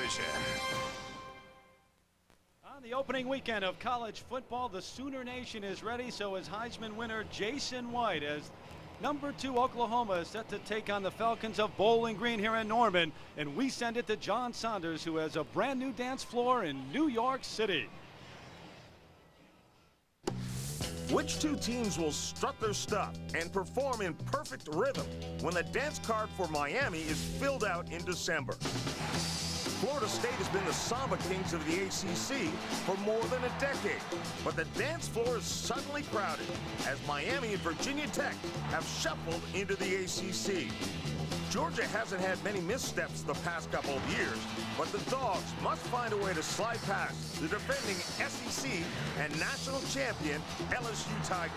television. On the opening weekend of college football, the Sooner Nation is ready. So is Heisman winner Jason White, as number 2 Oklahoma is set to take on the Falcons of Bowling Green here in Norman. And we send it to John Saunders, who has a brand new dance floor in New York City. Which two teams will strut their stuff and perform in perfect rhythm when the dance card for Miami is filled out in December? Florida State has been the Samba Kings of the ACC for more than a decade, but the dance floor is suddenly crowded as Miami and Virginia Tech have shuffled into the ACC. Georgia hasn't had many missteps the past couple of years, but the Dogs must find a way to slide past the defending SEC and national champion LSU Tigers.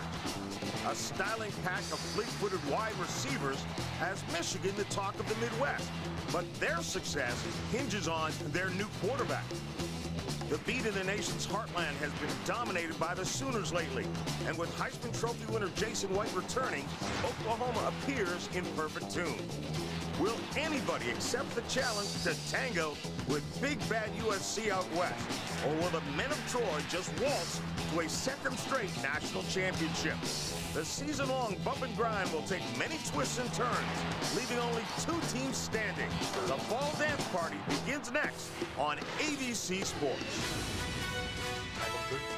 A styling pack of fleet-footed wide receivers has Michigan the talk of the Midwest, but their success hinges on their new quarterback. The beat in the nation's heartland has been dominated by the Sooners lately, and with Heisman Trophy winner Jason White returning, Oklahoma appears in perfect tune. Will anybody accept the challenge to tango with big bad USC out west, or will the men of Troy just waltz to a second straight national championship? The season-long bump and grind will take many twists and turns, leaving only 2 teams standing. The fall dance party begins next on ABC Sports.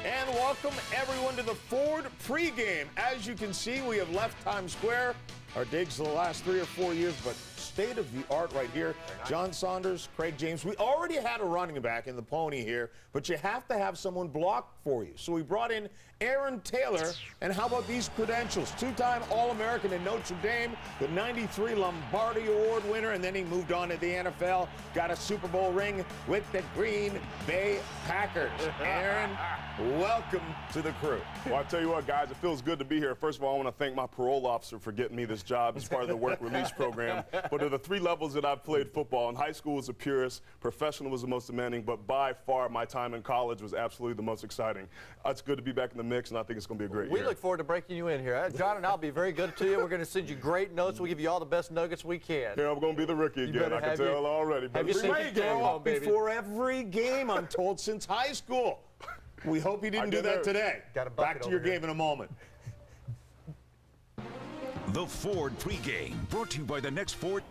And welcome everyone to the Ford pregame. As you can see, we have left Times Square. Our digs the last 3 or 4 years, but state of the art right here. John Saunders, Craig James. We already had a running back in the pony here, but you have to have someone block for you. So we brought in Aaron Taylor, and how about these credentials? 2-time All-American in Notre Dame, the '93 Lombardi Award winner, and then he moved on to the NFL, got a Super Bowl ring with the Green Bay Packers. Aaron, welcome to the crew. Well, I tell you what, guys, it feels good to be here. First of all, I want to thank my parole officer for getting me this job as part of the work release program. But of the 3 levels that I've played football, in high school was the purest, professional was the most demanding, but by far my time in college was absolutely the most exciting. It's good to be back in the mix, and I think it's going to be a great year. We look forward to breaking you in here. John and I'll be very good to you. We're going to send you great notes. We'll give you all the best nuggets we can. Yeah, I'm going to be the rookie again. I can tell already. Have you seen before every game, I'm told, since high school. We hope you didn't do that today. Back to your game in a moment. The Ford pregame, brought to you by the next Ford.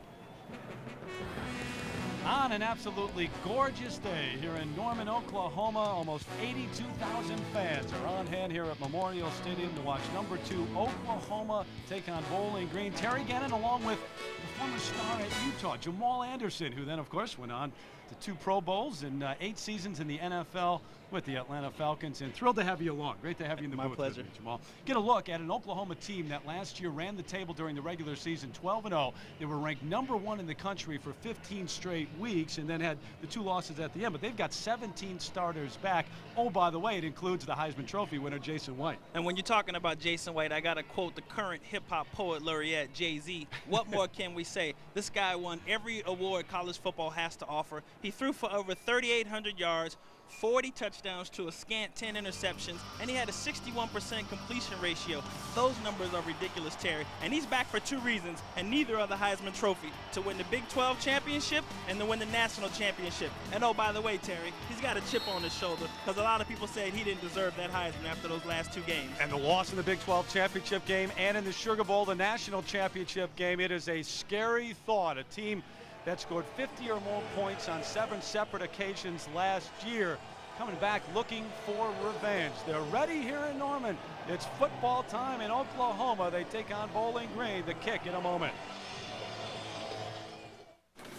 On an absolutely gorgeous day here in Norman, Oklahoma, almost 82,000 fans are on hand here at Memorial Stadium to watch number 2 Oklahoma take on Bowling Green. Terry Gannon, along with the former star at Utah, Jamal Anderson, who then, of course, went on to 2 Pro Bowls and 8 seasons in the NFL with the Atlanta Falcons, and thrilled to have you along. Great to have you in the booth. My pleasure. With me, Jamal. Get a look at an Oklahoma team that last year ran the table during the regular season, 12-0. They were ranked number 1 in the country for 15 straight weeks, and then had the 2 losses at the end. But they've got 17 starters back. Oh, by the way, it includes the Heisman Trophy winner, Jason White. And when you're talking about Jason White, I got to quote the current hip-hop poet laureate, Jay-Z. What more can we say? This guy won every award college football has to offer. He threw for over 3,800 yards, 40 touchdowns to a scant 10 interceptions, and he had a 61% completion ratio. Those numbers are ridiculous, Terry. And he's back for 2 reasons, and neither are the Heisman Trophy: to win the Big 12 championship and to win the national championship. And oh, by the way, Terry, he's got a chip on his shoulder because a lot of people said he didn't deserve that Heisman after those last 2 games. And the loss in the Big 12 championship game and in the Sugar Bowl, the national championship game, it is a scary thought. A team that scored 50 or more points on 7 separate occasions last year, coming back looking for revenge. They're ready here in Norman. It's football time in Oklahoma. They take on Bowling Green. The kick in a moment.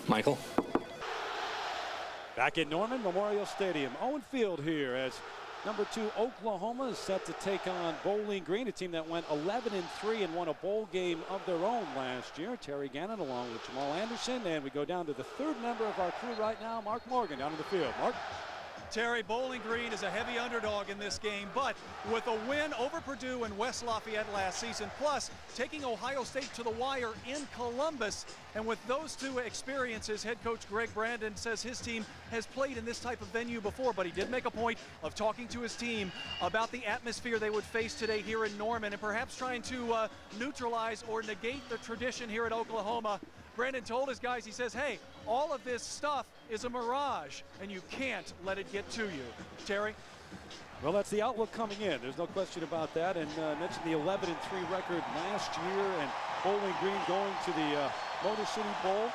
Michael. Back in Norman Memorial Stadium. Owen Field here as number 2 Oklahoma is set to take on Bowling Green, a team that went 11-3 and won a bowl game of their own last year. Terry Gannon along with Jamal Anderson, and we go down to the 3rd member of our crew right now, Mark Morgan, down in the field. Mark. Terry, Bowling Green is a heavy underdog in this game, but with a win over Purdue and West Lafayette last season, plus taking Ohio State to the wire in Columbus, and with those 2 experiences, head coach Greg Brandon says his team has played in this type of venue before, but he did make a point of talking to his team about the atmosphere they would face today here in Norman, and perhaps trying to neutralize or negate the tradition here at Oklahoma Brandon told his guys, he says, hey, all of this stuff is a mirage, and you can't let it get to you. Terry? Well, that's the outlook coming in. There's no question about that. And I mentioned the 11-3 record last year, and Bowling Green going to the Motor City Bowl.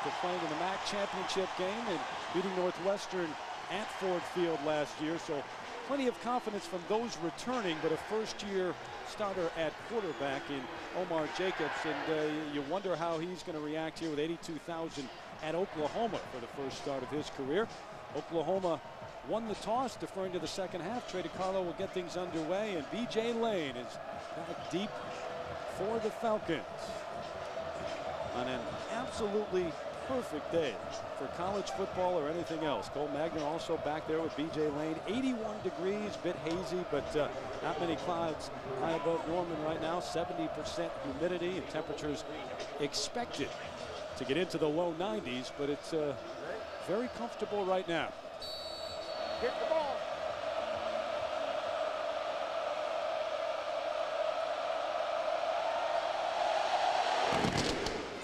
They're playing in the MAC championship game and beating Northwestern at Ford Field last year. So plenty of confidence from those returning, but a first-year starter at quarterback in Omar Jacobs. And you wonder how he's going to react here with 82,000 at Oklahoma for the first start of his career. Oklahoma won the toss, deferring to the second half. Trey DiCarlo will get things underway, and B.J. Lane is back deep for the Falcons on an absolutely perfect day for college football or anything else. Cole Magner also back there with B.J. Lane. 81 degrees, bit hazy, but not many clouds high above Norman right now. 70% humidity, and temperatures expected to get into the low 90s, but it's very comfortable right now. Hit the ball.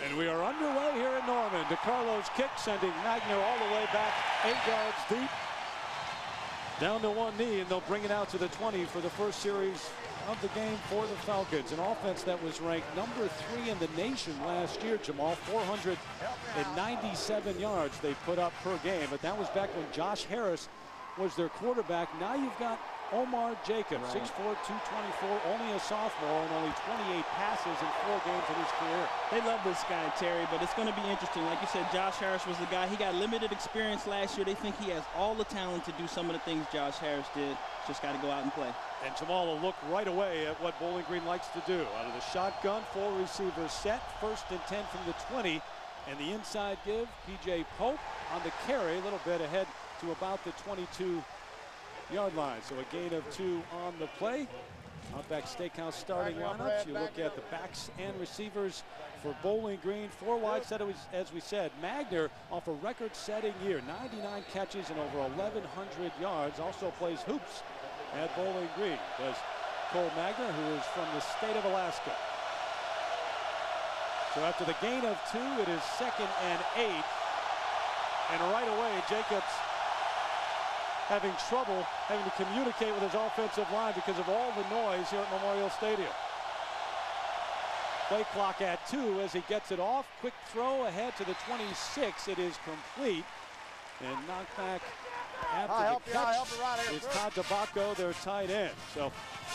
And we are underway here in Norman. DiCarlo's kick sending Magner all the way back 8 yards deep. Down to one knee, and they'll bring it out to the 20 for the first series of the game for the Falcons. An offense that was ranked number 3 in the nation last year, Jamal. 497 yards they put up per game, but that was back when Josh Harris was their quarterback. Now you've got Omar Jacobs, 6'4", 224, only a sophomore, and only 28 passes in 4 games in his career. They love this guy, Terry, but it's going to be interesting. Like you said, Josh Harris was the guy. He got limited experience last year. They think he has all the talent to do some of the things Josh Harris did. Just got to go out and play. And Jamal will look right away at what Bowling Green likes to do. Out of the shotgun, 4 receivers set, 1st and 10 from the 20. And the inside give, P.J. Pope on the carry, a little bit ahead to about the 22-yard line. So a gain of 2 on the play. Outback Steakhouse starting lineups. You look at the backs and receivers for Bowling Green. 4 wide set, as we said. Magner off a record-setting year. 99 catches and over 1,100 yards. Also plays hoops at Bowling Green. Does Cole Magner, who is from the state of Alaska. So after the gain of 2, it is 2nd and 8. And right away, Jacobs having trouble having to communicate with his offensive line because of all the noise here at Memorial Stadium. Play clock at 2 as he gets it off. Quick throw ahead to the 26. It is complete. And knocked back after the catch is Todd Tabacco, their tight end. So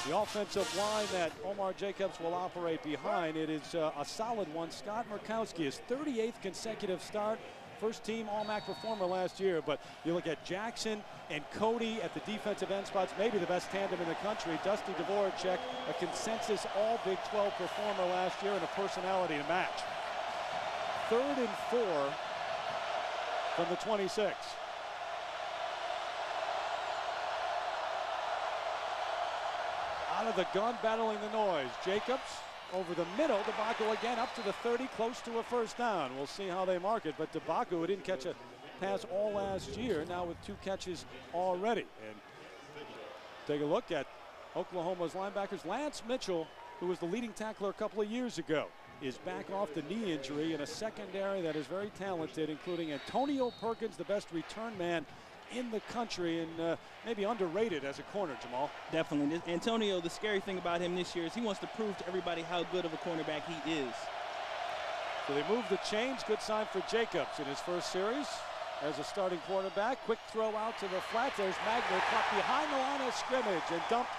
the offensive line that Omar Jacobs will operate behind, it is a solid one. Scott Murkowski, his 38th consecutive start. First team All-MAC performer last year, but you look at Jackson and Cody at the defensive end spots, maybe the best tandem in the country. Dusty Dvorak, a consensus All-Big 12 performer last year and a personality to match. 3rd and 4 from the 26. Out of the gun, battling the noise. Jacobs over the middle. Tabacco again up to the 30, close to a first down. We'll see how they mark it, but Tabacco, who didn't catch a pass all last year, now with 2 catches already. And take a look at Oklahoma's linebackers. Lance Mitchell, who was the leading tackler a couple of years ago, is back off the knee injury in a secondary that is very talented, including Antonio Perkins, the best return man in the country, and maybe underrated as a corner, Jamal. Definitely. Antonio, the scary thing about him this year is he wants to prove to everybody how good of a cornerback he is. So they move the chains. Good sign for Jacobs in his first series as a starting quarterback. Quick throw out to the flat. There's Magner caught behind the line of scrimmage and dumped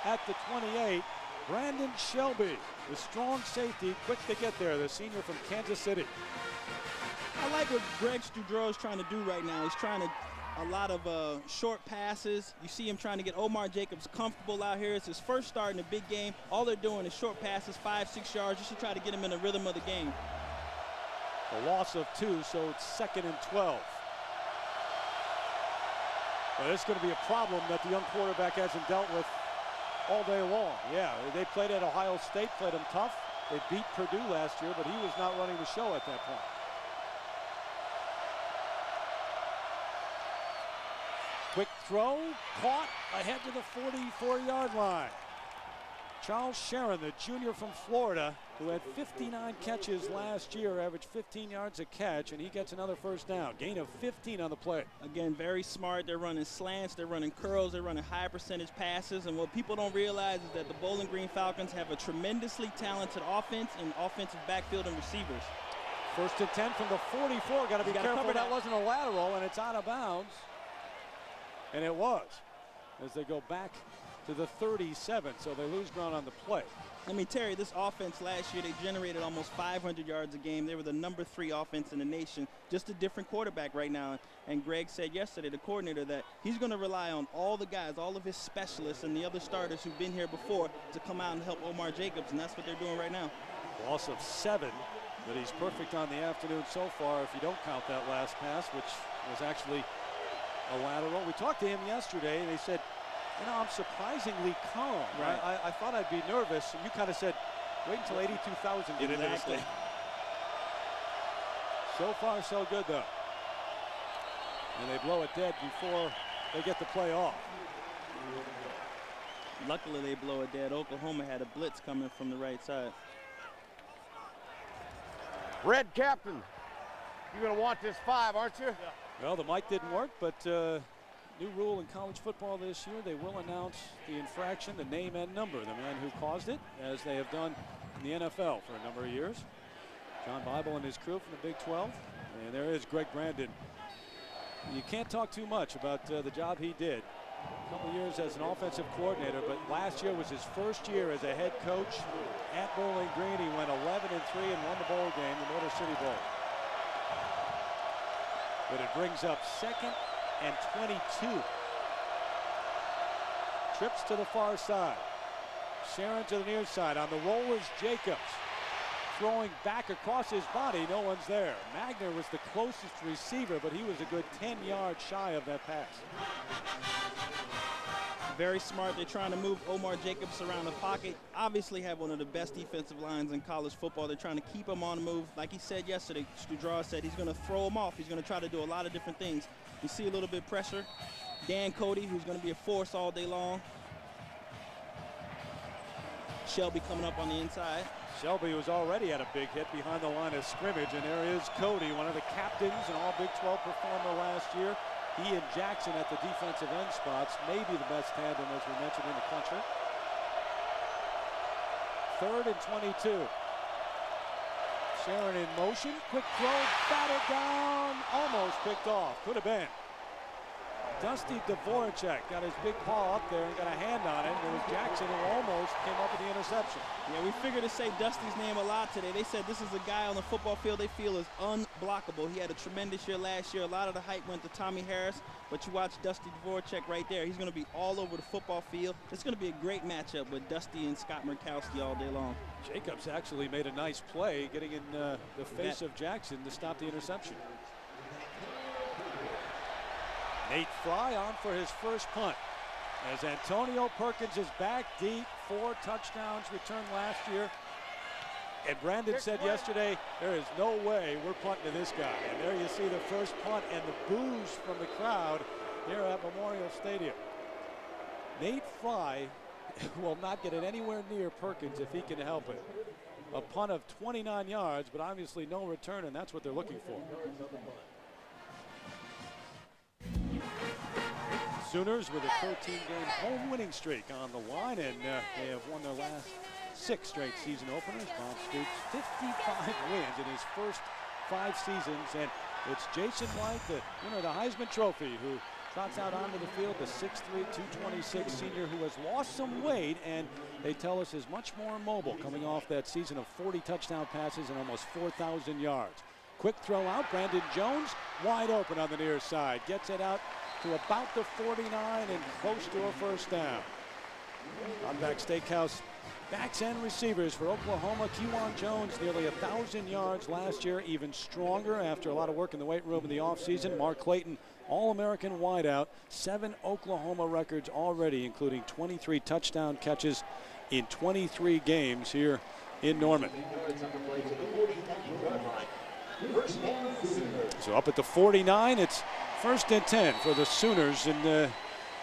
at the 28. Brandon Shelby, the strong safety, quick to get there, the senior from Kansas City. I like what Greg Studreau is trying to do right now. He's trying to a lot of short passes. You see him trying to get Omar Jacobs comfortable out here. It's his first start in a big game. All they're doing is short passes, 5-6 yards, just to try to get him in the rhythm of the game. A loss of 2, so it's 2nd and 12. Well, this is going to be a problem that the young quarterback hasn't dealt with all day long. Yeah, they played at Ohio State, played them tough. They beat Purdue last year, but he was not running the show at that point. Quick throw, caught ahead to the 44-yard line. Charles Sharon, the junior from Florida, who had 59 catches last year, averaged 15 yards a catch, and he gets another first down. Gain of 15 on the play. Again, very smart. They're running slants, they're running curls, they're running high percentage passes, and what people don't realize is that the Bowling Green Falcons have a tremendously talented offense and offensive backfield and receivers. First and 10 from the 44. Got to be careful that wasn't a lateral, and it's out of bounds. And it was, as they go back to the 37, so they lose ground on the play. I mean, Terry, this offense last year, they generated almost 500 yards a game. They were the number 3 offense in the nation. Just a different quarterback right now. And Greg said yesterday, the coordinator, that he's going to rely on all the guys, all of his specialists and the other starters who've been here before to come out and help Omar Jacobs, and that's what they're doing right now. Loss of 7, but he's perfect on the afternoon so far if you don't count that last pass, which was actually a lateral. We talked to him yesterday, and he said, you know, I'm surprisingly calm. Right. I thought I'd be nervous, and you kind of said, wait until 82,000 get into this thing. So far, so good, though. And they blow it dead before they get the play off. Luckily, they blow it dead. Oklahoma had a blitz coming from the right side. Red captain, you're going to want this 5, aren't you? Yeah. Well, the mic didn't work, but new rule in college football this year, they will announce the infraction, the name and number, the man who caused it, as they have done in the NFL for a number of years. John Bible and his crew from the Big 12. And there is Greg Brandon. You can't talk too much about the job he did. A couple of years as an offensive coordinator, but last year was his first year as a head coach at Bowling Green. He went 11-3 and won the bowl game, the Motor City Bowl. But it brings up 2nd and 22. Trips to the far side. Sharon to the near side. On the roll is Jacobs. Throwing back across his body, no one's there. Magner was the closest receiver, but he was a good 10 yards shy of that pass. Very smart. They're trying to move Omar Jacobs around the pocket. Obviously have one of the best defensive lines in college football. They're trying to keep him on the move. Like he said yesterday, Studraw said he's going to throw him off. He's going to try to do a lot of different things. You see a little bit of pressure. Dan Cody, who's going to be a force all day long. Shelby coming up on the inside. Shelby was already at a big hit behind the line of scrimmage, and there is Cody, one of the captains and all Big 12 performer last year. He and Jackson at the defensive end spots, maybe the best tandem, as we mentioned, in the country. 3rd and 22. Sharon in motion, quick throw, batted down, almost picked off, could have been. Dusty Dvorak got his big paw up there and got a hand on it. It was Jackson who almost came up with the interception. Yeah, we figured to say Dusty's name a lot today. They said this is a guy on the football field they feel is unblockable. He had a tremendous year last year. A lot of the hype went to Tommy Harris, but you watch Dusty Dvorak right there. He's going to be all over the football field. It's going to be a great matchup with Dusty and Scott Murkowski all day long. Jacobs actually made a nice play, getting in the face of Jackson to stop the interception. Nate Fry on for his first punt. As Antonio Perkins is back deep, 4 touchdowns returned last year. And Brandon said yesterday, there is no way we're punting to this guy. And there you see the first punt and the boos from the crowd here at Memorial Stadium. Nate Fry will not get it anywhere near Perkins if he can help it. A punt of 29 yards, but obviously no return, and that's what they're looking for. Sooners with a 13-game home winning streak on the line, and they have won their last 6 straight season openers. Bob Stoops, 55 wins in his first 5 seasons, and it's Jason White, the winner of the Heisman Trophy, who trots out onto the field, the 6'3", 226 senior who has lost some weight, and they tell us is much more mobile, coming off that season of 40 touchdown passes and almost 4,000 yards. Quick throw out, Brandon Jones, wide open on the near side, gets it out to about the 49 and close to a first down. Outback Steakhouse backs and receivers for Oklahoma. Kewan Jones, nearly 1,000 yards last year, even stronger after a lot of work in the weight room in the offseason. Mark Clayton, All-American wideout, 7 Oklahoma records already, including 23 touchdown catches in 23 games here in Norman. So up at the 49, it's 1st and 10 for the Sooners. And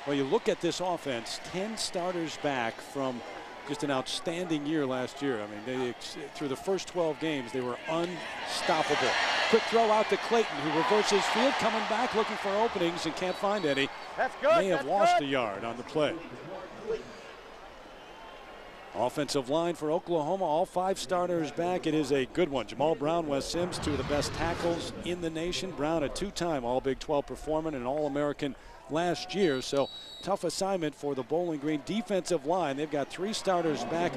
well, you look at this offense, 10 starters back from just an outstanding year last year. I mean, through the first 12 games, they were unstoppable. Quick throw out to Clayton, who reverses field, coming back looking for openings and can't find any. That's good. May have lost a yard on the play. Offensive line for Oklahoma, all 5 starters back. It is a good one. Jamal Brown, Wes Sims, 2 of the best tackles in the nation. Brown, a 2-time All-Big 12 performer and an All-American last year. So tough assignment for the Bowling Green defensive line. They've got 3 starters back.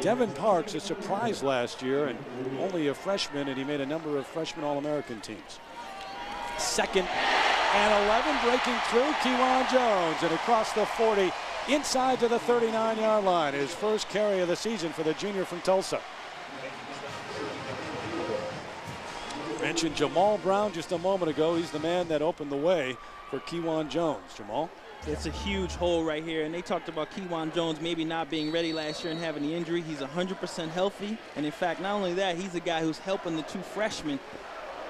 Devin Parks, a surprise last year and only a freshman, and he made a number of freshman All-American teams. 2nd and 11, breaking through, Kewan Jones, and across the 40, inside to the 39-yard line. His first carry of the season for the junior from Tulsa. Mentioned Jamal Brown just a moment ago. He's the man that opened the way for Kewan Jones. Jamal? It's a huge hole right here, and they talked about Kewan Jones maybe not being ready last year and having the injury. He's 100% healthy, and in fact, not only that, he's a guy who's helping the 2 freshmen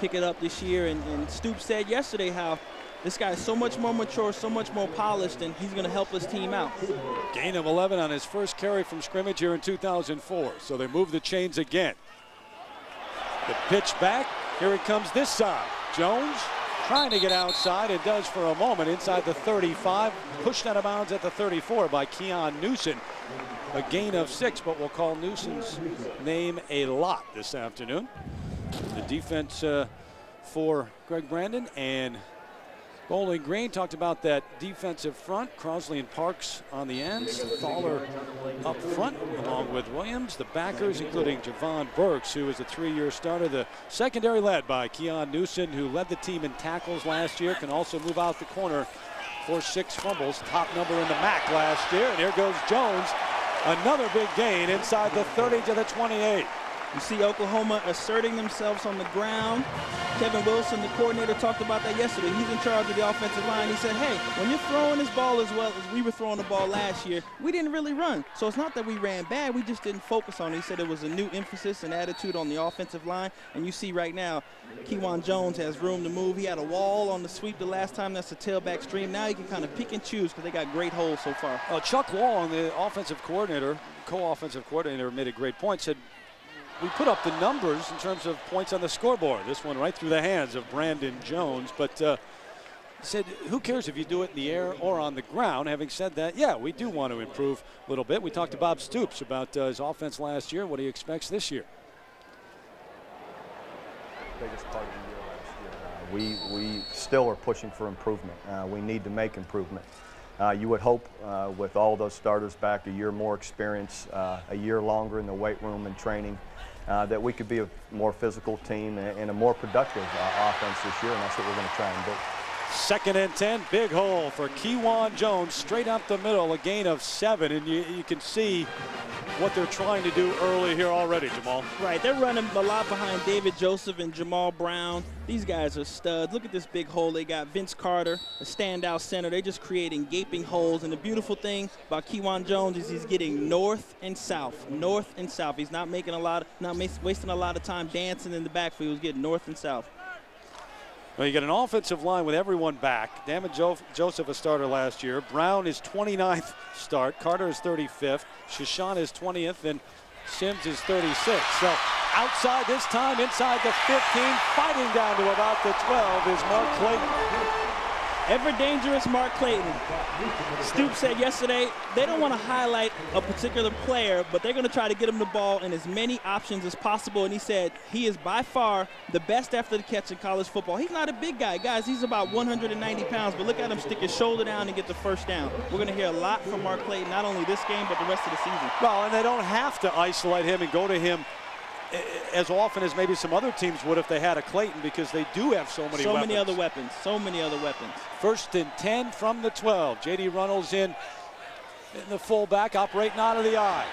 pick it up this year. And Stoops said yesterday how this guy is so much more mature, so much more polished, and he's going to help his team out. Gain of 11 on his first carry from scrimmage here in 2004. So they move the chains again. The pitch back. Here it comes this side. Jones trying to get outside. It does for a moment inside the 35. Pushed out of bounds at the 34 by Keon Newson. A gain of 6, but we'll call Newson's name a lot this afternoon. The defense for Greg Brandon and Bowling Green talked about that defensive front. Crosley and Parks on the ends. Thaler up front along with Williams. The backers including Javon Burks, who is a 3-year starter. The secondary led by Keon Newson, who led the team in tackles last year. Can also move out the corner for 6 fumbles. Top number in the MAC last year. And here goes Jones. Another big gain inside the 30 to the 28. You see Oklahoma asserting themselves on the ground. Kevin Wilson, the coordinator, talked about that yesterday. He's in charge of the offensive line. He said, hey, when you're throwing this ball as well as we were throwing the ball last year, we didn't really run. So it's not that we ran bad. We just didn't focus on it. He said it was a new emphasis and attitude on the offensive line. And you see right now, Kewan Jones has room to move. He had a wall on the sweep the last time. That's a tailback stream. Now he can kind of pick and choose because they got great holes so far. Chuck Long, the offensive coordinator, co-offensive coordinator, made a great point. Said, we put up the numbers in terms of points on the scoreboard. This one right through the hands of Brandon Jones. But said, who cares if you do it in the air or on the ground? Having said that, yeah, we do want to improve a little bit. We talked to Bob Stoops about his offense last year, what he expects this year. Biggest part of the year last year. We still are pushing for improvement. We need to make improvement. You would hope with all those starters back, a year more experience, a year longer in the weight room and training, that we could be a more physical team and a more productive offense this year, and that's what we're going to try and do. 2nd and 10, big hole for Kewan Jones, straight up the middle, a gain of 7, and you can see what they're trying to do early here already, Jamal. Right, they're running a lot behind David Joseph and Jamal Brown. These guys are studs. Look at this big hole. They got Vince Carter, a standout center. They're just creating gaping holes, and the beautiful thing about Kewan Jones is he's getting north and south. He's not wasting a lot of time dancing in the backfield. He's getting north and south. Well, you got an offensive line with everyone back. David Joseph, a starter last year. Brown is 29th start. Carter is 35th. Shashan is 20th. And Sims is 36th. So outside this time, inside the 15, fighting down to about the 12 is Mark Clayton. Ever dangerous Mark Clayton. Stoops said yesterday they don't want to highlight a particular player, but they're going to try to get him the ball in as many options as possible. And he said he is by far the best after the catch in college football. He's not a big guy. Guys, he's about 190 pounds, but look at him stick his shoulder down and get the first down. We're going to hear a lot from Mark Clayton, not only this game, but the rest of the season. Well, and they don't have to isolate him and go to him as often as maybe some other teams would if they had a Clayton, because they do have so many other weapons. So many other weapons. 1st and 10 from the 12. J.D. Runnels in the fullback, operating out of the eye.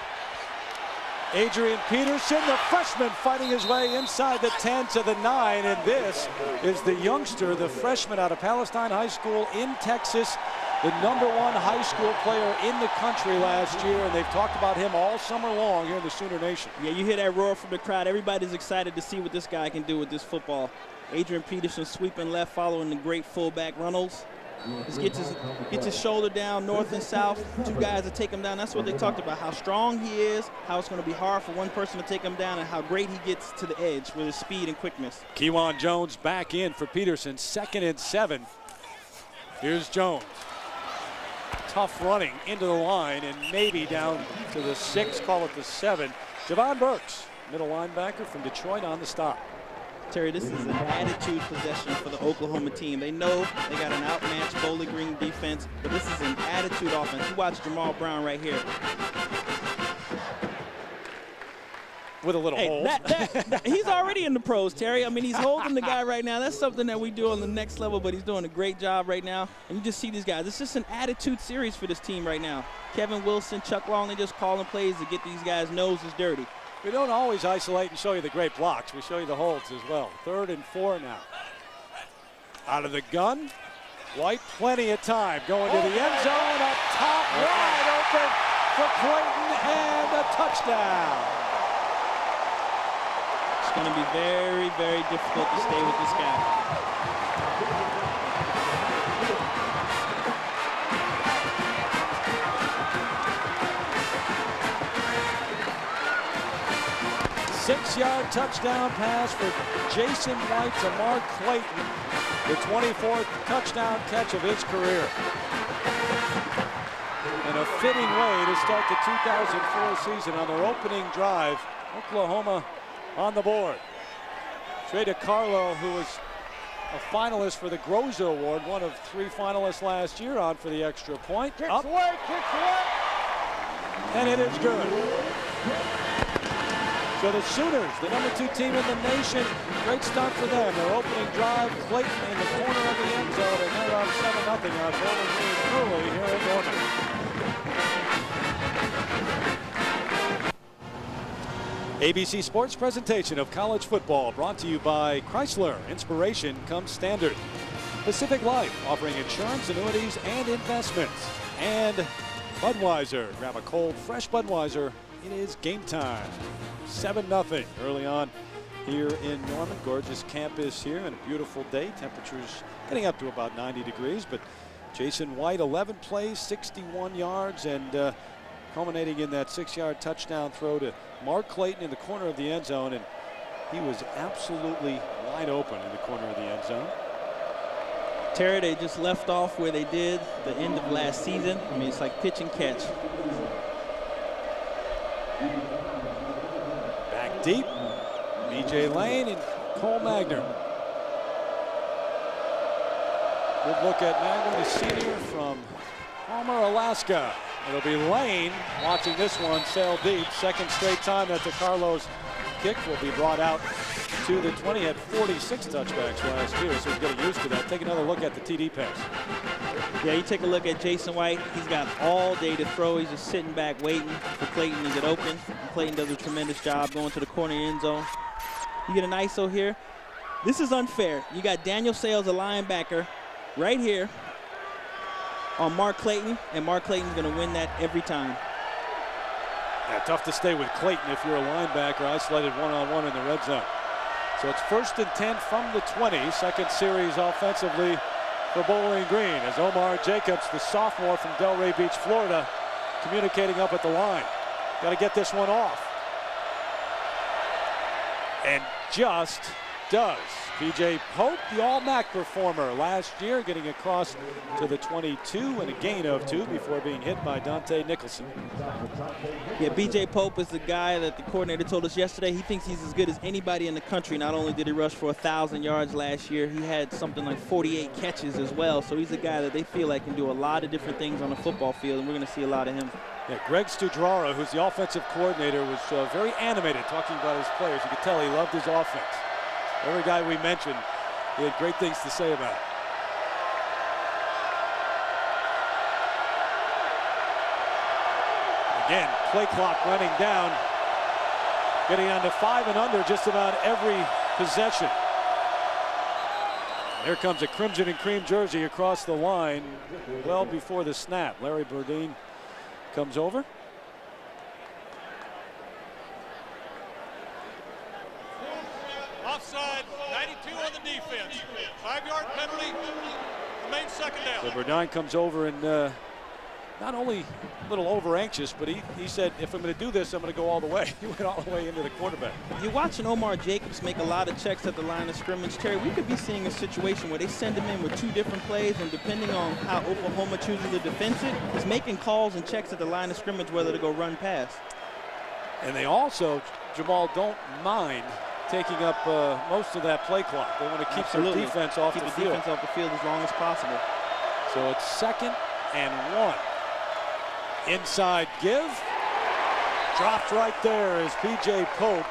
Adrian Peterson, the freshman, fighting his way inside the 10 to the 9, and this is the youngster, the freshman out of Palestine High School in Texas, the #1 high school player in the country last year, and they've talked about him all summer long here in the Sooner Nation. Yeah, you hear that roar from the crowd. Everybody's excited to see what this guy can do with this football. Adrian Peterson sweeping left, following the great fullback Runnels. Just gets his shoulder down north and south. Two guys to take him down. That's what they talked about, how strong he is, how it's going to be hard for one person to take him down, and how great he gets to the edge with his speed and quickness. Kewan Jones back in for Peterson, 2nd and 7. Here's Jones. Tough running into the line and maybe down to the 6, call it the 7. Javon Burks, middle linebacker from Detroit, on the stop. Terry, this is an attitude possession for the Oklahoma team. They know they got an outmatched Bowling Green defense, but this is an attitude offense. You watch Jamal Brown right here. With a little hold. He's already in the pros, Terry. I mean, he's holding the guy right now. That's something that we do on the next level, but he's doing a great job right now. And you just see these guys. It's just an attitude series for this team right now. Kevin Wilson, Chuck Long, they just calling plays to get these guys' noses dirty. We don't always isolate and show you the great blocks. We show you the holds as well. 3rd and 4 now. Out of the gun. White, plenty of time. Going to the end zone. Up top, wide open for Clayton, and a touchdown. It's going to be very, very difficult to stay with this guy. Six-yard touchdown pass for Jason White to Mark Clayton, the 24th touchdown catch of his career. And a fitting way to start the 2004 season on their opening drive. Oklahoma on the board. Trey DeCarlo, who was a finalist for the Groza Award, one of 3 finalists last year, on for the extra point. Kicks away. And it is good. So the Sooners, the number 2 team in the nation, great start for them. Their opening drive, Clayton in the corner of the end zone, and they're up 7-0 on Bowling Green early here in Norman. ABC Sports presentation of college football brought to you by Chrysler. Inspiration comes standard. Pacific Life, offering insurance, annuities, and investments. And Budweiser. Grab a cold, fresh Budweiser. It is game time. 7-0 early on here in Norman. Gorgeous campus here and a beautiful day. Temperatures getting up to about 90 degrees, but Jason White, 11 plays, 61 yards, and culminating in that 6-yard touchdown throw to Mark Clayton in the corner of the end zone, and he was absolutely wide open in the corner of the end zone. Terry, they just left off where they did the end of last season. I mean, it's like pitch and catch. Back deep, BJ Lane and Cole Magner. Good look at Magner, the senior from Homer, Alaska. It'll be Lane watching this one sail deep. 2nd straight time that DeCarlo's kick will be brought out to the 20. Had 46 touchbacks last year, so he's getting used to that. Take another look at the TD pass. Yeah, you take a look at Jason White. He's got all day to throw. He's just sitting back waiting for Clayton to get open. And Clayton does a tremendous job going to the corner end zone. You get an ISO here. This is unfair. You got Daniel Sales, a linebacker, right here on Mark Clayton, and Mark Clayton's going to win that every time. Yeah, tough to stay with Clayton if you're a linebacker isolated one-on-one in the red zone. So it's 1st and 10 from the 20. 2nd series offensively for Bowling Green as Omar Jacobs, the sophomore from Delray Beach, Florida, communicating up at the line. Got to get this one off. And just does. PJ Pope, the All-MAC performer last year, getting across to the 22 and a gain of 2 before being hit by Dante Nicholson. Yeah, BJ Pope is the guy that the coordinator told us yesterday. He thinks he's as good as anybody in the country. Not only did he rush for 1,000 yards last year, he had something like 48 catches as well. So he's a guy that they feel like can do a lot of different things on the football field, and we're going to see a lot of him. Yeah, Greg Studrara, who's the offensive coordinator, was very animated talking about his players. You could tell he loved his offense. Every guy we mentioned, he had great things to say about it. Again, play clock running down, getting on to 5 and under just about every possession. There comes a crimson and cream jersey across the line well before the snap. Larry Burdine comes over. Offside, 92 on the defense. 5-yard penalty. Remains second down. So Burdine comes over and not only a little over anxious, but he said, if I'm going to do this, I'm going to go all the way. He went all the way into the quarterback. You're watching Omar Jacobs make a lot of checks at the line of scrimmage. Terry, we could be seeing a situation where they send him in with 2 different plays, and depending on how Oklahoma chooses to defend it, he's making calls and checks at the line of scrimmage whether to go run pass. And they also, Jamal, don't mind taking up most of that play clock. They want to keep their defense off the field. Keep the defense off the field as long as possible. So it's 2nd and 1. Inside give. Dropped right there is P.J. Pope.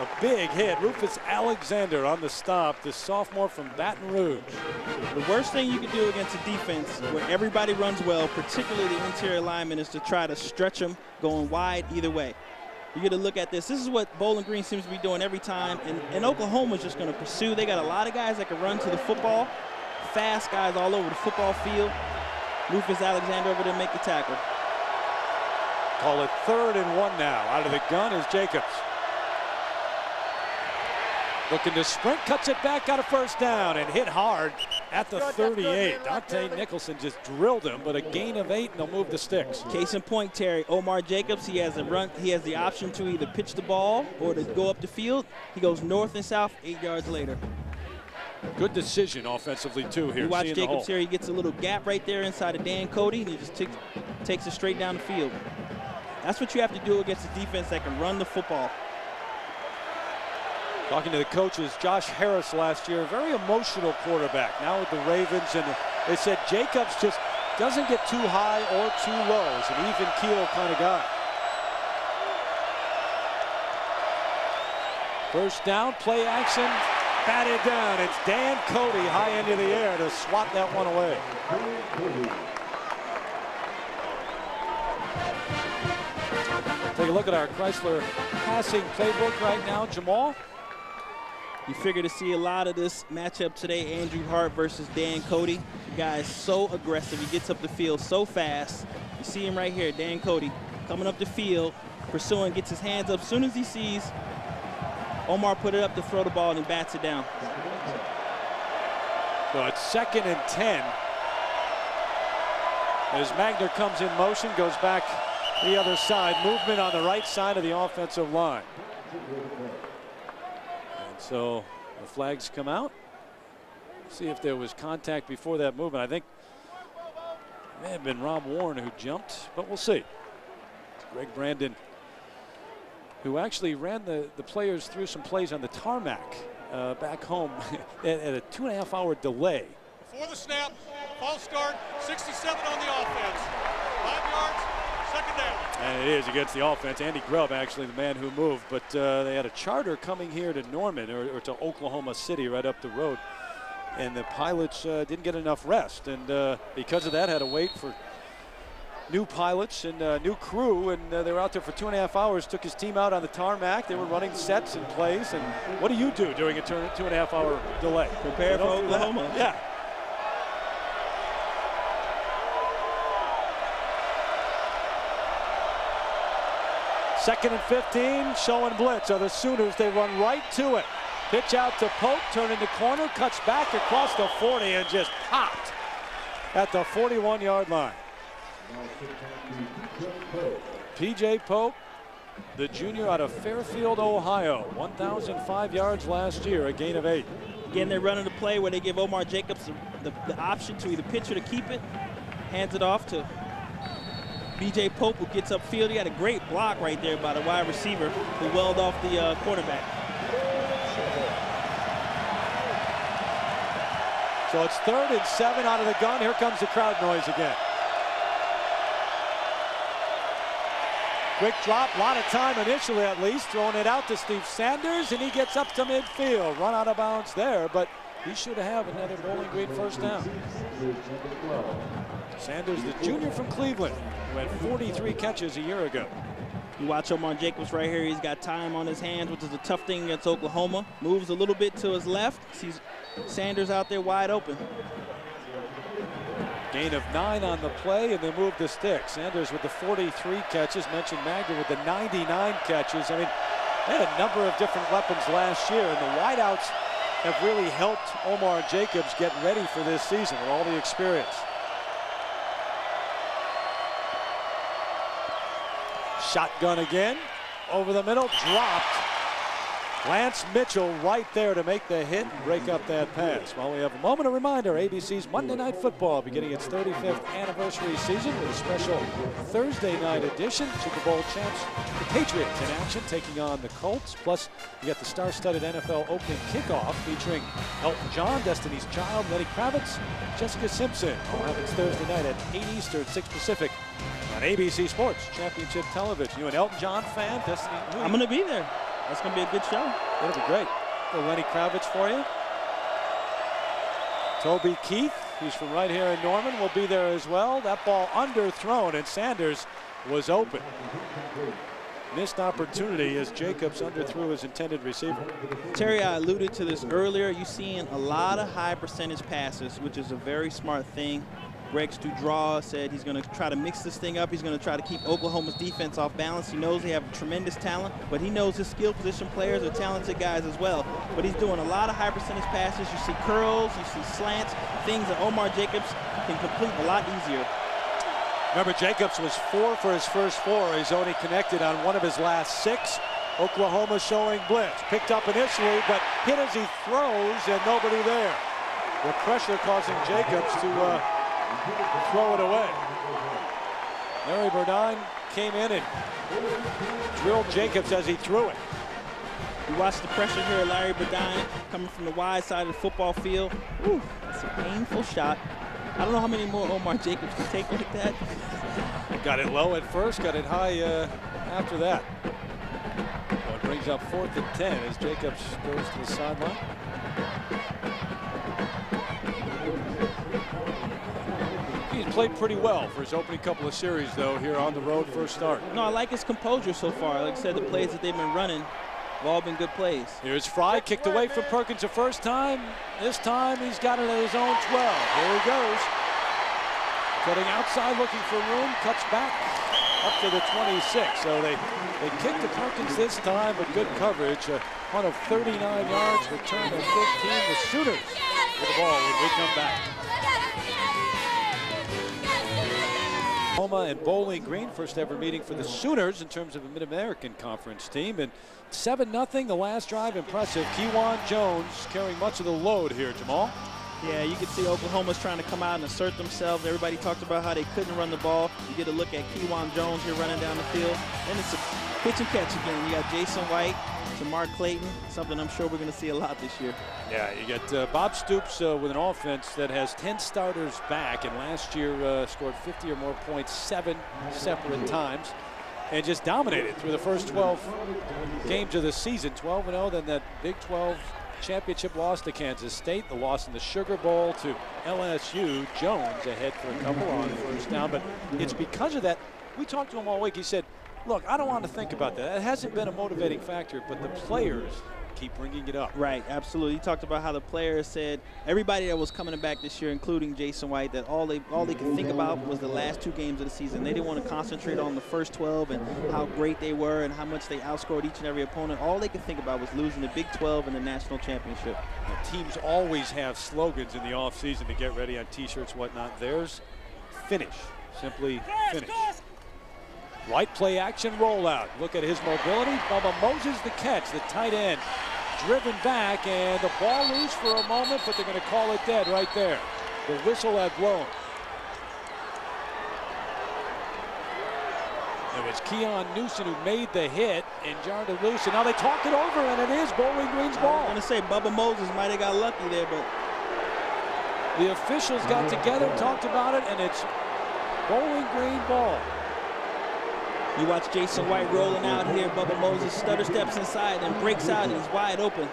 A big hit. Rufus Alexander on the stop, the sophomore from Baton Rouge. The worst thing you can do against a defense where everybody runs well, particularly the interior lineman, is to try to stretch them going wide either way. You get to look at this. This is what Bowling Green seems to be doing every time, and Oklahoma's just going to pursue. They got a lot of guys that can run to the football, fast guys all over the football field. Rufus Alexander over there make the tackle. Call it 3rd and 1 now. Out of the gun is Jacobs. Looking to sprint, cuts it back, got a first down, and hit hard at the 38. Dante Nicholson just drilled him, but a gain of 8, and they'll move the sticks. Case in point, Terry, Omar Jacobs, he has the option to either pitch the ball or to go up the field. He goes north and south 8 yards later. Good decision offensively, too, here. You watch Jacobs here, he gets a little gap right there inside of Dan Cody, and he just takes it straight down the field. That's what you have to do against a defense that can run the football. Talking to the coaches, Josh Harris last year, very emotional quarterback. Now with the Ravens, and they said Jacobs just doesn't get too high or too low. He's an even keel kind of guy. First down, play action, batted down. It's Dan Cody high into the air to swat that one away. Take a look at our Chrysler passing playbook right now, Jamal. You figure to see a lot of this matchup today, Andrew Hart versus Dan Cody. The guy is so aggressive. He gets up the field so fast. You see him right here, Dan Cody, coming up the field, pursuing, gets his hands up. As soon as he sees Omar put it up to throw the ball, and he bats it down. So it's 2nd and 10. As Magner comes in motion, goes back to the other side. Movement on the right side of the offensive line. And so the flags come out. See if there was contact before that movement. I think it may have been Rob Warren who jumped, but we'll see. Greg Brandon, who actually ran the players through some plays on the tarmac back home at a 2.5-hour delay. Before the snap, false start, 67 on the offense. 5 yards, second down. And it is against the offense. Andy Grubb, actually, the man who moved. But they had a charter coming here to Norman or to Oklahoma City right up the road. And the pilots didn't get enough rest. And because of that, had to wait for new pilots and new crew. And they were out there for 2.5 hours, took his team out on the tarmac. They were running sets and plays. And what do you do during a 2.5-hour delay? Prepare for Oklahoma. Yeah. Second and 15, showing blitz. Are the Sooners, they run right to it. Pitch out to Pope, turn in the corner, cuts back across the 40 and just popped at the 41-yard line. P.J. Pope, the junior out of Fairfield, Ohio. 1,005 yards last year, a gain of 8. Again, they're running a play where they give Omar Jacobs the option to either pitch or to keep it. Hands it off to B.J. Pope, who gets upfield. He had a great block right there by the wide receiver who welled off the quarterback. So it's 3rd and 7 out of the gun. Here comes the crowd noise again. Quick drop, a lot of time initially at least, throwing it out to Steve Sanders, and he gets up to midfield. Run out of bounds there, but he should have another Bowling Green first down. Sanders, the junior from Cleveland, who had 43 catches a year ago. You watch Omar Jacobs right here. He's got time on his hands, which is a tough thing against Oklahoma. Moves a little bit to his left. Sees Sanders out there wide open. Gain of 9 on the play, and they move the stick. Sanders with the 43 catches. Mentioned Magner with the 99 catches. I mean, they had a number of different weapons last year, and the wideouts have really helped Omar Jacobs get ready for this season with all the experience. Shotgun again, over the middle, dropped. Lance Mitchell right there to make the hit and break up that pass. Well, we have a moment of reminder, ABC's Monday Night Football beginning its 35th anniversary season with a special Thursday night edition. Super Bowl champs, the Patriots in action taking on the Colts. Plus, you got the star-studded NFL opening kickoff featuring Elton John, Destiny's Child, Lenny Kravitz, Jessica Simpson. All happens Thursday night at 8 Eastern, 6 Pacific on ABC Sports Championship Television. You an Elton John fan, Destiny? I'm going to be there. That's going to be a good show. It'll be great. A little Lenny Kravitz for you. Toby Keith, who's from right here in Norman, will be there as well. That ball underthrown, and Sanders was open. Missed opportunity as Jacobs underthrew his intended receiver. Terry, I alluded to this earlier. You're seeing a lot of high percentage passes, which is a very smart thing. Greg Studraw said he's going to try to mix this thing up. He's going to try to keep Oklahoma's defense off balance. He knows they have tremendous talent, but he knows his skill position players are talented guys as well. But he's doing a lot of high percentage passes. You see curls, you see slants, things that Omar Jacobs can complete a lot easier. Remember, Jacobs was 4 for his first 4. He's only connected on 1 of his last 6. Oklahoma showing blitz. Picked up initially, but hit as he throws and nobody there. The pressure causing Jacobs to throw it away. Larry Burdine came in and drilled Jacobs as he threw it. You watch the pressure here, Larry Burdine coming from the wide side of the football field. Ooh, that's a painful shot. I don't know how many more Omar Jacobs can take like that. Got it low at first, got it high after that. Well, it brings up 4th and 10 as Jacobs goes to the sideline. He's played pretty well for his opening couple of series, though, here on the road first start. No, I like his composure so far. Like I said, the plays that they've been running have all been good plays. Here's Fry, kicked away from Perkins the first time. This time he's got it at his own 12. Here he goes. Cutting outside, looking for room, cuts back up to the 26. So they kicked to Perkins this time, but good coverage. One of 39 yards, return to 15. The Sooners with the ball when we come back. Oklahoma and Bowling Green, first ever meeting for the Sooners in terms of a Mid-American Conference team. And 7-0, the last drive, impressive. Kewan Jones carrying much of the load here, Jamal. Yeah, you can see Oklahoma's trying to come out and assert themselves. Everybody talked about how they couldn't run the ball. You get a look at Kewan Jones here running down the field. And it's a pitch and catch again. You got Jason White, Jamar Clayton, something I'm sure we're going to see a lot this year. Yeah, you got Bob Stoops with an offense that has 10 starters back, and last year scored 50 or more points 7 separate times, and just dominated through the first 12 games of the season. 12-0, then that Big 12 championship loss to Kansas State, the loss in the Sugar Bowl to LSU. Jones ahead for a couple on first down, but it's because of that. We talked to him all week. He said, look, I don't want to think about that. It hasn't been a motivating factor, but the players keep bringing it up. Right, absolutely. He talked about how the players said everybody that was coming back this year, including Jason White, that all they could think about was the last 2 games of the season. They didn't want to concentrate on the first 12 and how great they were and how much they outscored each and every opponent. All they could think about was losing the Big 12 and the national championship. The teams always have slogans in the offseason to get ready on T-shirts, whatnot. Theirs, finish. Simply finish. Right play action rollout. Look at his mobility. Bubba Moses the catch, the tight end. Driven back, and the ball loose for a moment, but they're going to call it dead right there. The whistle had blown. It was Keon Newsom who made the hit and jarred it loose, and now they talked it over, and it is Bowling Green's ball. I'm going to say Bubba Moses might have got lucky there, but the officials got together, talked about it, and it's Bowling Green ball. You watch Jason White rolling out here. Bubba Moses stutter steps inside and breaks out, and he's wide open.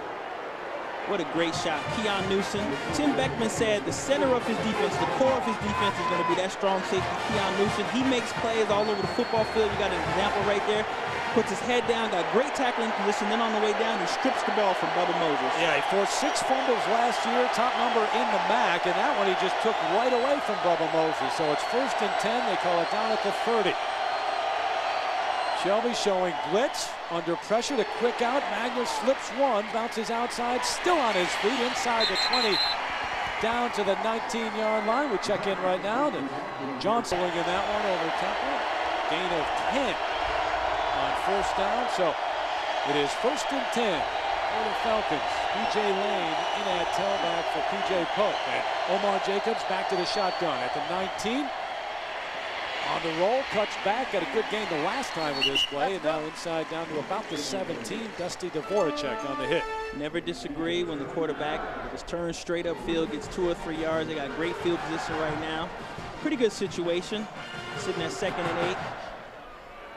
What a great shot. Keon Newsom. Tim Beckman said the center of his defense, the core of his defense is going to be that strong safety, Keon Newsom. He makes plays all over the football field. You got an example right there. Puts his head down, got great tackling position. Then on the way down, he strips the ball from Bubba Moses. Yeah, he forced 6 fumbles last year, top number in the MAC, and that one he just took right away from Bubba Moses. So it's 1st and 10. They call it down at the 30. Shelby showing blitz, under pressure, the quick out. Magnus slips one, bounces outside, still on his feet, inside the 20, down to the 19-yard line. We check in right now. Johnson in that one over Temple. Gain of 10 on first down. So it is 1st and 10 for the Falcons. P.J. Lane in at tailback for P.J. Pope. And Omar Jacobs back to the shotgun at the 19. On the roll, cuts back, got a good gain the last time with this play, and now inside down to about the 17. Dusty Dvorak on the hit. Never disagree when the quarterback just turns straight upfield, gets 2 or 3 yards. They got great field position right now. Pretty good situation, sitting at 2nd and 8.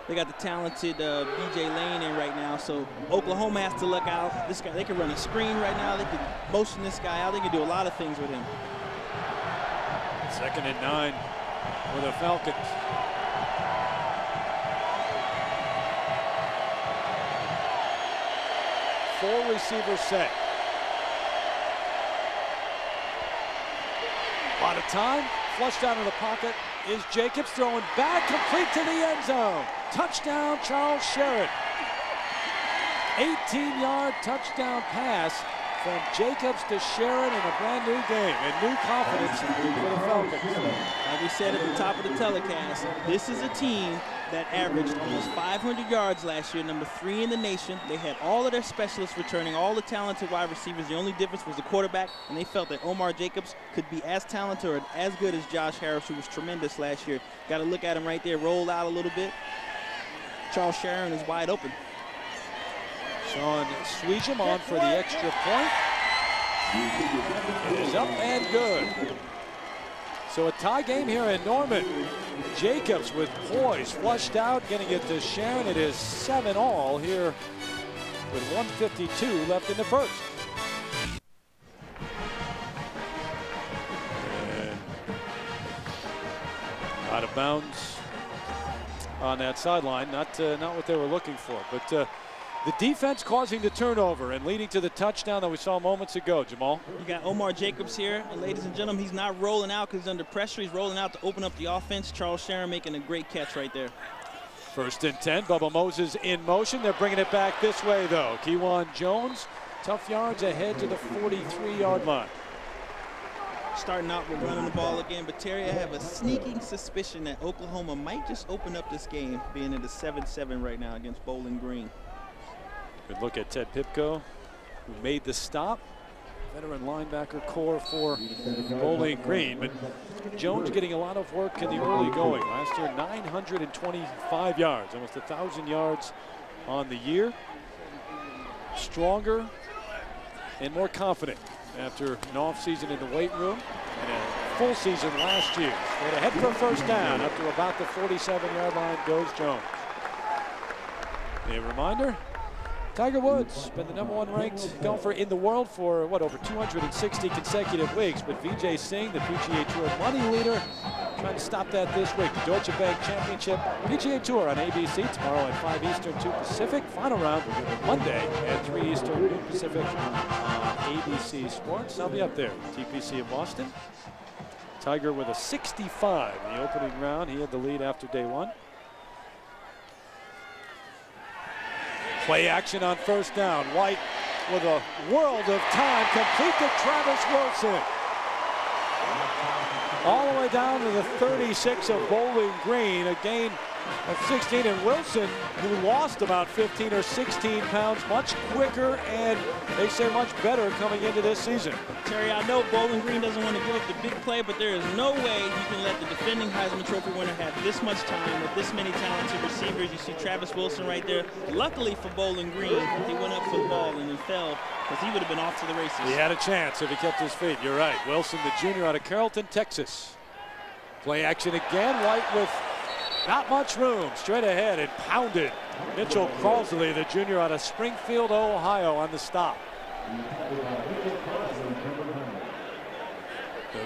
They got the talented B.J. Lane in right now, so Oklahoma has to look out. This guy, they can run a screen right now. They can motion this guy out. They can do a lot of things with him. 2nd and 9 for the Falcons. Four receivers set. A lot of time. Flushed out of the pocket is Jacobs, throwing back, complete to the end zone. Touchdown, Charles Sherritt. 18-yard touchdown pass from Jacobs to Sherritt in a brand new game and new confidence for the Falcons. Like we said at the top of the telecast, this is a team that averaged almost 500 yards last year, number 3 in the nation. They had all of their specialists returning, all the talented wide receivers. The only difference was the quarterback, and they felt that Omar Jacobs could be as talented or as good as Josh Harris, who was tremendous last year. Got to look at him right there, roll out a little bit. Charles Sharon is wide open. Sean Sweejum on for the extra point. It is up and good. So a tie game here in Norman. Jacobs with poise, flushed out, getting it to Sharon. It is 7-all here with 1:52 left in the first. And out of bounds on that sideline. Not what they were looking for, but the defense causing the turnover and leading to the touchdown that we saw moments ago, Jamal. You got Omar Jacobs here, and ladies and gentlemen, he's not rolling out because he's under pressure. He's rolling out to open up the offense. Charles Sharon making a great catch right there. 1st and 10, Bubba Moses in motion. They're bringing it back this way, though. Kewan Jones, tough yards ahead to the 43-yard line. Starting out with running the ball again, but Terry, I have a sneaking suspicion that Oklahoma might just open up this game, being at a 7-7 right now against Bowling Green. Good look at Ted Pipko, who made the stop. Veteran linebacker core for Bowling Green. But Jones getting a lot of work in the early going. Last year, 925 yards, almost 1,000 yards on the year. Stronger and more confident after an offseason in the weight room and a full season last year. Straight ahead for a first down. Up to about the 47-yard line goes Jones. A reminder, Tiger Woods been the #1 ranked golfer in the world for, over 260 consecutive weeks. But Vijay Singh, the PGA Tour money leader, trying to stop that this week. The Deutsche Bank Championship PGA Tour on ABC tomorrow at 5 Eastern, 2 Pacific. Final round Monday at 3 Eastern, 2 Pacific on ABC Sports. I'll be up there, TPC in Boston. Tiger with a 65 in the opening round. He had the lead after day 1. Play action on first down. White with a world of time, complete to Travis Wilson. All the way down to the 36 of Bowling Green, a gain of 16. And Wilson, who lost about 15 or 16 pounds, much quicker and they say much better coming into this season. Terry, I know Bowling Green doesn't want to give up the big play, but there is no way you can let the defending Heisman Trophy winner have this much time with this many talented receivers. You see Travis Wilson right there. Luckily for Bowling Green, he went up for the ball and then fell because he would have been off to the races. He had a chance if he kept his feet. You're right. Wilson, the junior out of Carrollton, Texas. Play action again. White with not much room. Straight ahead and pounded. Mitchell Crosley, the junior out of Springfield, Ohio, on the stop.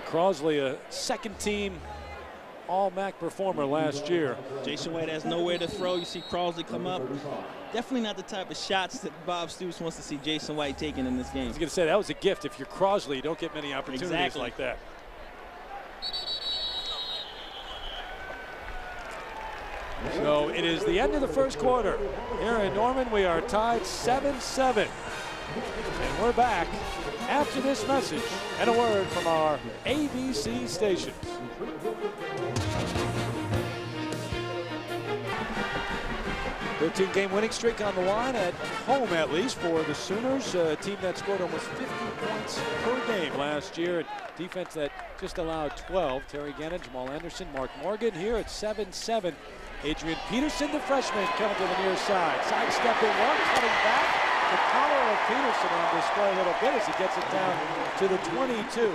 Crosley, a second-team All-MAC performer last year. Jason White has nowhere to throw. You see Crosley come up. Definitely not the type of shots that Bob Stoops wants to see Jason White taking in this game. I was going to say, that was a gift. If you're Crosley, you don't get many opportunities like that. So it is the end of the first quarter. Here in Norman, we are tied 7-7. And we're back after this message and a word from our ABC stations. 13-game winning streak on the line at home, at least, for the Sooners, a team that scored almost 50 points per game last year. Defense that just allowed 12. Terry Gannon, Jamal Anderson, Mark Morgan here at 7-7. Adrian Peterson, the freshman, coming to the near side. Sidestepping one, cutting back. The power of Peterson on display a little bit as he gets it down to the 22.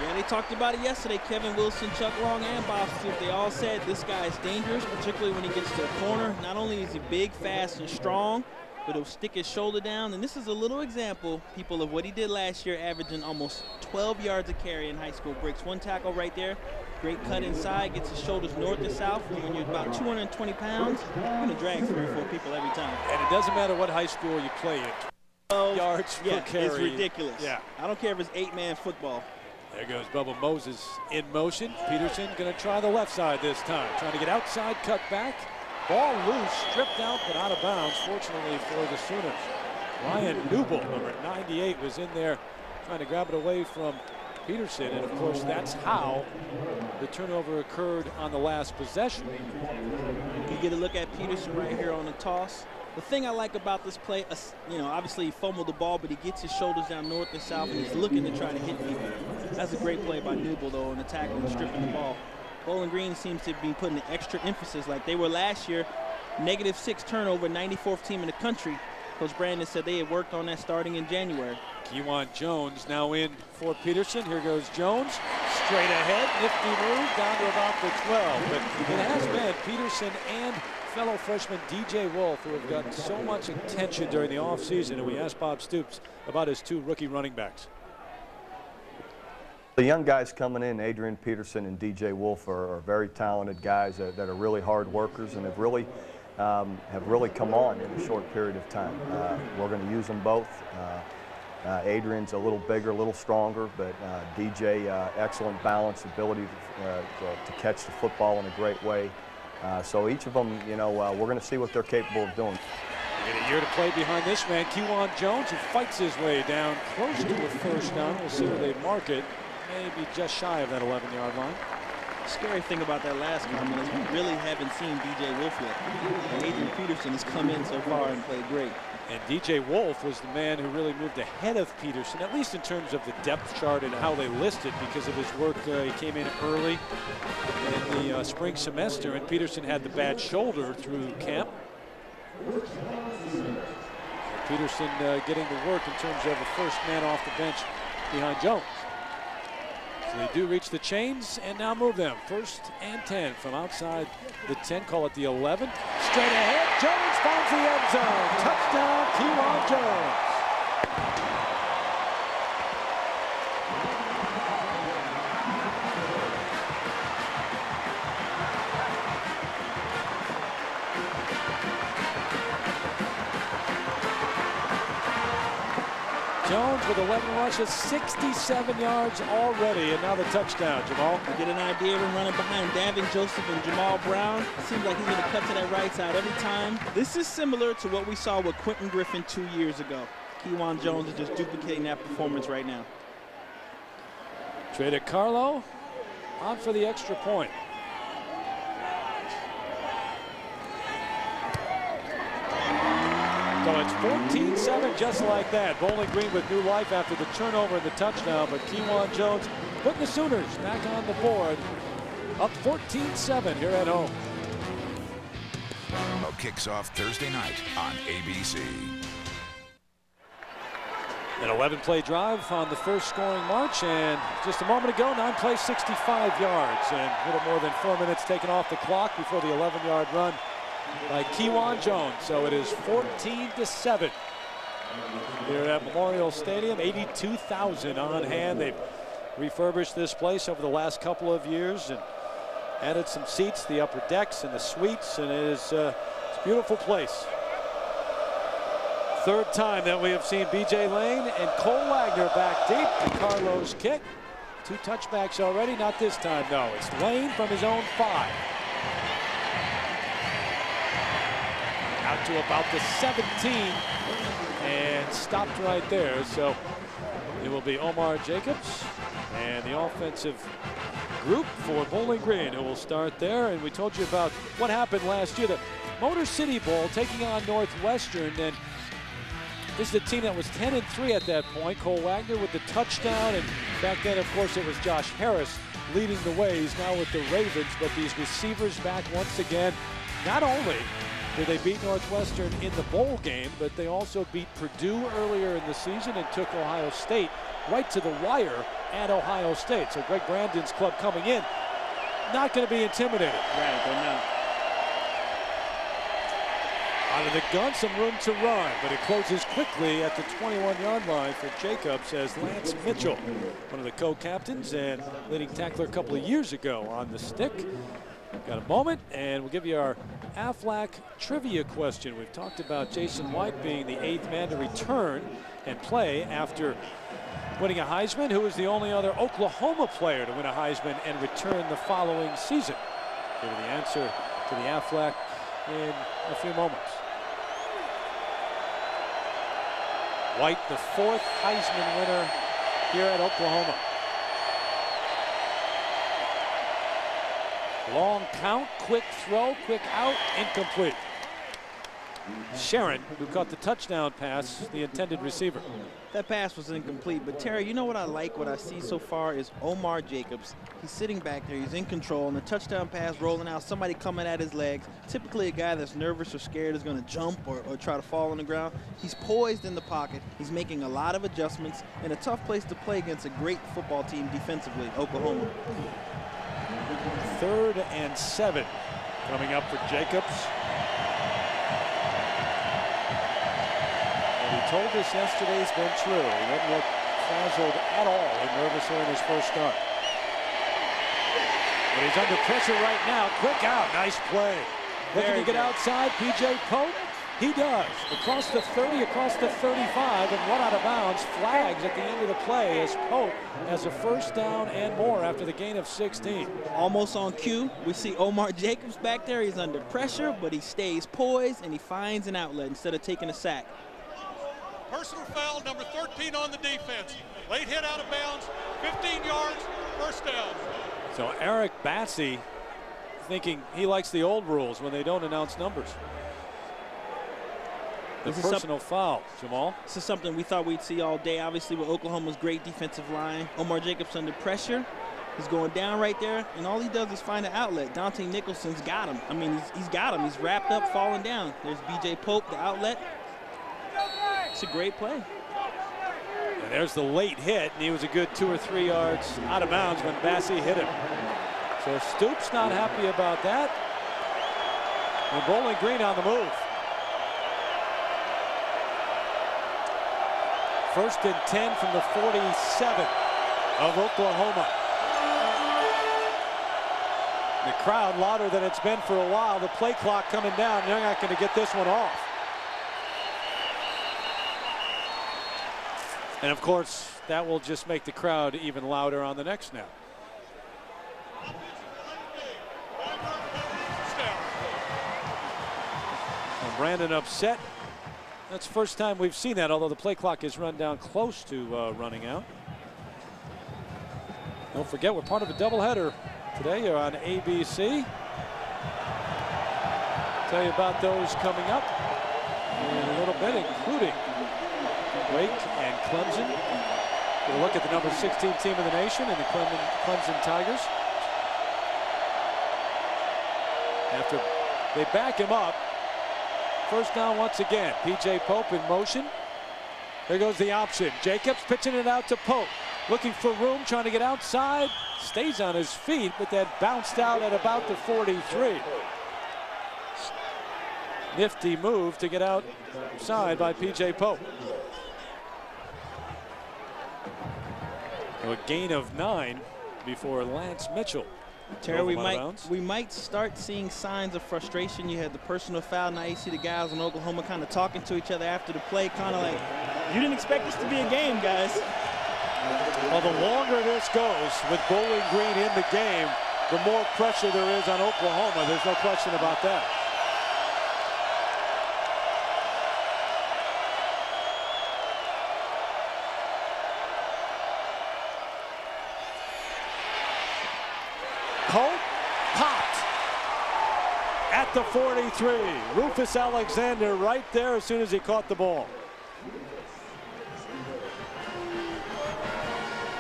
Yeah, they talked about it yesterday. Kevin Wilson, Chuck Long, and Bob Stoops, they all said this guy is dangerous, particularly when he gets to the corner. Not only is he big, fast, and strong, but he'll stick his shoulder down. And this is a little example, people, of what he did last year, averaging almost 12 yards a carry in high school. Breaks one tackle right there. Great cut inside, gets his shoulders north to south. And when you're about 220 pounds, you're going to drag 3 or 4 people every time. And it doesn't matter what high school you play in. 12 yards per carry. It's ridiculous. Yeah. I don't care if it's 8-man football. There goes Bubba Moses in motion. Peterson going to try the left side this time. Trying to get outside, cut back. Ball loose, stripped out, but out of bounds, fortunately for the Sooners. Ryan Newble, number 98, was in there trying to grab it away from Peterson. And, of course, that's how the turnover occurred on the last possession. You get a look at Peterson right here on the toss. The thing I like about this play, obviously he fumbled the ball, but he gets his shoulders down north and south, and he's looking to try to hit people. That's a great play by Newble, though, in the tackle and stripping the ball. Bowling Green seems to be putting the extra emphasis like they were last year. -6 turnover, 94th team in the country. Coach Brandon said they had worked on that starting in January. Kewan Jones now in for Peterson. Here goes Jones. Straight ahead, nifty move down to about the 12. But it has been Peterson and fellow freshman DJ Wolf who have gotten so much attention during the offseason. And we asked Bob Stoops about his 2 rookie running backs. The young guys coming in, Adrian Peterson and DJ Wolf, are very talented guys that are really hard workers and have really come on in a short period of time. We're going to use them both. Adrian's a little bigger, a little stronger, but DJ, excellent balance, ability to catch the football in a great way. So each of them, we're going to see what they're capable of doing. In a year to play behind this man, Kewan Jones, who fights his way down close to a first down. We'll see where they mark it. Maybe just shy of that 11-yard line. Scary thing about that last comment is we really haven't seen DJ Wolf yet. And Adrian Peterson has come in so far and played great. And DJ Wolf was the man who really moved ahead of Peterson, at least in terms of the depth chart and how they listed because of his work. He came in early in the spring semester, and Peterson had the bad shoulder through camp. Peterson getting the work in terms of the first man off the bench behind Jones. So they do reach the chains and now move them. 1st and 10 from outside the 10, call it the 11. Straight ahead, Jones finds the end zone. Touchdown, Kewan Jones. Jones with 11 rushes, 67 yards already, and now the touchdown, Jamal. You get an idea of him running behind Davin Joseph and Jamal Brown. It seems like he's going to cut to that right side every time. This is similar to what we saw with Quentin Griffin 2 years ago. Kewan Jones is just duplicating that performance right now. Traded Carlo on for the extra point. So it's 14-7 just like that. Bowling Green with new life after the turnover and the touchdown, but Kewan Jones putting the Sooners back on the board. Up 14-7 here at home. Kicks off Thursday night on ABC. An 11-play drive on the first scoring march, and just a moment ago, 9 plays, 65 yards, and a little more than 4 minutes taken off the clock before the 11-yard run by Kewan Jones. So it is 14-7 here at Memorial Stadium. 82,000 on hand. They've refurbished this place over the last couple of years and added some seats, the upper decks and the suites, and it is it's a beautiful place. 3rd time that we have seen B.J. Lane and Cole Wagner back deep. And Carlo's kick. 2 touchbacks already. Not this time, no. It's Lane from his own 5. got to about the 17 and stopped right there. So it will be Omar Jacobs and the offensive group for Bowling Green who will start there. And we told you about what happened last year, the Motor City Bowl taking on Northwestern. And this is a team that was 10-3 at that point. Cole Wagner with the touchdown, and back then, of course, it was Josh Harris leading the way. He's now with the Ravens, but these receivers back once again. Not only did they beat Northwestern in the bowl game, but they also beat Purdue earlier in the season and took Ohio State right to the wire at Ohio State. So Greg Brandon's club coming in, not going to be intimidated. Right, they're not. Out of the gun, some room to run, but it closes quickly at the 21-yard line for Jacobs as Lance Mitchell, one of the co-captains and leading tackler a couple of years ago, on the stick. Got a moment, and we'll give you our Aflac trivia question. We've talked about Jason White being the 8th man to return and play after winning a Heisman, who is the only other Oklahoma player to win a Heisman and return the following season. Give you the answer to the Aflac in a few moments. White, the 4th Heisman winner here at Oklahoma. Long count, quick throw, quick out, incomplete. Sharon, who caught the touchdown pass, the intended receiver. That pass was incomplete, but Terry, you know what I like, what I see so far is Omar Jacobs. He's sitting back there, he's in control, and the touchdown pass rolling out, somebody coming at his legs. Typically a guy that's nervous or scared is going to jump or try to fall on the ground. He's poised in the pocket, he's making a lot of adjustments, and a tough place to play against a great football team defensively, Oklahoma. 3rd and 7 coming up for Jacobs. He told us yesterday's been true. He didn't look frazzled at all and nervous here in his first start. But he's under pressure right now. Quick out. Nice play. Looking to get outside. P.J. Pope. He does. Across the 30, across the 35, and run out of bounds. Flags at the end of the play as Pope has a first down and more after the gain of 16. Almost on cue. We see Omar Jacobs back there. He's under pressure, but he stays poised, and he finds an outlet instead of taking a sack. Personal foul, number 13 on the defense. Late hit out of bounds, 15 yards, first down. So Eric Batsey thinking he likes the old rules when they don't announce numbers. The personal foul, Jamal. This is something we thought we'd see all day, obviously, with Oklahoma's great defensive line. Omar Jacobs under pressure. He's going down right there, and all he does is find an outlet. Dante Nicholson's got him. I mean, he's got him. He's wrapped up, falling down. There's B.J. Pope, the outlet. It's a great play. And there's the late hit, and he was a good 2 or 3 yards out of bounds when Bassey hit him. So Stoops not happy about that. And Bowling Green on the move. 1st and 10 from the 47 of Oklahoma. The crowd louder than it's been for a while. The play clock coming down. They're not going to get this one off. And of course, that will just make the crowd even louder on the next snap. And Brandon upset. That's the first time we've seen that, although the play clock is run down close to running out. Don't forget, we're part of a doubleheader today. You're on ABC. Tell you about those coming up in a little bit, including Wake and Clemson. We'll look at the number 16 team in the nation and the Clemson Tigers. After they back him up, first down once again. P.J. Pope in motion. There goes the option. Jacobs pitching it out to Pope. Looking for room, trying to get outside. Stays on his feet, but that bounced out at about the 43. Nifty move to get outside by P.J. Pope. A gain of 9 before Lance Mitchell. Terry, we might start seeing signs of frustration. You had the personal foul. Now you see the guys in Oklahoma kind of talking to each other after the play, kind of like, you didn't expect this to be a game, guys. Well, the longer this goes with Bowling Green in the game, the more pressure there is on Oklahoma. There's no question about that. Pope popped at the 43. Rufus Alexander right there as soon as he caught the ball.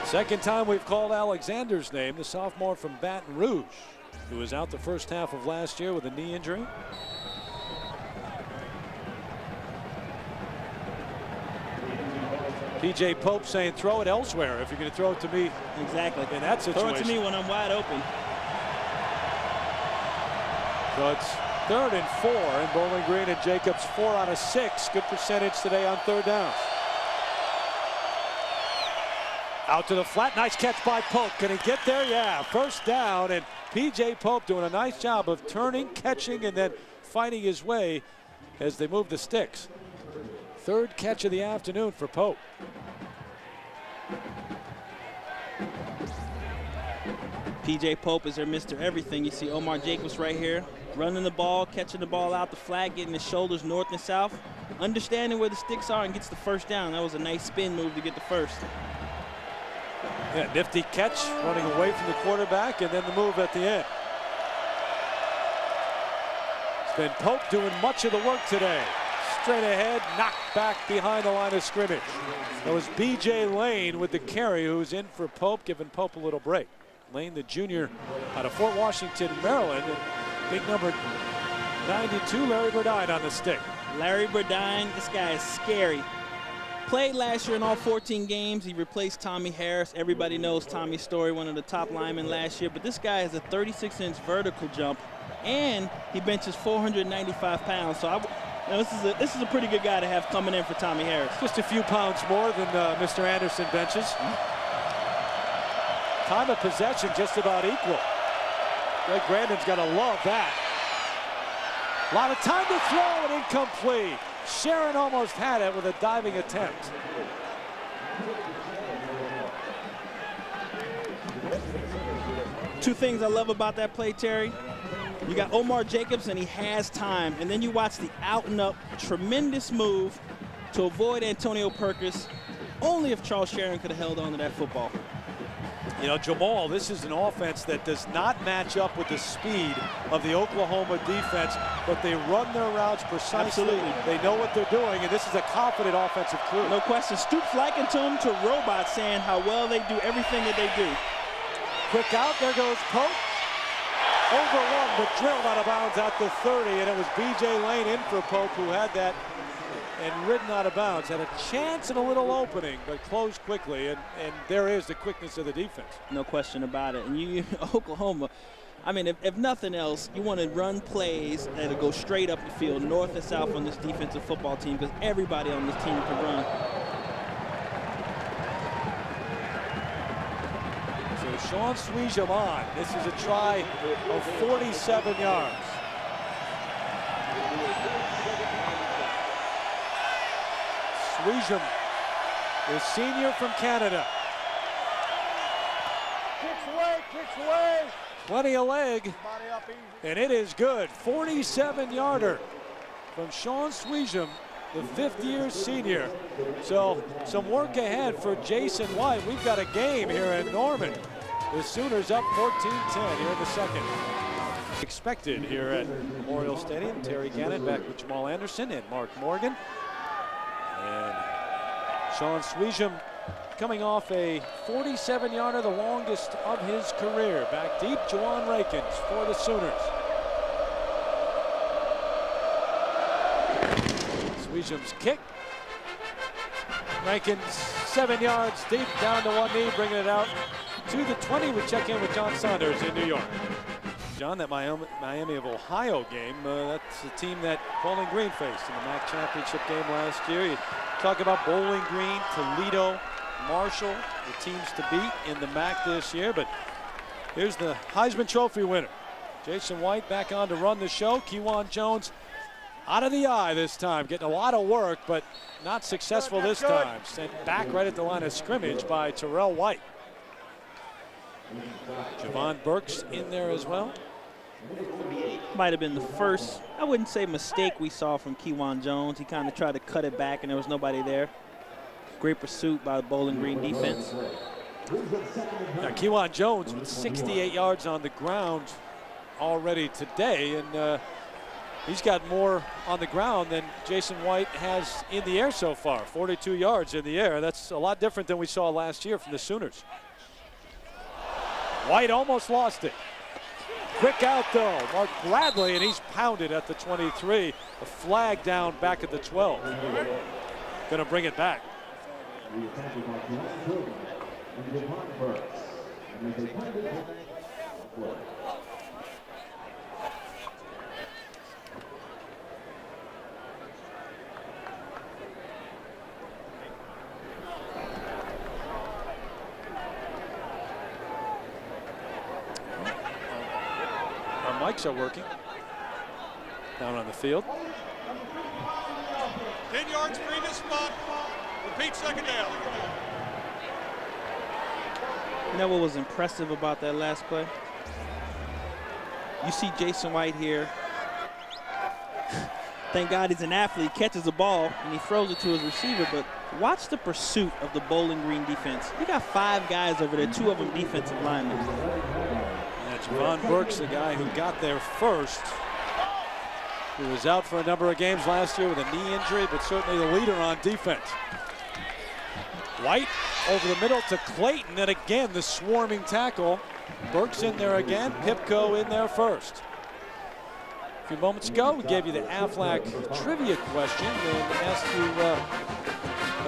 Second time we've called Alexander's name, the sophomore from Baton Rouge, who was out the first half of last year with a knee injury. P.J. Pope saying throw it elsewhere if you're going to throw it to me. Exactly. In that situation. Throw it to me when I'm wide open. So it's 3rd and 4, and Bowling Green and Jacobs 4 out of 6. Good percentage today on 3rd downs. Out to the flat, nice catch by Pope. Can he get there? Yeah, first down, and P.J. Pope doing a nice job of turning, catching, and then fighting his way as they move the sticks. 3rd catch of the afternoon for Pope. P.J. Pope is their Mr. Everything. You see Omar Jacobs right here, running the ball, catching the ball out the flat, getting his shoulders north and south, understanding where the sticks are, and gets the first down. That was a nice spin move to get the first. Yeah, nifty catch, running away from the quarterback, and then the move at the end. It's been Pope doing much of the work today. Straight ahead, knocked back behind the line of scrimmage. That was B.J. Lane with the carry, who's in for Pope, giving Pope a little break. Lane, the junior out of Fort Washington, Maryland. And big number 92, Larry Burdine on the stick. Larry Burdine, this guy is scary. Played last year in all 14 games. He replaced Tommy Harris. Everybody knows Tommy's story, one of the top linemen last year. But this guy has a 36-inch vertical jump, and he benches 495 pounds. So this is a pretty good guy to have coming in for Tommy Harris. Just a few pounds more than Mr. Anderson benches. Time of possession just about equal. Greg Grandin's got to love that. A lot of time to throw and incomplete. Sharon almost had it with a diving attempt. Two things I love about that play, Terry. You got Omar Jacobs, and he has time. And then you watch the out-and-up tremendous move to avoid Antonio Perkins. Only if Charles Sharon could have held on to that football. You know, Jamal, this is an offense that does not match up with the speed of the Oklahoma defense, but they run their routes precisely. Absolutely. They know what they're doing, and this is a confident offensive crew. No question. Stoops likened to him to robots, saying how well they do everything that they do. Quick out, there goes Pope. Overrun, but drilled out of bounds at the 30, and it was B.J. Lane in for Pope who had that and ridden out of bounds. Had a chance and a little opening, but closed quickly, and there is the quickness of the defense. No question about it. And you, Oklahoma, I mean, if nothing else, you want to run plays that'll go straight up the field, north and south on this defensive football team, because everybody on this team can run. So Sean Sweejum on. This is a try of 47 yards. Sweejum, the senior from Canada. Kicks away. Plenty of leg, and it is good. 47-yarder from Sean Sweejum, the fifth-year senior. So some work ahead for Jason White. We've got a game here in Norman. The Sooners up 14-10 here in the second. Expected here at Memorial Stadium. Terry Gannon back with Jamal Anderson and Mark Morgan. And Sean Sweejum coming off a 47-yarder, the longest of his career. Back deep, Juwan Rankins for the Sooners. Sweejum's kick. Rankins 7 yards deep, down to one knee, bringing it out to the 20. We check in with John Saunders in New York. John, that Miami of Ohio game, that's the team that Bowling Green faced in the MAC championship game last year. You talk about Bowling Green, Toledo, Marshall, the teams to beat in the MAC this year. But here's the Heisman Trophy winner. Jason White back on to run the show. Kewan Jones out of the eye this time, getting a lot of work, but not successful this time. Sent back right at the line of scrimmage by Terrell White. Javon Burks in there as well. Might have been the first, I wouldn't say mistake we saw from Kewan Jones. He kind of tried to cut it back and there was nobody there. Great pursuit by the Bowling Green defense. Now, Kewan Jones with 68 yards on the ground already today, and he's got more on the ground than Jason White has in the air so far. 42 yards in the air. That's a lot different than we saw last year from the Sooners. White almost lost it. Quick out though, Mark Bradley, and he's pounded at the 23. A flag down back at the 12. Gonna bring it back. Our mics are working down on the field. 10 yards previous spot. Repeat second down. You know what was impressive about that last play? You see Jason White here. Thank God he's an athlete. Catches the ball and he throws it to his receiver, but watch the pursuit of the Bowling Green defense. You got 5 guys over there, 2 of them defensive linemen. That's Von Burks, the guy who got there first. He was out for a number of games last year with a knee injury, but certainly the leader on defense. White over the middle to Clayton, and again the swarming tackle. Burks in there again, Pipko in there first. A few moments ago, we gave you the Aflac trivia question and asked you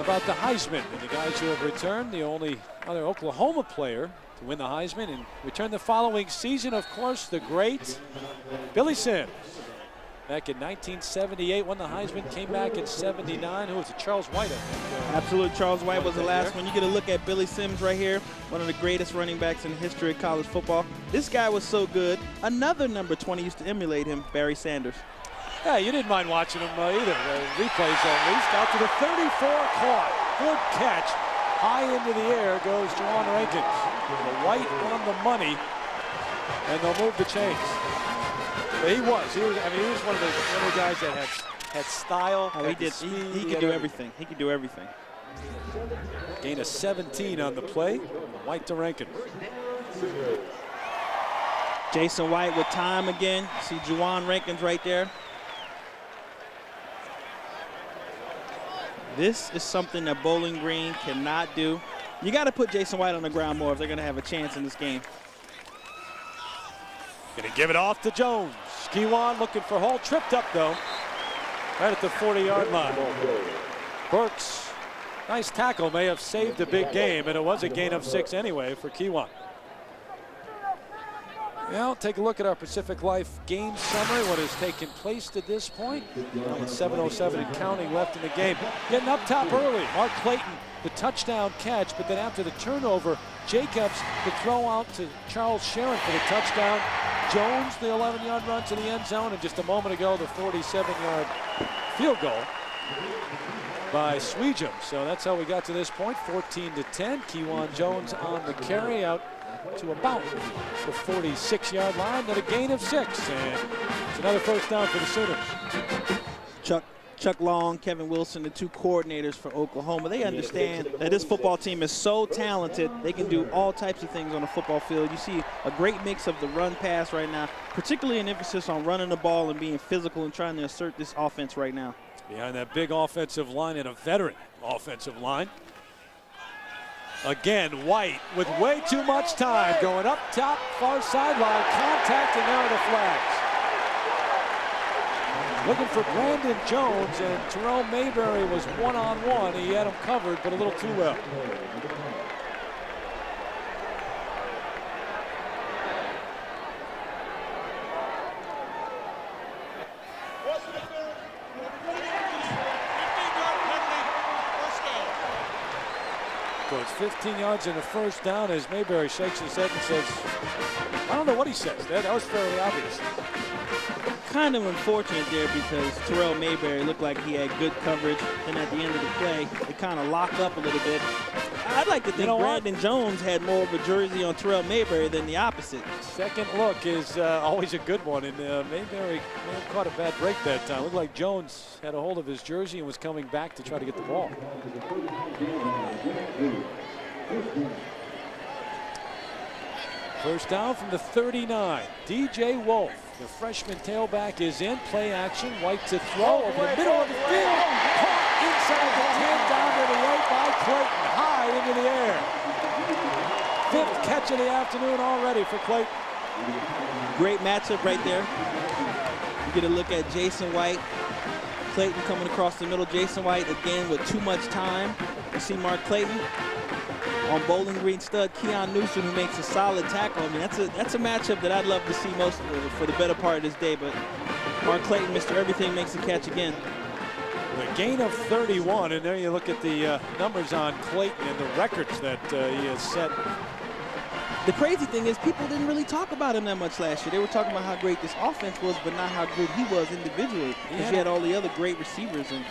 about the Heisman and the guys who have returned. The only other Oklahoma player to win the Heisman and return the following season, of course, the great Billy Sims. Back in 1978, won the Heisman, came back in 79. Who was it? Charles White, I think. Absolutely, Charles White was the last one. You get a look at Billy Sims right here, one of the greatest running backs in the history of college football. This guy was so good. Another number 20 used to emulate him, Barry Sanders. Yeah, you didn't mind watching him either. The replays at least. Out to the 34, caught. Good catch. High into the air goes Juwan Rankins. The White on the money, and they'll move the chains. He was one of the guys that had style. Oh, he did. He could do everything. He could do everything. Gain of 17 on the play. White to Rankin. Jason White with time again. See Juwan Rankins right there. This is something that Bowling Green cannot do. You got to put Jason White on the ground more if they're going to have a chance in this game. Going to give it off to Jones. Kewan looking for Hall, tripped up though, right at the 40-yard line. Burks, nice tackle, may have saved a big game, and it was a gain of 6 anyway for Kewan. Well, take a look at our Pacific Life game summary, what has taken place to this point. With 7:07 and counting left in the game. Getting up top early, Mark Clayton, the touchdown catch, but then after the turnover, Jacobs, the throw out to Charles Sharon for the touchdown. Jones, the 11-yard run to the end zone, and just a moment ago, the 47-yard field goal by Sweejum. So that's how we got to this point, 14-10. Kewan Jones on the carry out to about the 46-yard line, then a gain of 6, and it's another first down for the Sooners. Chuck Long, Kevin Wilson, the 2 coordinators for Oklahoma, they understand that this football team is so talented, they can do all types of things on a football field. You see a great mix of the run pass right now, particularly an emphasis on running the ball and being physical and trying to assert this offense right now. Behind that big offensive line and a veteran offensive line. Again, White with way too much time, going up top, far sideline, contact, and there are the flags. Looking for Brandon Jones, and Terrell Mayberry was one-on-one. He had him covered, but a little too well. So it's 15 yards and a first down as Mayberry shakes his head and says, I don't know what he says. That was fairly obvious. Kind of unfortunate there because Terrell Mayberry looked like he had good coverage. Then at the end of the play, it kind of locked up a little bit. I'd like to think Brandon Jones had more of a jersey on Terrell Mayberry than the opposite. Second look is always a good one, and Mayberry may have caught a bad break that time. Looked like Jones had a hold of his jersey and was coming back to try to get the ball. First down from the 39. DJ Wolf, the freshman tailback, is in. Play action. White to throw over the middle of the field. Caught inside the 10, down to the 8 by Clayton. High into the air. 5th catch of the afternoon already for Clayton. Great matchup right there. You get a look at Jason White. Clayton coming across the middle. Jason White again with too much time. You see Mark Clayton on Bowling Green stud Keon Newsom, who makes a solid tackle. I mean, that's a matchup that I'd love to see most for the better part of this day. But Mark Clayton, Mr. Everything, makes the catch again. The gain of 31, and there you look at the numbers on Clayton and the records that he has set. The crazy thing is people didn't really talk about him that much last year. They were talking about how great this offense was, but not how good he was individually, because you had all the other great receivers. And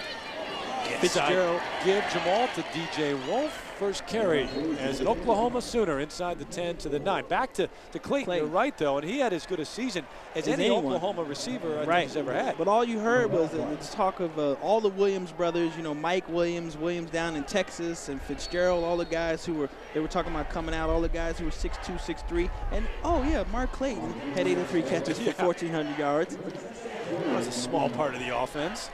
Fitzgerald. Give Jamal to DJ Wolf. First carry as an Oklahoma Sooner inside the 10 to the 9. Back to Clayton. You're right, though, and he had as good a season as any Oklahoma receiver I think he's ever had. But all you heard was this talk of all the Williams brothers, you know, Mike Williams down in Texas, and Fitzgerald, all the guys who were talking about coming out, all the guys who were 6'2", 6'3", and oh yeah, Mark Clayton had 83 catches for 1,400 yards. That was a small part of the offense.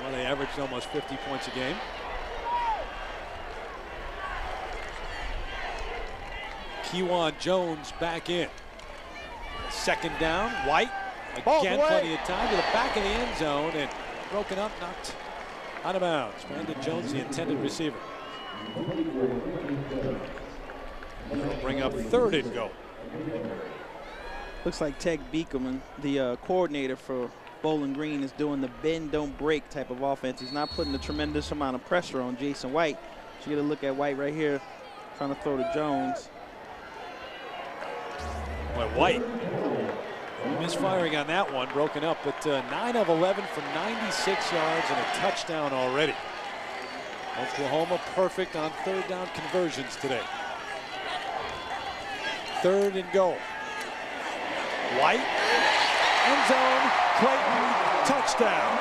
Well, they averaged almost 50 points a game. Kewan Jones back in. Second down, White. Again, plenty of time to the back of the end zone and broken up, knocked out of bounds. Brandon Jones, the intended receiver. That'll bring up 3rd and go. Looks like Ted Beekman, the coordinator for Bowling Green, is doing the bend, don't break type of offense. He's not putting a tremendous amount of pressure on Jason White. So you get a look at White right here, trying to throw to Jones. Boy, White misfiring on that one, broken up, but 9 of 11 for 96 yards and a touchdown already. Oklahoma perfect on 3rd down conversions today. 3rd and goal. White, end zone, Clayton, touchdown.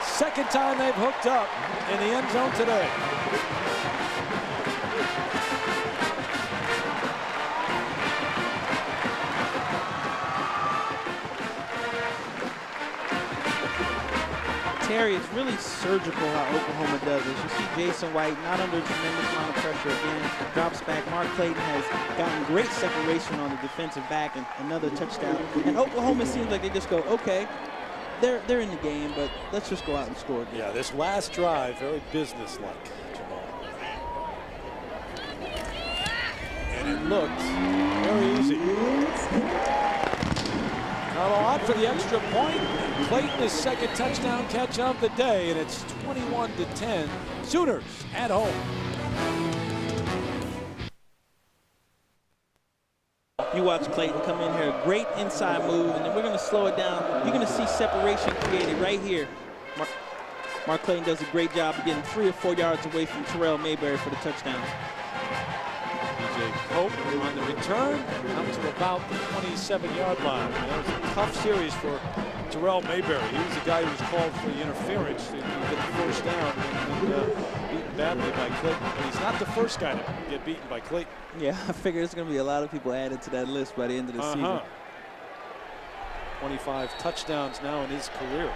Second time they've hooked up in the end zone today. Terry, it's really surgical how Oklahoma does this. You see Jason White not under a tremendous amount of pressure again, drops back. Mark Clayton has gotten great separation on the defensive back and another touchdown. And Oklahoma seems like they just go, okay, they're in the game, but let's just go out and score again. Yeah, this last drive, very businesslike, Jamal. And it looked very easy. Not a lot for the extra point. Clayton, his second touchdown catch of the day, and it's 21-10. Sooners at home. You watch Clayton come in here, great inside move, and then we're going to slow it down. You're going to see separation created right here. Mark Clayton does a great job of getting 3 or 4 yards away from Terrell Mayberry for the touchdown. Pope on the return, up to about the 27-yard line. That was a tough series for Terrell Mayberry. He was the guy who was called for the interference to get the first down and beaten badly by Clayton. But he's not the first guy to get beaten by Clayton. Yeah, I figure there's going to be a lot of people added to that list by the end of the season. 25 touchdowns now in his career.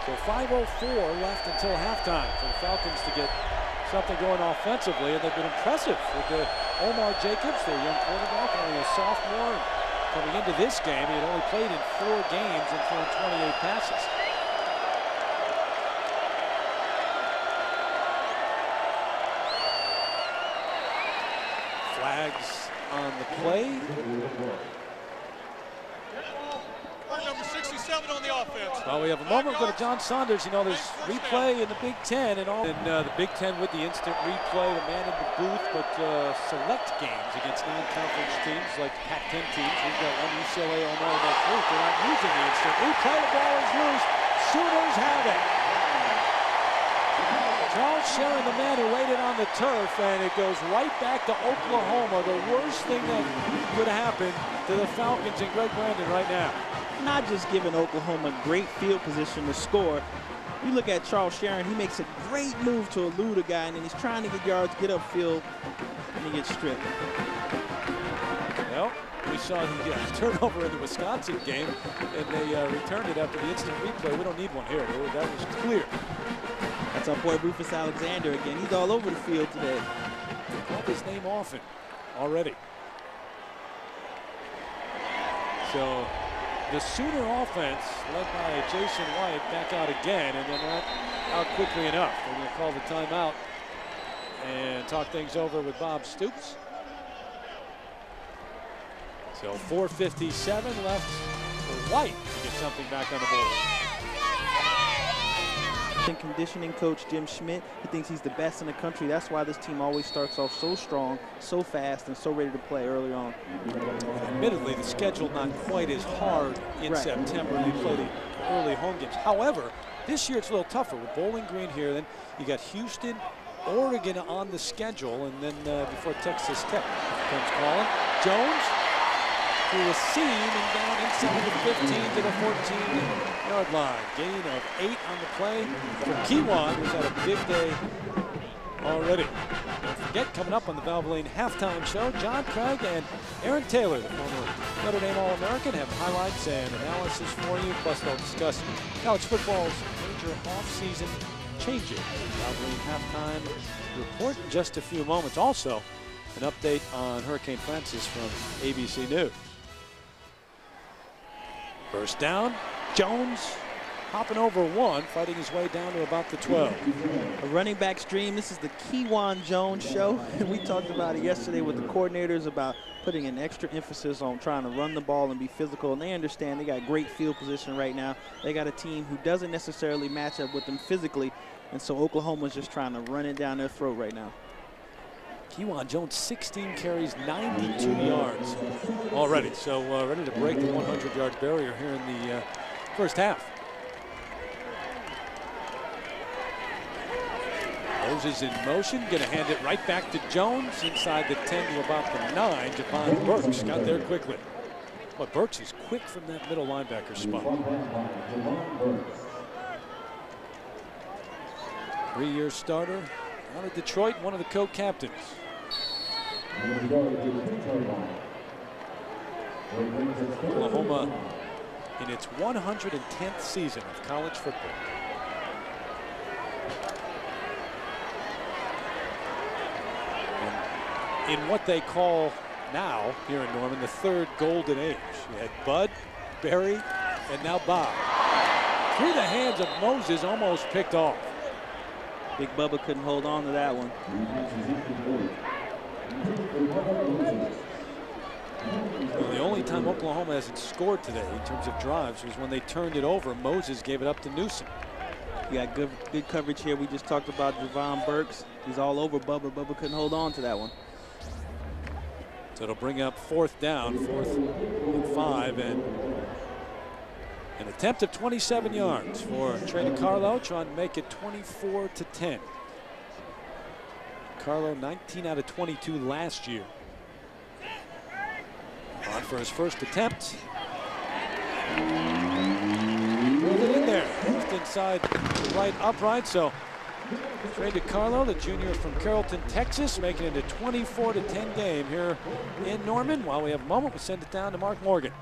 So 5:04 left until halftime for the Falcons to get something going offensively, and they've been impressive with Omar Jacobs, their young quarterback, only a sophomore. Coming into this game, he had only played in 4 games and thrown 28 passes. Flags on the play. Number 67 on the offense. Well, we have a moment. We'll go to John Saunders. You know, there's replay in the Big Ten and all. And the Big Ten with the instant replay, the man in the booth, but select games against non-conference teams like Pac-10 teams. We've got one UCLA on all that group. They're not using the instant replay. The ball is loose. Sooners have it. Charles Sharon, the man who laid it on the turf, and it goes right back to Oklahoma. The worst thing that could happen to the Falcons and Greg Brandon right now. Not just giving Oklahoma great field position to score, You look at Charles Sharon, he makes a great move to elude a guy, and then he's trying to get yards, get upfield, and he gets stripped. Well, we saw the turnover in the Wisconsin game, and they returned it after the instant replay. We don't need one here. That was clear. That's our boy Rufus Alexander again. He's all over the field today. They called his name often already. So the Sooner offense, led by Jason White, back out again, and they're not out quickly enough. They're going to call the timeout and talk things over with Bob Stoops. So 4:57 left for White to get something back on the board. Conditioning coach Jim Schmidt, he thinks he's the best in the country. That's why this team always starts off so strong, so fast, and so ready to play early on. Admittedly, the schedule not quite as hard in September. They play the early home games. However, this year it's a little tougher with Bowling Green here. Then you got Houston, Oregon on the schedule, and then before Texas Tech comes calling. Jones through a seam and down inside the 15 to the 14-yard line. Gain of 8 on the play from Kewan, who's had a big day already. Don't forget, coming up on the Valvoline halftime show, John Craig and Aaron Taylor, the former Notre Dame All-American, have highlights and analysis for you. Plus, they'll discuss college football's major off-season changes. Valvoline halftime report in just a few moments. Also, an update on Hurricane Francis from ABC News. First down, Jones hopping over one, fighting his way down to about the 12. A running back's dream. This is the Kewan Jones show. We talked about it yesterday with the coordinators about putting an extra emphasis on trying to run the ball and be physical, and they understand they got great field position right now. They got a team who doesn't necessarily match up with them physically, and so Oklahoma's just trying to run it down their throat right now. Kewan Jones, 16 carries, 92 yards already. So ready to break the 100-yard barrier here in the first half. Moses in motion, going to hand it right back to Jones inside the 10 to about the 9. Javon Burks got there quickly. But Burks is quick from that middle linebacker spot. 3-year starter out of Detroit, one of the co-captains. Oklahoma in its 110th season of college football. And in what they call now here in Norman the third golden age. You had Bud, Barry, and now Bob. Through the hands of Moses, almost picked off. Big Bubba couldn't hold on to that one. Well, the only time Oklahoma hasn't scored today in terms of drives was when they turned it over. Moses gave it up to Newsom. You got good coverage here. We just talked about Javon Burks. He's all over Bubba. Bubba couldn't hold on to that one. So it'll bring up fourth down, 4th and 5, and an attempt of 27 yards for Trey DeCarlo, trying to make it 24-10. Carlo 19 out of 22 last year. On for his first attempt. Pulled it in there, just inside the right upright. So Trey DeCarlo, the junior from Carrollton, Texas, making it a 24-10 game here in Norman. While we have a moment, we'll send it down to Mark Morgan.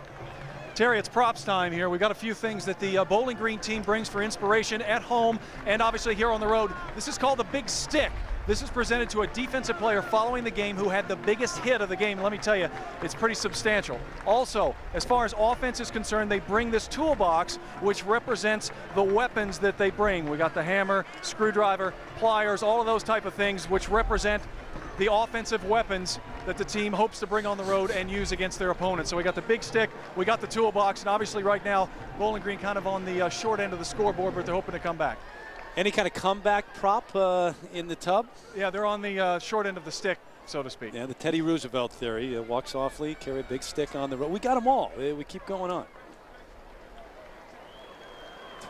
Terry, it's props time here. We've got a few things that the Bowling Green team brings for inspiration at home and obviously here on the road. This is called the Big Stick. This is presented to a defensive player following the game who had the biggest hit of the game. Let me tell you, it's pretty substantial. Also, as far as offense is concerned, they bring this toolbox, which represents the weapons that they bring. We got the hammer, screwdriver, pliers, all of those type of things, which represent the offensive weapons that the team hopes to bring on the road and use against their opponents. So we got the big stick, we got the toolbox, and obviously right now, Bowling Green kind of on the short end of the scoreboard, but they're hoping to come back. Any kind of comeback prop in the tub? Yeah, they're on the short end of the stick, so to speak. Yeah, the Teddy Roosevelt theory. Walk softly, carry a big stick on the road. We got them all. We keep going on.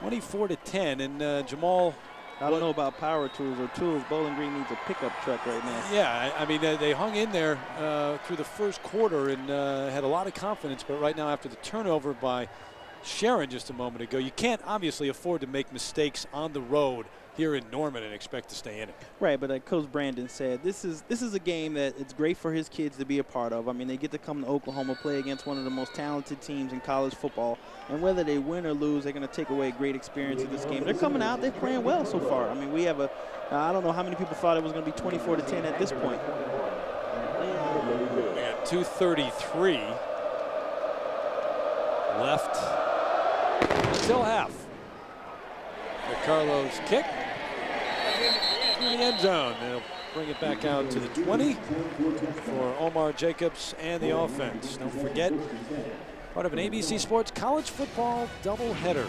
24-10, and Jamal. I don't know about power tools or tools. Bowling Green needs a pickup truck right now. Yeah, I mean, they hung in there through the first quarter and had a lot of confidence, but right now after the turnover by Sharon just a moment ago, you can't obviously afford to make mistakes on the road here in Norman and expect to stay in it. Right, but like Coach Brandon said, this is a game that it's great for his kids to be a part of. I mean, they get to come to Oklahoma, play against one of the most talented teams in college football, and whether they win or lose, they're going to take away a great experience in this game. They're coming out, they're playing well so far. I mean, we have I don't know how many people thought it was going to be 24-10 at this point. We got 2:33 left. Still half. The Carlos kick in the end zone. They'll bring it back out to the 20 for Omar Jacobs and the offense. Don't forget, part of an ABC Sports college football doubleheader.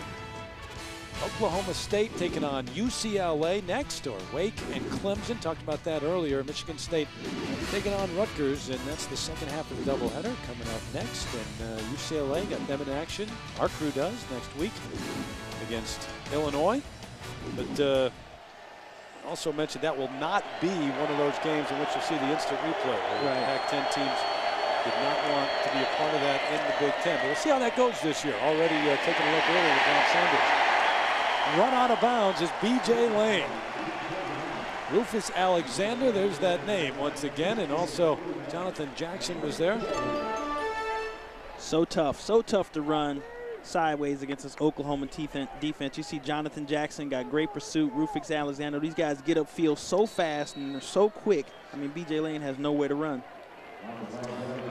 Oklahoma State taking on UCLA next, or Wake and Clemson. Talked about that earlier. Michigan State taking on Rutgers, and that's the second half of the doubleheader coming up next. And UCLA got them in action. Our crew does next week against Illinois. But also mentioned that will not be one of those games in which you'll see the instant replay. Right. The Pac-10 teams did not want to be a part of that in the Big Ten. But we'll see how that goes this year. Already taking a look earlier with John Sanders. Run out of bounds is B.J. Lane. Rufus Alexander, there's that name once again, and also Jonathan Jackson was there. So tough to run sideways against this Oklahoma defense. You see Jonathan Jackson got great pursuit. Rufus Alexander, these guys get upfield so fast and they're so quick. I mean, B.J. Lane has nowhere to run.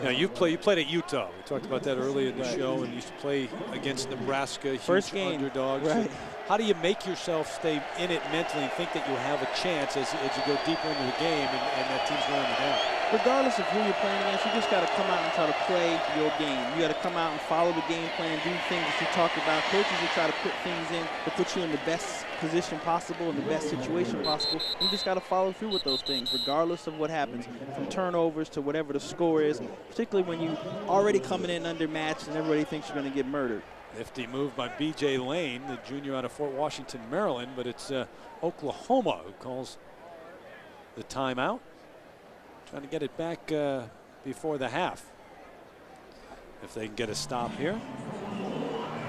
Now you played at Utah. We talked about that earlier in the show, and used to play against Nebraska, huge First game, underdogs. right. How do you make yourself stay in it mentally and think that you have a chance as you go deeper into the game and that team's wearing you down? Regardless of who you're playing against, you just got to come out and try to play your game. You got to come out and follow the game plan, do things that you talked about. Coaches will try to put things in to put you in the best position possible, in the best situation possible. You just got to follow through with those things, regardless of what happens, from turnovers to whatever the score is, particularly when you already coming in undermatched and everybody thinks you're going to get murdered. Nifty move by B.J. Lane, the junior out of Fort Washington, Maryland, but it's Oklahoma who calls the timeout. Trying to get it back before the half. If they can get a stop here.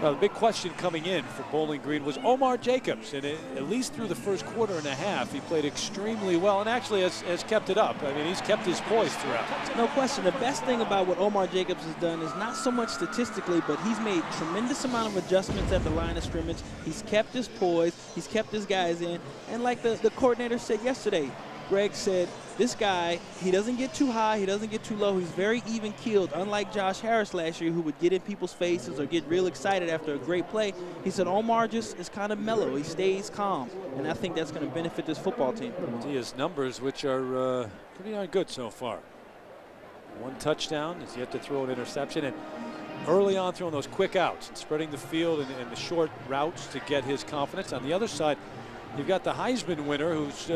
Well, the big question coming in for Bowling Green was Omar Jacobs, and at least through the first quarter and a half, he played extremely well and actually has kept it up. I mean, he's kept his poise throughout. No question. The best thing about what Omar Jacobs has done is not so much statistically, but he's made tremendous amount of adjustments at the line of scrimmage. He's kept his poise. He's kept his guys in. And like the coordinator said yesterday, Greg said, this guy, he doesn't get too high, he doesn't get too low. He's very even-keeled, unlike Josh Harris last year, who would get in people's faces or get real excited after a great play. He said Omar just is kind of mellow. He stays calm, and I think that's going to benefit this football team. See his numbers, which are pretty darn good so far. One touchdown, he's yet to throw an interception, and early on throwing those quick outs and spreading the field and the short routes to get his confidence. On the other side, you've got the Heisman winner who's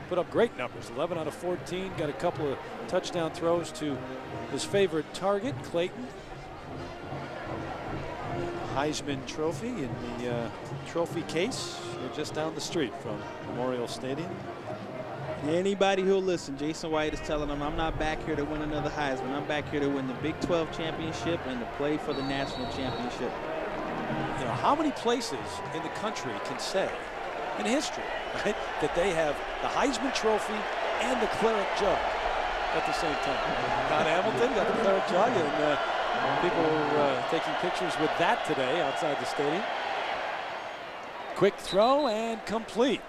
put up great numbers, 11 out of 14, got a couple of touchdown throws to his favorite target, Clayton. Heisman trophy in the trophy case. They're just down the street from Memorial Stadium. Anybody who'll listen, Jason White is telling them, I'm not back here to win another Heisman. I'm back here to win the Big 12 championship and to play for the national championship. You know, how many places in the country can say in history, right, that they have the Heisman Trophy and the Claret Jug at the same time? Don Hamilton got the Claret Jug, and people were taking pictures with that today outside the stadium. Quick throw and complete.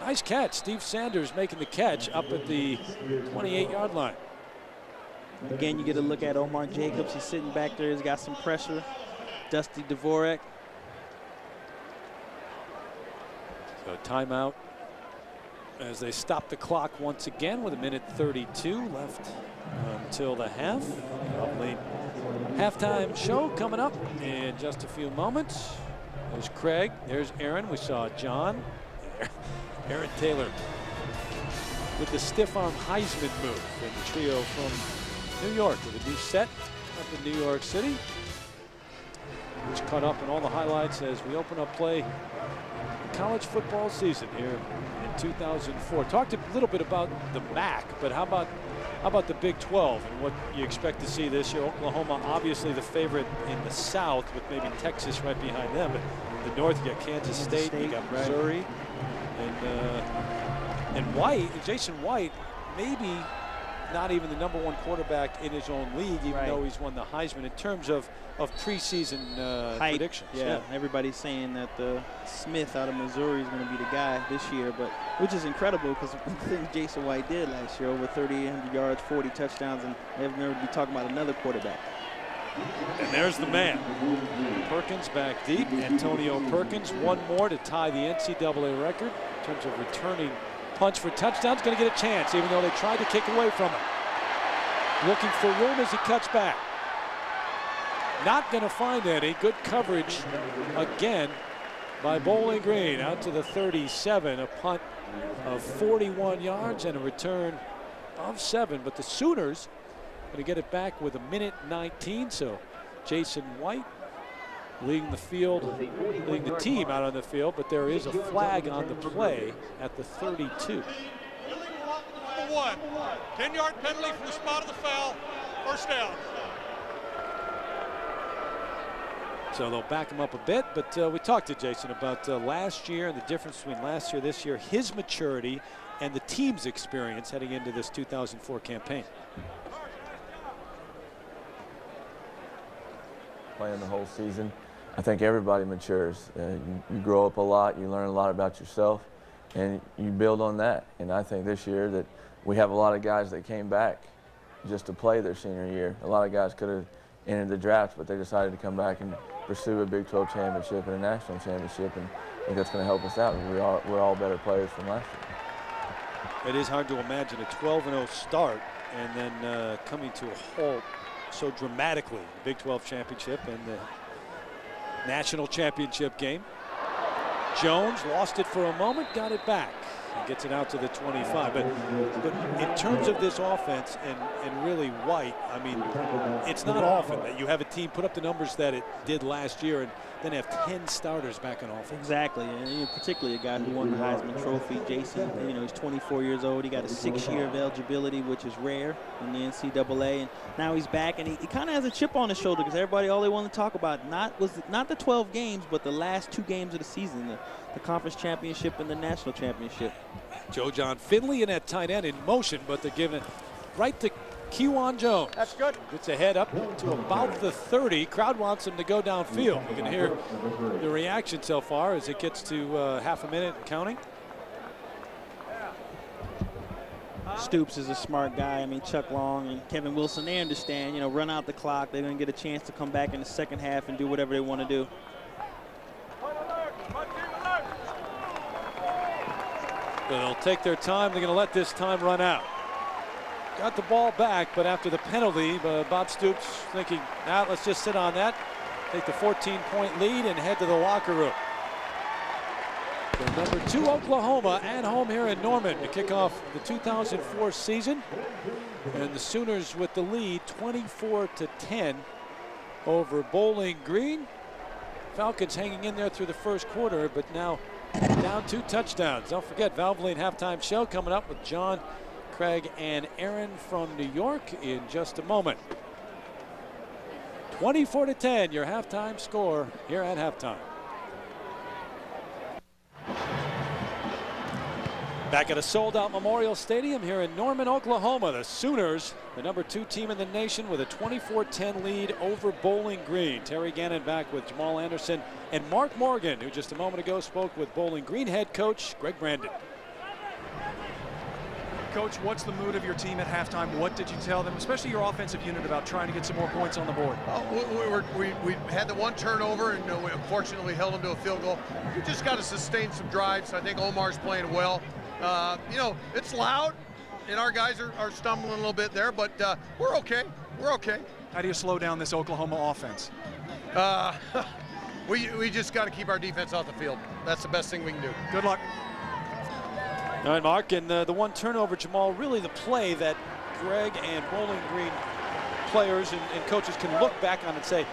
Nice catch. Steve Sanders making the catch up at the 28-yard line. Again, you get a look at Omar Jacobs. He's sitting back there. He's got some pressure. Dusty Dvorak. So timeout as they stop the clock once again with 1:32 left until the half. Lovely halftime show coming up in just a few moments. There's Craig. There's Aaron. We saw John. Aaron Taylor with the stiff arm Heisman move, and the trio from New York with a new set up in New York City. Which caught up in all the highlights as we open up play college football season here in 2004. Talked a little bit about the MAC, but how about How about the Big 12 and what you expect to see this year? Oklahoma, obviously the favorite in the South, with maybe Texas right behind them. But the North, you got Kansas State, you got Missouri, and White, Jason White, maybe not even the #1 quarterback in his own league, even though he's won the Heisman. In terms of preseason predictions, yeah, everybody's saying that Smith out of Missouri is going to be the guy this year, but which is incredible because the things Jason White did last year, over 3,800 yards, 40 touchdowns, and they've never be talking about another quarterback. And there's the man. Perkins back deep. Antonio Perkins, one more to tie the NCAA record in terms of returning punts for touchdowns. Going to get a chance, even though they tried to kick away from him. Looking for room as he cuts back. Not going to find any. Good coverage again by Bowling Green. Out to the 37. A punt of 41 yards and a return of 7. But the Sooners going to get it back with 1:19. So Jason White leading the field, leading the team out on the field, but there is a flag on the play at the 32. Number 1, 10-yard penalty from the spot of the foul, first down. So they'll back him up a bit, but we talked to Jason about last year and the difference between last year, this year, his maturity, and the team's experience heading into this 2004 campaign. Playing the whole season, I think everybody matures. You grow up a lot, you learn a lot about yourself, and you build on that. And I think this year that we have a lot of guys that came back just to play their senior year. A lot of guys could have entered the draft, but they decided to come back and pursue a Big 12 championship and a national championship, and I think that's going to help us out. We're all better players from last year. It is hard to imagine a 12-0 start and then coming to a halt so dramatically. The Big 12 championship and the national championship game. Jones lost it for a moment, got it back. He gets it out to the 25. But in terms of this offense and really White, I mean, it's not often that you have a team put up the numbers that it did last year and then have 10 starters back on offense. Exactly, and particularly a guy who won the Heisman Trophy. Jason, he's 24 years old. He got a 6-year of eligibility, which is rare in the NCAA, and now he's back, and he kind of has a chip on his shoulder because everybody, all they want to talk about was not the 12 games, but the last 2 games of the season, the conference championship and the national championship. Joe John Finley in that tight end in motion, but they're giving it right to Kewan Jones. That's good. Gets ahead up to about the 30. Crowd wants him to go downfield. You can hear the reaction so far as it gets to half a minute and counting. Stoops is a smart guy. I mean, Chuck Long and Kevin Wilson, they understand, run out the clock. They're going to get a chance to come back in the second half and do whatever they want to do. They'll take their time. They're going to let this time run out. Got the ball back, but after the penalty, Bob Stoops thinking, let's just sit on that, take the 14-point lead and head to the locker room. So number 2 Oklahoma at home here in Norman to kick off the 2004 season. And the Sooners with the lead 24-10 over Bowling Green. Falcons hanging in there through the first quarter, but now down 2 touchdowns. Don't forget, Valvoline halftime show coming up with John, Craig, and Aaron from New York in just a moment. 24-10, your halftime score here at halftime. Back at a sold-out Memorial Stadium here in Norman, Oklahoma, the Sooners, the number 2 team in the nation, with a 24-10 lead over Bowling Green. Terry Gannon back with Jamal Anderson and Mark Morgan, who just a moment ago spoke with Bowling Green head coach Greg Brandon. Coach, what's the mood of your team at halftime? What did you tell them, especially your offensive unit, about trying to get some more points on the board? We had the 1 turnover, and we unfortunately held them to a field goal. We just got to sustain some drives. I think Omar's playing well. It's loud, and our guys are stumbling a little bit there, but we're okay. We're okay. How do you slow down this Oklahoma offense? We just got to keep our defense off the field. That's the best thing we can do. Good luck. All right, Mark, and the 1 turnover, Jamal, really the play that Greg and Bowling Green players and coaches can look back on and say,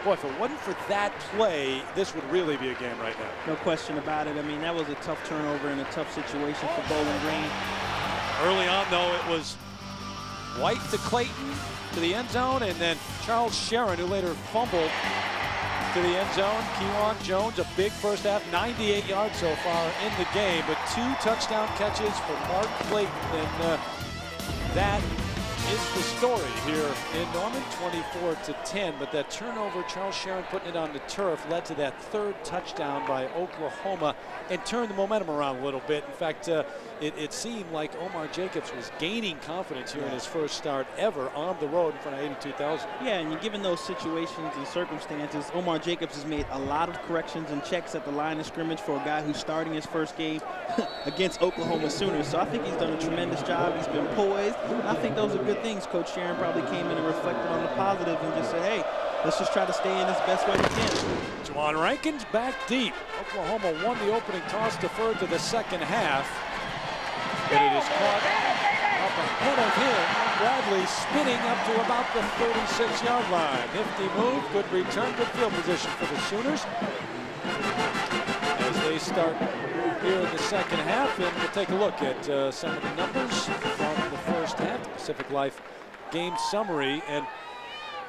boy, if it wasn't for that play, this would really be a game right now. No question about it. I mean, that was a tough turnover in a tough situation for Bowling Green. Early on, though, it was White to Clayton to the end zone, and then Charles Sharon, who later fumbled to the end zone. Kewan Jones, a big first half, 98 yards so far in the game, but 2 touchdown catches for Mark Clayton, and that is the story here in Norman, 24-10. But that turnover, Charles Sharon putting it on the turf, led to that 3rd touchdown by Oklahoma and turned the momentum around a little bit. In fact, it seemed like Omar Jacobs was gaining confidence here in his first start ever on the road in front of 82,000. Yeah, and given those situations and circumstances, Omar Jacobs has made a lot of corrections and checks at the line of scrimmage for a guy who's starting his first game against Oklahoma Sooners. So I think he's done a tremendous job. He's been poised. And I think those are good things. Coach Sharon probably came in and reflected on the positives and just said, hey, let's just try to stay in this best way we can. Juwan Rankins back deep. Oklahoma won the opening toss, deferred to the second half. But it is caught up ahead of him. Bradley spinning up to about the 36-yard line. Nifty move, good return, good field position for the Sooners as they start here in the second half. And we'll take a look at some of the numbers from the first half, the Pacific Life game summary. And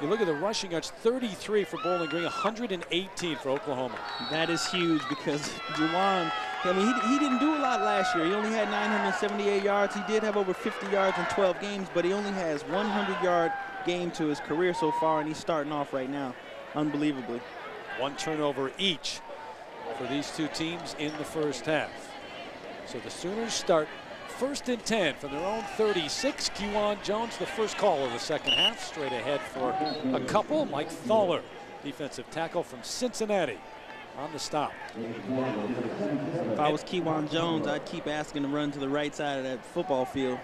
you look at the rushing yards, 33 for Bowling Green, 118 for Oklahoma. That is huge because Juwan, I mean, he didn't do a lot last year. He only had 978 yards. He did have over 50 yards in 12 games, but he only has 100-yard game to his career so far, and he's starting off right now, unbelievably. 1 turnover each for these 2 teams in the first half. So the Sooners start 1st and 10 from their own 36. Kewan Jones, the first call of the second half, straight ahead for a couple. Mike Thaller, defensive tackle from Cincinnati, on the stop. If I was Kewan Jones, I'd keep asking to run to the right side of that football field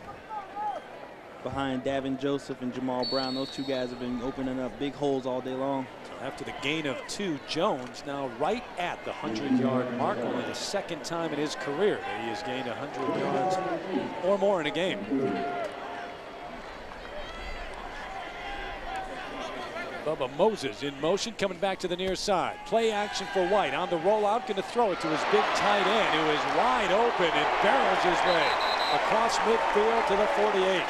behind Davin Joseph and Jamal Brown. Those 2 guys have been opening up big holes all day long. After the gain of 2, Jones now right at the 100-yard mark, only the 2nd time in his career that he has gained 100 yards or more in a game. Bubba Moses in motion, coming back to the near side. Play action for White on the rollout, going to throw it to his big tight end, who is wide open and barrels his way across midfield to the 48.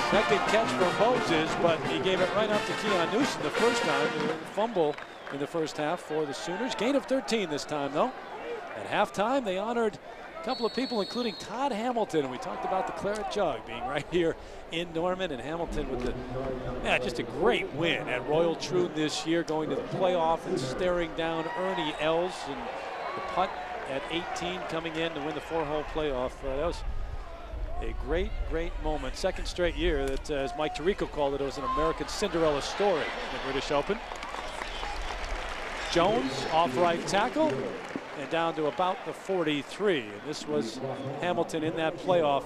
Second catch for Moses, but he gave it right up to Keon Newsom the first time. Fumble in the first half for the Sooners. Gain of 13 this time, though. At halftime, they honored a couple of people, including Todd Hamilton. And we talked about the Claret Jug being right here in Norman, and Hamilton with just a great win at Royal Troon this year, going to the playoff and staring down Ernie Els, and the putt at 18 coming in to win the 4-hole playoff. That was a great, great moment. 2nd straight year that, as Mike Tirico called it, was an American Cinderella story in the British Open. Jones off right tackle and down to about the 43. And this was Hamilton in that playoff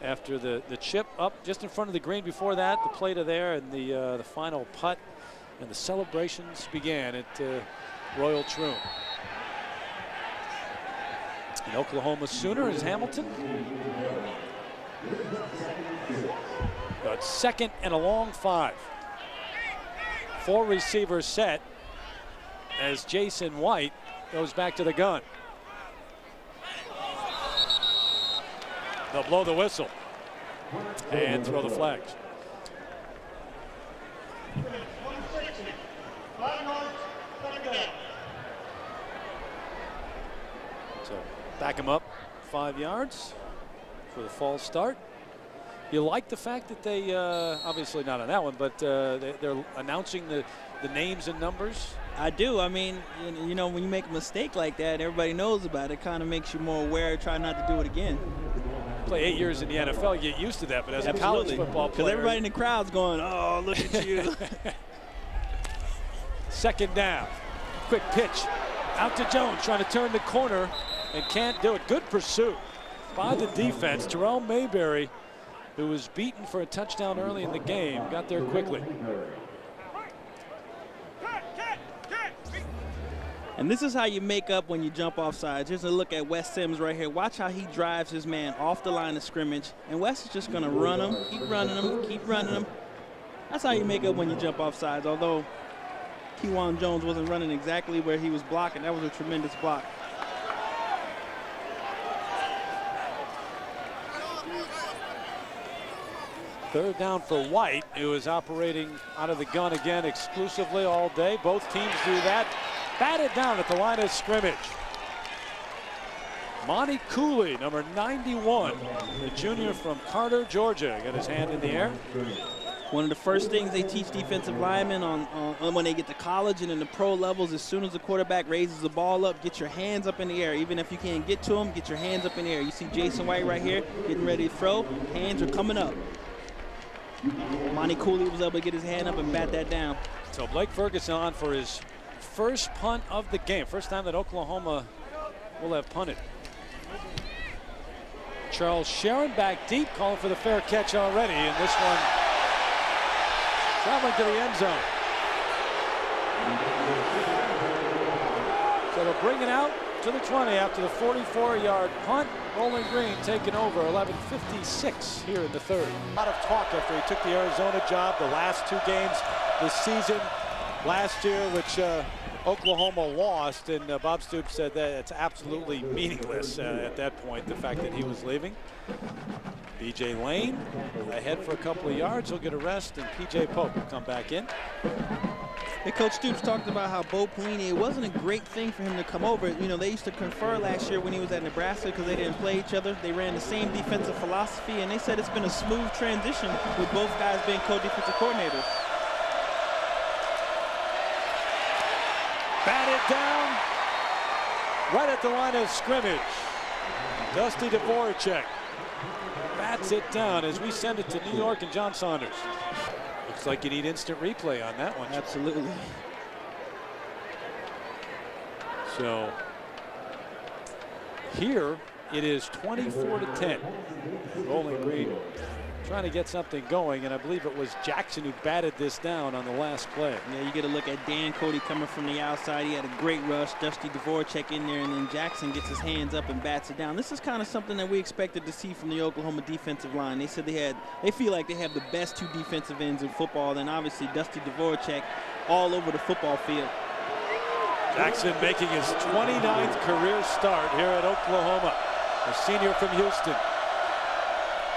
after the chip up just in front of the green. Before that, the play to there and the final putt, and the celebrations began at Royal Troon. An Oklahoma Sooner is Hamilton. But 2nd and a long 5. 4 receivers set as Jason White goes back to the gun. They'll blow the whistle and throw the flags. So back him up 5 yards for the false start. You like the fact that they, obviously not on that one, but they're announcing the names and numbers? I do. I mean, you know, when you make a mistake like that, everybody knows about it. Kind of makes you more aware, try not to do it again. Play 8 years in the NFL, you get used to that, but as a college football player. Because everybody in the crowd's going, oh, look at you. 2nd down. Quick pitch out to Jones, trying to turn the corner and can't do it. Good pursuit by the defense. Terrell Mayberry, who was beaten for a touchdown early in the game, got there quickly. And this is how you make up when you jump off sides. Here's a look at Wes Sims right here. Watch how he drives his man off the line of scrimmage. And Wes is just going to run him, keep running him, keep running him. That's how you make up when you jump off sides. Although Kewan Jones wasn't running exactly where he was blocking. That was a tremendous block. Third down for White, who is operating out of the gun again exclusively all day. Both teams do that. Batted down at the line of scrimmage. Monty Cooley, number 91, the junior from Carter, Georgia, got his hand in the air. One of the first things they teach defensive linemen on when they get to college and in the pro levels, as soon as the quarterback raises the ball up, get your hands up in the air. Even if you can't get to him, get your hands up in the air. You see Jason White right here getting ready to throw. Hands are coming up. Monty Cooley was able to get his hand up and bat that down. So Blake Ferguson on for his first punt of the game. First time that Oklahoma will have punted. Charles Sharon back deep, calling for the fair catch already, and this one traveling to the end zone. So they'll bring it out to the 20 after the 44-yard punt. Bowling Green taking over, 11:56 here in the third. A lot of talk after he took the Arizona job, the last two games this season. Last year, which Oklahoma lost, and Bob Stoops said that it's absolutely meaningless at that point, the fact that he was leaving. B.J. Lane ahead for a couple of yards. He'll get a rest, and P.J. Pope will come back in. Hey, Coach Stoops talked about how Bo Pelini, it wasn't a great thing for him to come over. You know, they used to confer last year when he was at Nebraska because they didn't play each other. They ran the same defensive philosophy, and they said it's been a smooth transition with both guys being co-defensive coordinators. Batted down right at the line of scrimmage. Dusty Dvorak bats it down as we send it to New York and John Saunders. Looks like you need instant replay on that one. Absolutely. So here it is 24-10. Bowling Green trying to get something going, and I believe it was Jackson who batted this down on the last play. Yeah, you get a look at Dan Cody coming from the outside. He had a great rush. Dusty Dvorak in there, and then Jackson gets his hands up and bats it down. This is kind of something that we expected to see from the Oklahoma defensive line. They said they feel like they have the best two defensive ends in football, and obviously Dusty Dvorak all over the football field. Jackson making his 29th career start here at Oklahoma. A senior from Houston.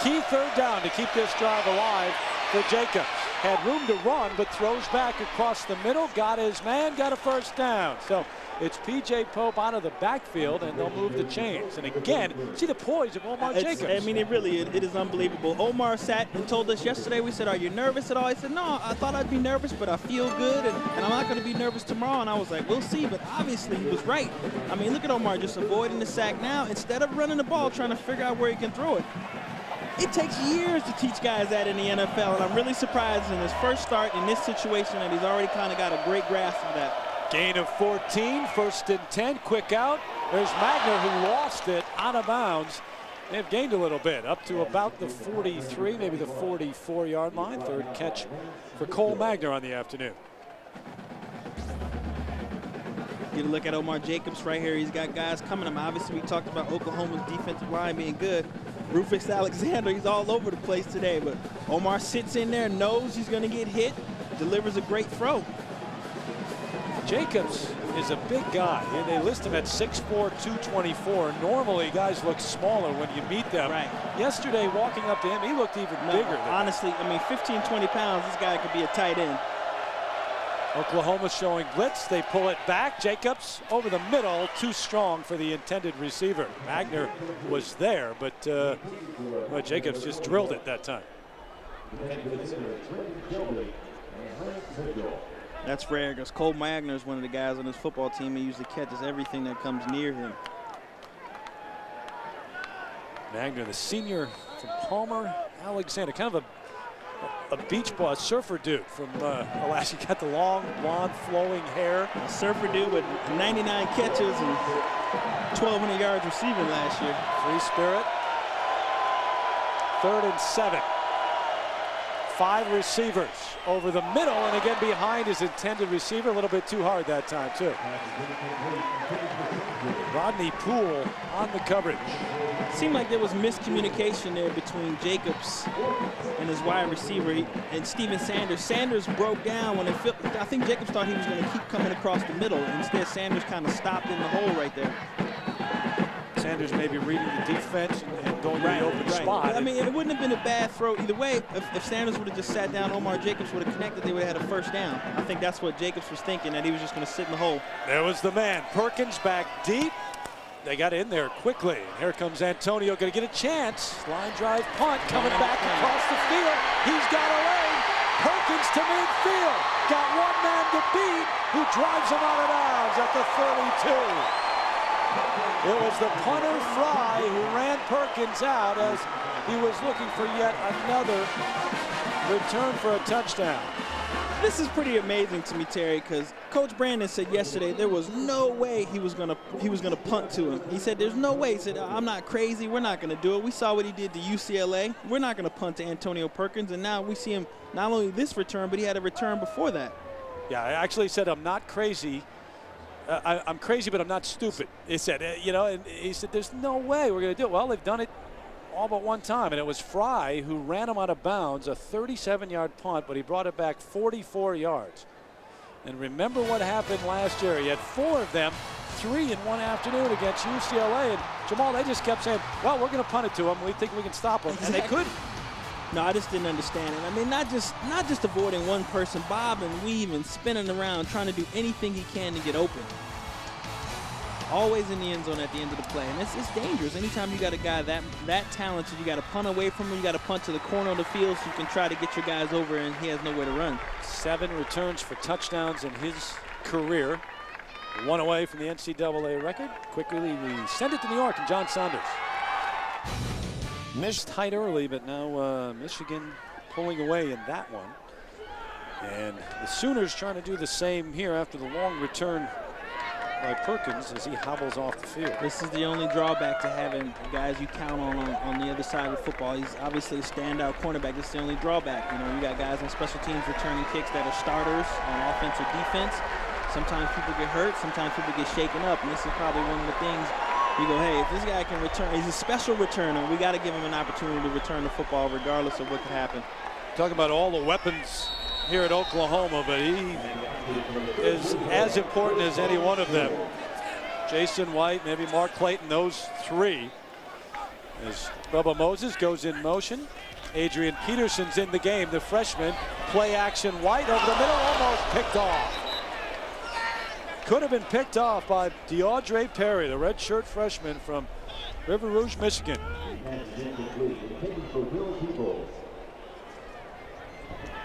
Key third down to keep this drive alive for Jacobs. Had room to run, but throws back across the middle. Got his man, got a first down. So it's P.J. Pope out of the backfield, and they'll move the chains. And again, see the poise of Omar Jacobs. I mean, it is unbelievable. Omar sat and told us yesterday, we said, are you nervous at all? He said, no, I thought I'd be nervous, but I feel good, and I'm not going to be nervous tomorrow. And I was like, we'll see. But obviously, he was right. I mean, look at Omar just avoiding the sack now. Instead of running the ball, trying to figure out where he can throw it. It takes years to teach guys that in the NFL, and I'm really surprised in his first start in this situation that he's already kind of got a great grasp of that. Gain of 14, first and 10, quick out. There's Magner who lost it out of bounds. They've gained a little bit, up to about the 43, maybe the 44-yard line. Third catch for Cole Magner on the afternoon. Get a look at Omar Jacobs right here. He's got guys coming him. Obviously, we talked about Oklahoma's defensive line being good. Rufus Alexander, he's all over the place today, but Omar sits in there, knows he's going to get hit, delivers a great throw. Jacobs is a big guy. They list him at 6'4", 224. Normally, guys look smaller when you meet them. Right. Yesterday, walking up to him, he looked even bigger. Honestly, I mean, 15, 20 pounds, this guy could be a tight end. Oklahoma showing blitz. They pull it back. Jacobs over the middle, too strong for the intended receiver. Magner was there, but Jacobs just drilled it that time. That's rare because Cole Magner is one of the guys on his football team. He usually catches everything that comes near him. Magner, the senior from Palmer, Alexander, kind of a beach ball, surfer dude from Alaska. Got the long, blonde, flowing hair. A surfer dude with 99 catches and 1,200 yards receiving last year. Free spirit. 3rd and 7. 5 receivers over the middle, and again behind his intended receiver. A little bit too hard that time, too. Rodney Poole on the coverage. Seemed like there was miscommunication there between Jacobs and his wide receiver and Steven Sanders. Sanders broke down when I think Jacobs thought he was going to keep coming across the middle. Instead, Sanders kind of stopped in the hole right there. Sanders maybe reading the defense and going to the open spot. I mean, it wouldn't have been a bad throw either way. If Sanders would have just sat down, Omar Jacobs would have connected, they would have had a first down. I think that's what Jacobs was thinking, that he was just going to sit in the hole. There was the man. Perkins back deep. They got in there quickly. Here comes Antonio, going to get a chance. Line drive punt coming back across the field. He's got a lane. Perkins to midfield. Got one man to beat, who drives him out of bounds at the 32. It was the punter Fry who ran Perkins out as he was looking for yet another return for a touchdown. This is pretty amazing to me, Terry, because Coach Brandon said yesterday there was no way he was gonna punt to him. He said there's no way. He said, I'm not crazy. We're not gonna do it. We saw what he did to UCLA. We're not gonna punt to Antonio Perkins, and now we see him not only this return, but he had a return before that. Yeah, I actually said I'm not crazy. I'm crazy, but I'm not stupid. He said, and he said there's no way we're gonna do it. Well, they've done it all but one time, and it was Fry who ran him out of bounds, a 37-yard punt, but he brought it back 44 yards. And remember what happened last year. He had 4 of them, 3 in one afternoon against UCLA. And Jamal, they just kept saying, well, we're going to punt it to them. We think we can stop them. And they couldn't. No, I just didn't understand it. I mean, not just avoiding one person, bob and weave and spinning around, trying to do anything he can to get open. Always in the end zone at the end of the play. And it's dangerous. Anytime you got a guy that talented, you got to punt away from him, you got to punt to the corner of the field so you can try to get your guys over, and he has nowhere to run. 7 returns for touchdowns in his career. 1 away from the NCAA record. Quickly, we send it to New York and John Saunders. Missed tight early, but now Michigan pulling away in that one. And the Sooners trying to do the same here after the long return by Perkins as he hobbles off the field. This is the only drawback to having guys you count on the other side of the football. He's obviously a standout cornerback. This is the only drawback. You got guys on special teams returning kicks that are starters on offense or defense. Sometimes people get hurt. Sometimes people get shaken up. And this is probably one of the things you go, hey, if this guy can return, he's a special returner. We got to give him an opportunity to return the football regardless of what could happen. Talking about all the weapons here at Oklahoma, but he is as important as any one of them. Jason White, maybe Mark Clayton, those 3. As Bubba Moses goes in motion. Adrian Peterson's in the game, the freshman. Play action, White over the middle, almost picked off. Could have been picked off by DeAndre Perry, the redshirt freshman from River Rouge, Michigan.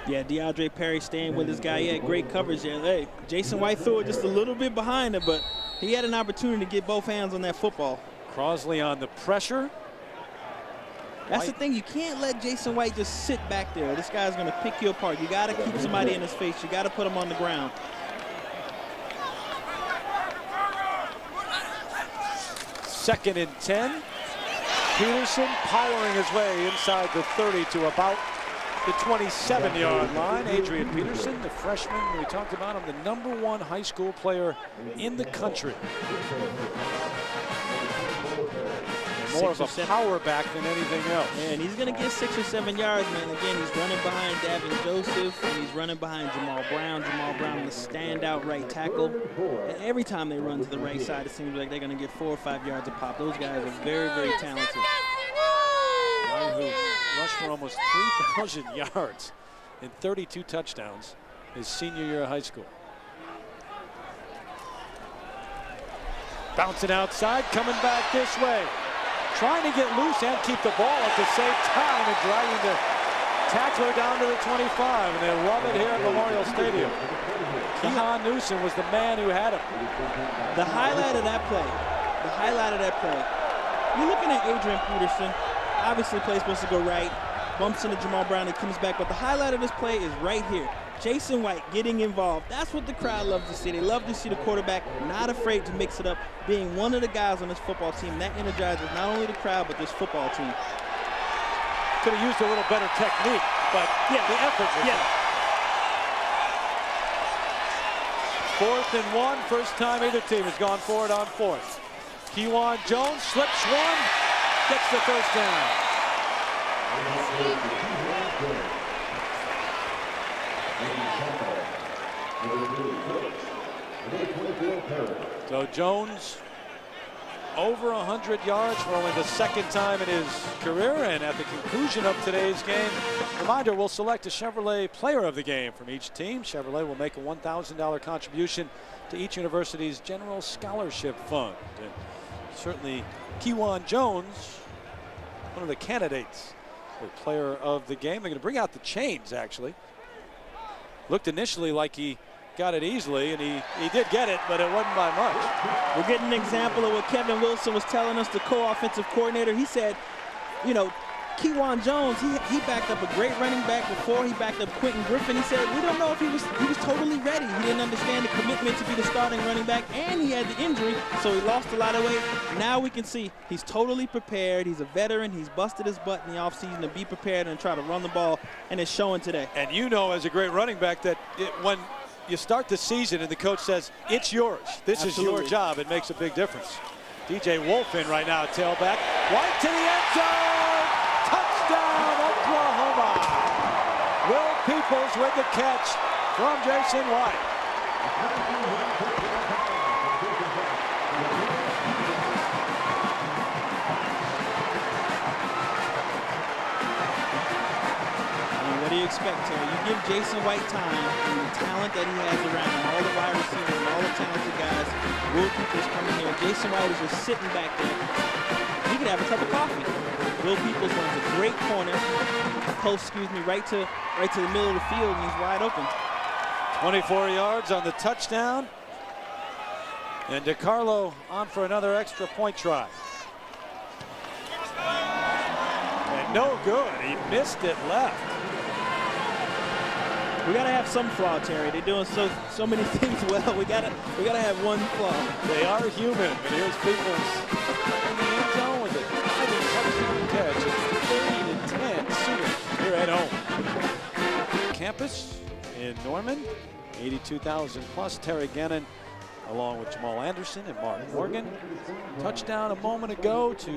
Yeah, DeAndre Perry staying with his guy. He had great coverage there. Hey, Jason White threw it just a little bit behind him, but he had an opportunity to get both hands on that football. Crosley on the pressure. That's the thing. You can't let Jason White just sit back there. This guy's going to pick you apart. You got to keep somebody in his face. You got to put him on the ground. Second and 10. Peterson powering his way inside the 30 to about the 27-yard line. Adrian Peterson, the freshman, we talked about him, the #1 high school player in the country. More of a power back than anything else. And he's going to get 6 or 7 yards, man. Again, he's running behind Davin Joseph, and he's running behind Jamal Brown. Jamal Brown, the standout right tackle. And every time they run to the right side, it seems like they're going to get 4 or 5 yards a pop. Those guys are very, very talented. Guy who rushed for almost 3,000 yards and 32 touchdowns his senior year of high school. Bouncing outside, coming back this way. Trying to get loose and keep the ball at the same time and dragging the tackler down to the 25. And they love it here at Memorial Stadium. Keon Newsom was the man who had him. The highlight of that play, you're looking at Adrian Peterson. Obviously, play supposed to go right. Bumps into Jamal Brown and comes back. But the highlight of this play is right here. Jason White getting involved. That's what the crowd loves to see. They love to see the quarterback not afraid to mix it up, being one of the guys on this football team. That energizes not only the crowd, but this football team. Could have used a little better technique, but yeah, the effort was there. 4th and 1, first time either team has gone for it on 4th. Kewan Jones slips one, gets the first down. So Jones over 100 yards for only the second time in his career. And at the conclusion of today's game, reminder, we'll select a Chevrolet player of the game from each team. Chevrolet will make a $1,000 contribution to each university's general scholarship fund. And certainly Kewan Jones, one of the candidates for player of the game. They're going to bring out the chains, actually. Looked initially like he got it easily, and he did get it, but it wasn't by much. We're getting an example of what Kevin Wilson was telling us, the co-offensive coordinator. He said, you know, Kewan Jones, he backed up a great running back before. He backed up Quentin Griffin. He said, we don't know if he was totally ready. He didn't understand the commitment to be the starting running back, and he had the injury, so he lost a lot of weight. Now we can see he's totally prepared. He's a veteran. He's busted his butt in the offseason to be prepared and try to run the ball, and it's showing today. And you know, as a great running back, that when you start the season and the coach says, it's yours, this Absolutely. is your job, it makes a big difference. DJ Wolf in right now, tailback, right to the end zone, touchdown Oklahoma. Will Peoples with the catch from Jason White. What do you expect, Terry? You give Jason White time and the talent that he has around him, all the wide receivers and all the talented guys. Will Peoples coming here. Jason White is just sitting back there. He could have a cup of coffee. Will Peoples runs a great corner, post, right to the middle of the field, and he's wide open. 24 yards on the touchdown. And DiCarlo on for another extra point try. And no good. He missed it left. We gotta have some flaw, Terry. They're doing so many things well. We gotta have one flaw. They are human, but here's Peoples in the end zone with a diving touchdown catch. It's 30-10 Sooners here at home. Campus in Norman, 82,000 plus. Terry Gannon along with Jamal Anderson and Mark Morgan. Touchdown a moment ago to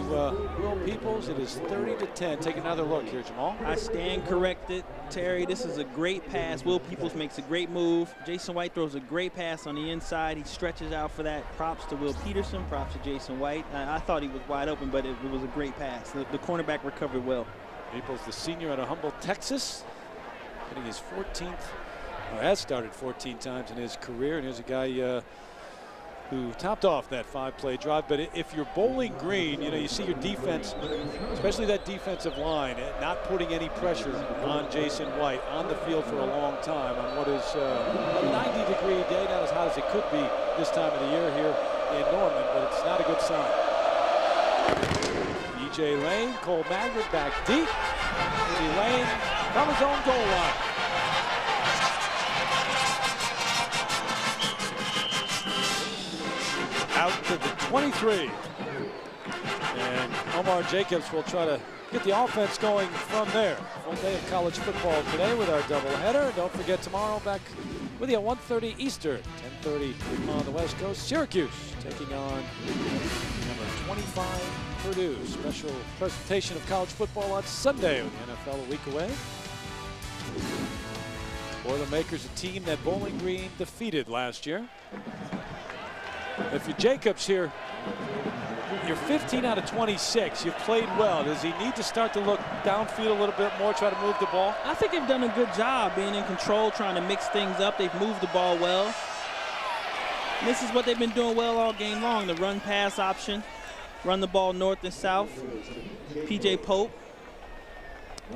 Will Peoples. It is 30-10. Take another look here, Jamal. I stand corrected, Terry. This is a great pass. Will Peoples makes a great move. Jason White throws a great pass on the inside. He stretches out for that. Props to Will Peterson. Props to Jason White. I thought he was wide open, but it was a great pass. The cornerback recovered well. Peoples, the senior out of Humboldt, Texas, hitting his 14th, or has started 14 times in his career. And here's a guy who topped off that 5-play drive. But if you're Bowling Green, you know, you see your defense, especially that defensive line, not putting any pressure on Jason White on the field for a long time on what is a 90-degree day, not as hot as it could be this time of the year here in Norman, but it's not a good sign. E.J. Lane, Cole Maggard back deep. E.J. Lane from his own goal line. Out to the 23. And Omar Jacobs will try to get the offense going from there. Full day of college football today with our doubleheader. Don't forget tomorrow back with you at 1:30 Eastern, 10:30 on the West Coast. Syracuse taking on number 25 Purdue. Special presentation of college football on Sunday with the NFL a week away. Boilermakers, a team that Bowling Green defeated last year. If you're Jacobs here, you're 15 out of 26. You've played well. Does he need to start to look downfield a little bit more, try to move the ball? I think they've done a good job being in control, trying to mix things up. They've moved the ball well. And this is what they've been doing well all game long, the run-pass option. Run the ball north and south. P.J. Pope.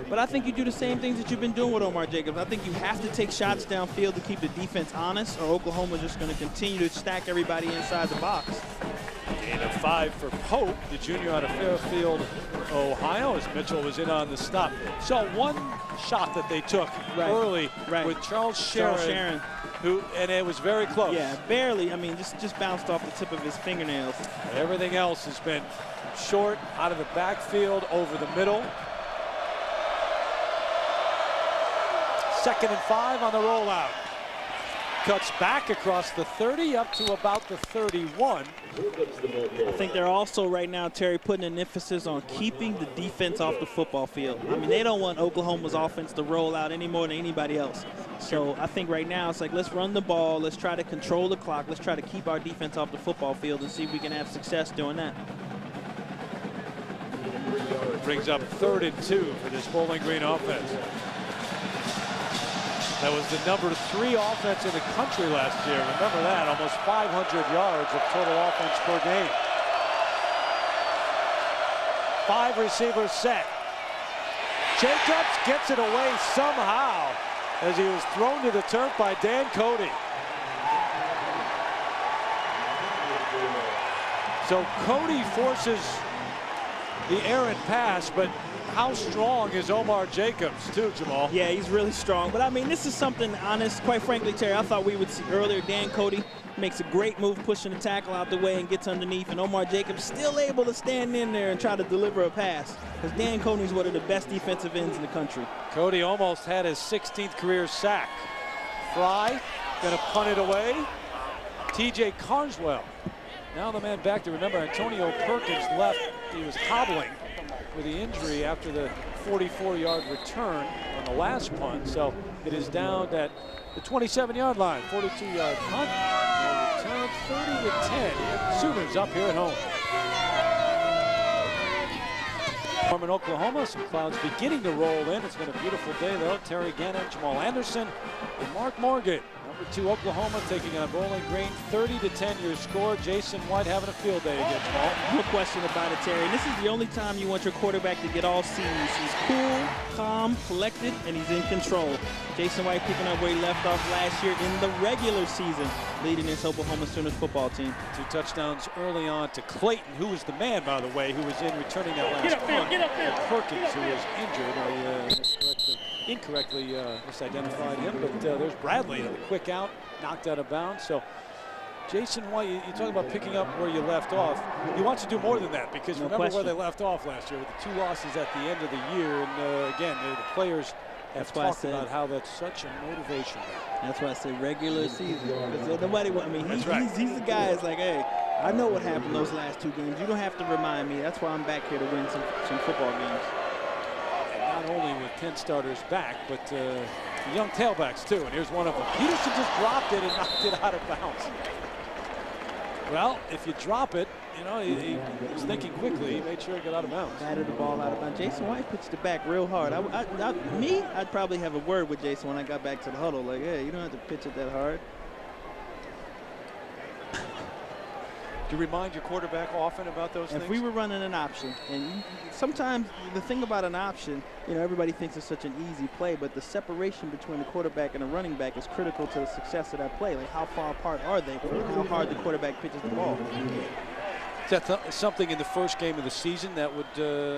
But I think you do the same things that you've been doing with Omar Jacobs. I think you have to take shots downfield to keep the defense honest, or Oklahoma's just going to continue to stack everybody inside the box. Gain of 5 for Pope, the junior out of Fairfield, Ohio, as Mitchell was in on the stop. Saw one shot that they took early with Charles Sharon, and it was very close. Yeah, barely. I mean, just bounced off the tip of his fingernails. Everything else has been short, out of the backfield, over the middle. 2nd and 5 on the rollout. cuts back across the 30 up to about the 31. I think they're also right now, Terry, putting an emphasis on keeping the defense off the football field. I mean, they don't want Oklahoma's offense to roll out any more than anybody else. So I think right now it's like, let's run the ball, let's try to control the clock, let's try to keep our defense off the football field and see if we can have success doing that. Brings up 3rd and 2 for this Bowling Green offense. That was the number 3 offense in the country last year. Remember that, almost 500 yards of total offense per game. 5 receivers set. Jacobs gets it away somehow as he was thrown to the turf by Dan Cody. So Cody forces the errant pass, but how strong is Omar Jacobs too, Jamal? Yeah, he's really strong. But I mean, this is something honest, quite frankly, Terry, I thought we would see earlier. Dan Cody makes a great move pushing the tackle out the way and gets underneath, and Omar Jacobs still able to stand in there and try to deliver a pass, because Dan Cody's one of the best defensive ends in the country. Cody almost had his 16th career sack. Fry gonna punt it away. TJ Carswell. Now the man back to, remember, Antonio Perkins left. He was hobbling with the injury after the 44-yard return on the last punt. So it is down at the 27-yard line, 42-yard punt. And return 30-10. Sooners up here at home. In Oklahoma, some clouds beginning to roll in. It's been a beautiful day, though. Terry Gannon, Jamal Anderson, and Mark Morgan. Number 2 Oklahoma taking on Bowling Green. 30-10 your score. Jason White having a field day again, Jamal. No question about it, Terry. And this is the only time you want your quarterback to get all C's. He's cool, calm, collected, and he's in control. Jason White picking up where he left off last year in the regular season, leading this Oklahoma Sooners football team. 2 touchdowns early on to Clayton, who was the man, by the way, who was in returning that last punt. Perkins, who was injured. I incorrectly misidentified him, but there's Bradley, the quick out, knocked out of bounds. So Jason White, you talk about picking up where you left off. He wants to do more than that, because remember where they left off last year with the 2 losses at the end of the year. And again, the players have talked about how that's such a motivation. That's why I say regular season. Because nobody, I mean, he's the guy that's like, hey, I know what happened those last 2 games. You don't have to remind me. That's why I'm back here to win some football games. And not only with 10 starters back, but the young tailbacks too. And here's one of them. Peterson just dropped it and knocked it out of bounds. Well, if you drop it, you know, he was thinking quickly. He made sure it got out of bounds. Batted the ball out of bounds. Jason White pitched it back real hard. I'd probably have a word with Jason when I got back to the huddle. Like, hey, you don't have to pitch it that hard. Do you remind your quarterback often about those things? If we were running an option, and sometimes the thing about an option, you know, everybody thinks it's such an easy play, but the separation between the quarterback and the running back is critical to the success of that play. Like, how far apart are they? How hard the quarterback pitches the ball. Is that something in the first game of the season that would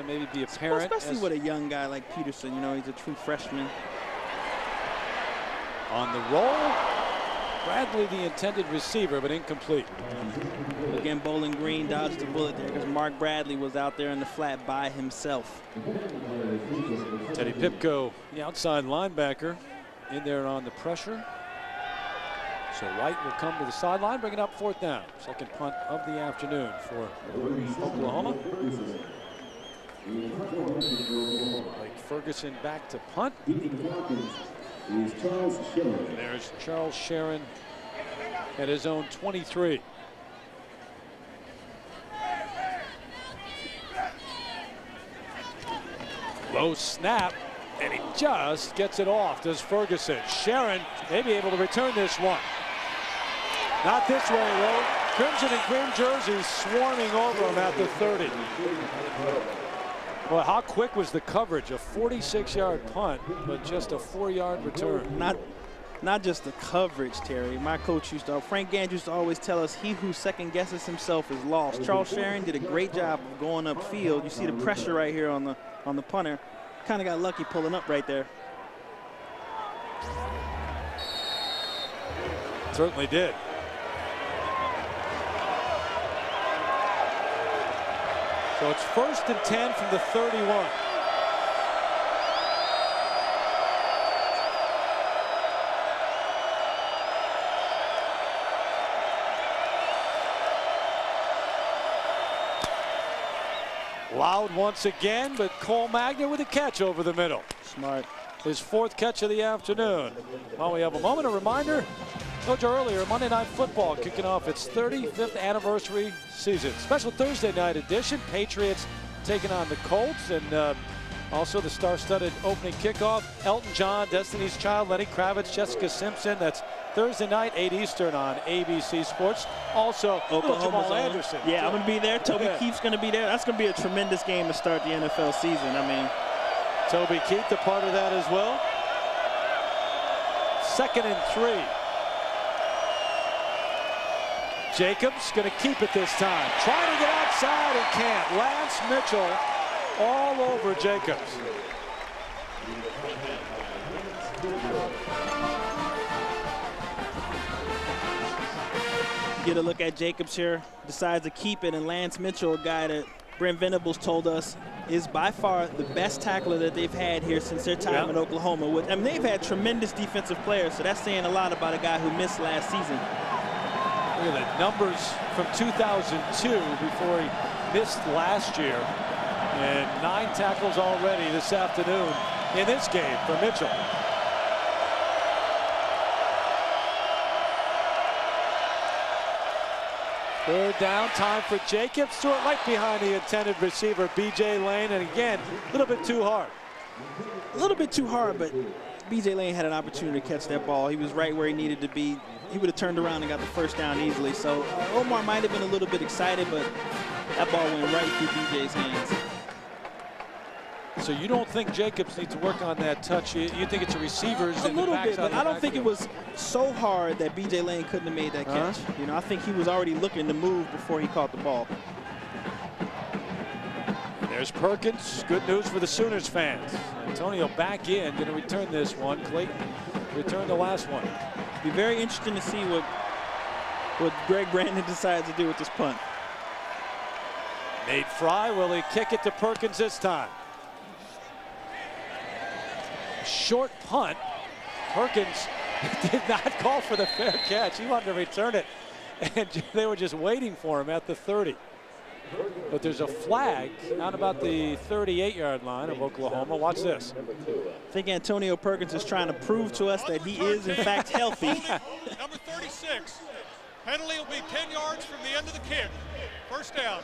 maybe be apparent? Well, especially with a young guy like Peterson. You know, he's a true freshman. On the roll, Bradley, the intended receiver, but incomplete. Again, Bowling Green dodged the bullet there because Mark Bradley was out there in the flat by himself. Teddy Pipko, the outside linebacker, in there on the pressure. So White will come to the sideline, bring it up 4th down. Second punt of the afternoon for Oklahoma. Blake Ferguson back to punt. And there's Charles Sharon at his own 23. Low snap, and he just gets it off, does Ferguson. Sharon may be able to return this one. Not this way, though. Crimson and green jerseys swarming over him at the 30. Well, how quick was the coverage? A 46-yard punt, but just a 4-yard return. Not just the coverage, Terry. My coach Frank Gant used to always tell us, he who second guesses himself is lost. Charles Sharon did a great job of going upfield. You see the pressure right here on the punter. Kind of got lucky pulling up right there. Certainly did. So it's 1st and 10 from the 31. Loud once again, but Cole Magner with a catch over the middle. Smart. His 4th catch of the afternoon. While we have a moment, a reminder, told you earlier, Monday Night Football kicking off its 35th anniversary season. Special Thursday night edition, Patriots taking on the Colts, and also the star-studded opening kickoff, Elton John, Destiny's Child, Lenny Kravitz, Jessica Simpson. That's Thursday night, 8 Eastern on ABC Sports. Also, Jamal Anderson. Yeah, I'm going to be there. Toby Keith's going to be there. That's going to be a tremendous game to start the NFL season. I mean, Toby Keith, a part of that as well. 2nd and 3. Jacobs going to keep it this time. Trying to get outside and can't. Lance Mitchell all over Jacobs. Get a look at Jacobs here. Decides to keep it, and Lance Mitchell, a guy that Brent Venables told us is by far the best tackler that they've had here since their time in Oklahoma. I mean, they've had tremendous defensive players, so that's saying a lot about a guy who missed last season. Look at the numbers from 2002 before he missed last year. And 9 tackles already this afternoon in this game for Mitchell. Third down, time for Jacobs. Threw it right behind the intended receiver, B.J. Lane. And again, a little bit too hard. A little bit too hard, but B.J. Lane had an opportunity to catch that ball. He was right where he needed to be. He would have turned around and got the first down easily. So Omar might have been a little bit excited, but that ball went right through B.J.'s hands. So you don't think Jacobs needs to work on that touch? You think it's a receivers? A little bit, but I don't think it was so hard that B.J. Lane couldn't have made that catch. You know, I think he was already looking to move before he caught the ball. There's Perkins. Good news for the Sooners fans. Antonio back in, going to return this one. Clayton returned the last one. Be very interesting to see what Greg Brandon decides to do with this punt. Nate Fry, will he kick it to Perkins this time? Short punt. Perkins did not call for the fair catch. He wanted to return it, and they were just waiting for him at the 30. But there's a flag out about the 38-yard line of Oklahoma. Watch this. I think Antonio Perkins is trying to prove to us that he is, in fact, healthy. Number 36. Penalty will be 10 yards from the end of the kick. First down.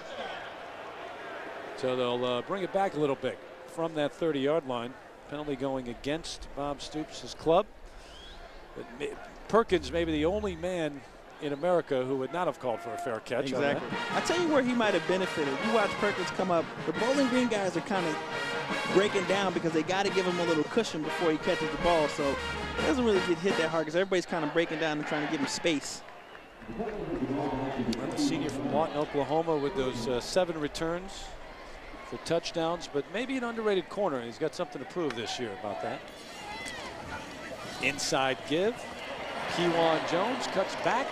So they'll bring it back a little bit from that 30-yard line. Penalty going against Bob Stoops' club. But Perkins may be the only man in America who would not have called for a fair catch. Exactly. I'll tell you where he might have benefited. You watch Perkins come up. The Bowling Green guys are kind of breaking down because they got to give him a little cushion before he catches the ball. So he doesn't really get hit that hard because everybody's kind of breaking down and trying to give him space. And the senior from Lawton, Oklahoma, with those 7 returns for touchdowns, but maybe an underrated corner. He's got something to prove this year about that. Inside give. Kewan Jones cuts back.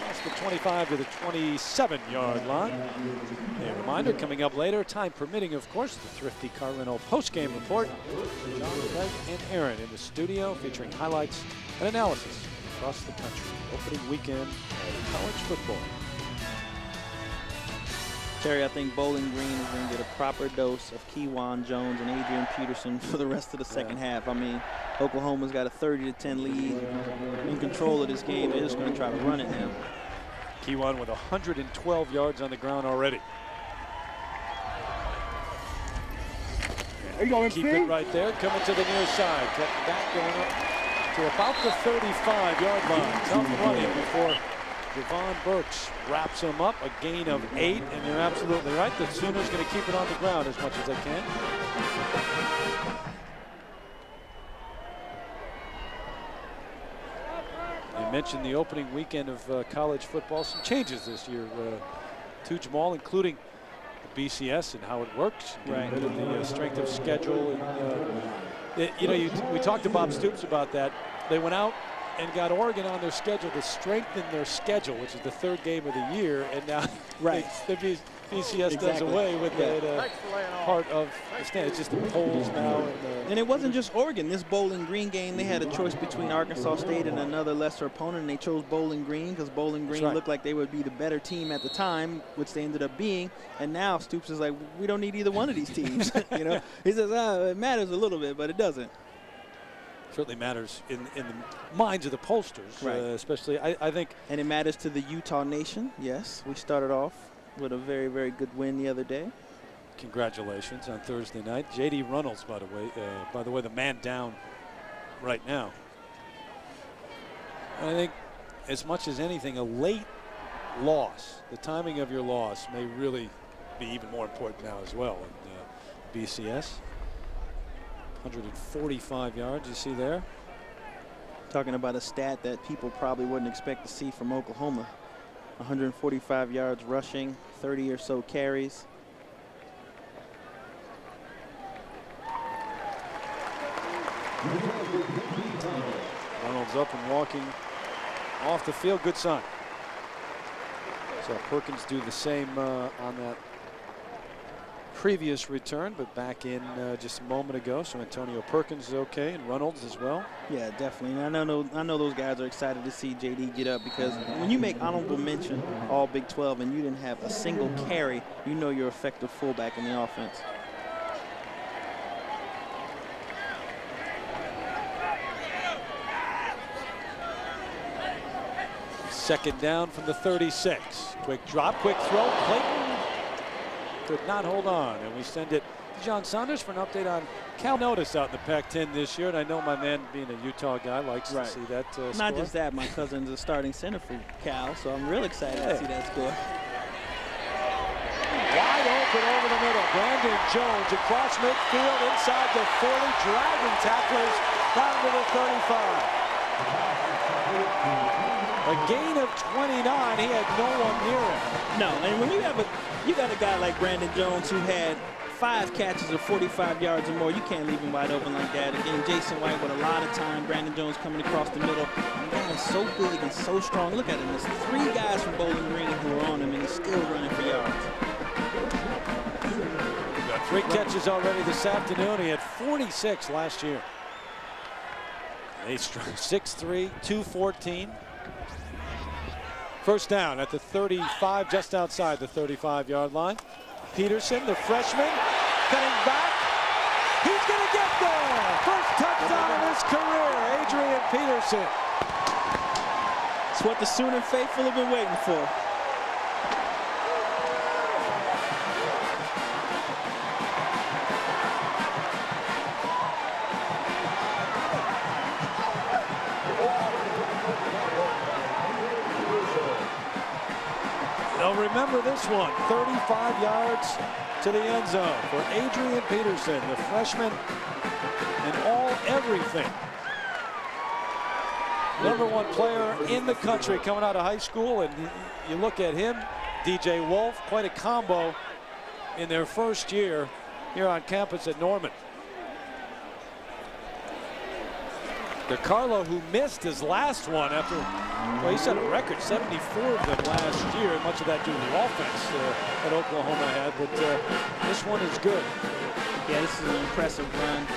That's the 25 to the 27-yard line. A reminder, coming up later, time permitting, of course, the Thrifty Car Rental post-game report. John, Craig, and Aaron in the studio, featuring highlights and analysis across the country. Opening weekend of college football. Terry, I think Bowling Green is going to get a proper dose of Kewan Jones and Adrian Peterson for the rest of the second half. I mean, Oklahoma's got a 30-10 lead, in control of this game. They're just going to try to run it now. Kewan with 112 yards on the ground already. Keep it right there, coming to the near side. Cut back, going up to about the 35-yard line. Tough running before Javon Burks wraps him up, a gain of 8, and you're absolutely right. The Sooners going to keep it on the ground as much as they can. You mentioned the opening weekend of college football. Some changes this year to Jamal, including the BCS and how it works. Right. The strength of schedule. And, we talked to Bob Stoops about that. They went out and got Oregon on their schedule to strengthen their schedule, which is the 3rd game of the year, and now BCS does away with that part of the stand. It's just the poles now. And it wasn't just Oregon. This Bowling Green game, they had a choice between Arkansas State and another lesser opponent, and they chose Bowling Green because Bowling Green looked like they would be the better team at the time, which they ended up being. And now Stoops is like, we don't need either one of these teams. You know, he says, it matters a little bit, but it doesn't. Certainly matters in the minds of the pollsters, right. Especially, I think. And it matters to the Utah Nation. Yes, we started off with a very, very good win the other day. Congratulations on Thursday night. J.D. Runnels, by the way, the man down right now. And I think as much as anything, a late loss, the timing of your loss may really be even more important now as well in BCS. 145 yards, you see there. Talking about a stat that people probably wouldn't expect to see from Oklahoma. 145 yards rushing, 30 or so carries. Reynolds up and walking off the field, good sign. So Perkins do the same on that previous return, but back in just a moment ago. So Antonio Perkins is okay, and Reynolds as well. Yeah, definitely. And I know those guys are excited to see JD get up, because when you make honorable mention all Big 12 and you didn't have a single carry, you know you're effective fullback in the offense. Second down from the 36. Quick drop, quick throw. Clayton could not hold on, and we send it to John Saunders for an update on Cal Notice out in the Pac-10 this year. And I know my man, being a Utah guy, likes to see that score. Not just that, my cousin's a starting center for Cal, so I'm real excited to see that score. Wide open over the middle. Brandon Jones across midfield inside the 40, dragging tacklers down to the 35. A gain of 29. He had no one near him. No, and when you got a guy like Brandon Jones who had 5 catches of 45 yards or more, you can't leave him wide open like that. Again, Jason White with a lot of time. Brandon Jones coming across the middle. The guy is so big and so strong. Look at him. There's 3 guys from Bowling Green who are on him, and he's still running for yards. Got 3 catches already this afternoon. He had 46 last year. 6'3", 214. First down at the 35, just outside the 35-yard line. Peterson, the freshman, cutting back. He's going to get there. First touchdown of his career, Adrian Peterson. It's what the Sooner faithful have been waiting for. Remember this one, 35 yards to the end zone for Adrian Peterson, the freshman, and everything. #1 player in the country coming out of high school, and you look at him, DJ Wolf, quite a combo in their first year here on campus at Norman. DeCarlo, who missed his last one after, well, he set a record 74 of them last year, much of that due to the offense that Oklahoma had, but this one is good. Yeah, this is an impressive run.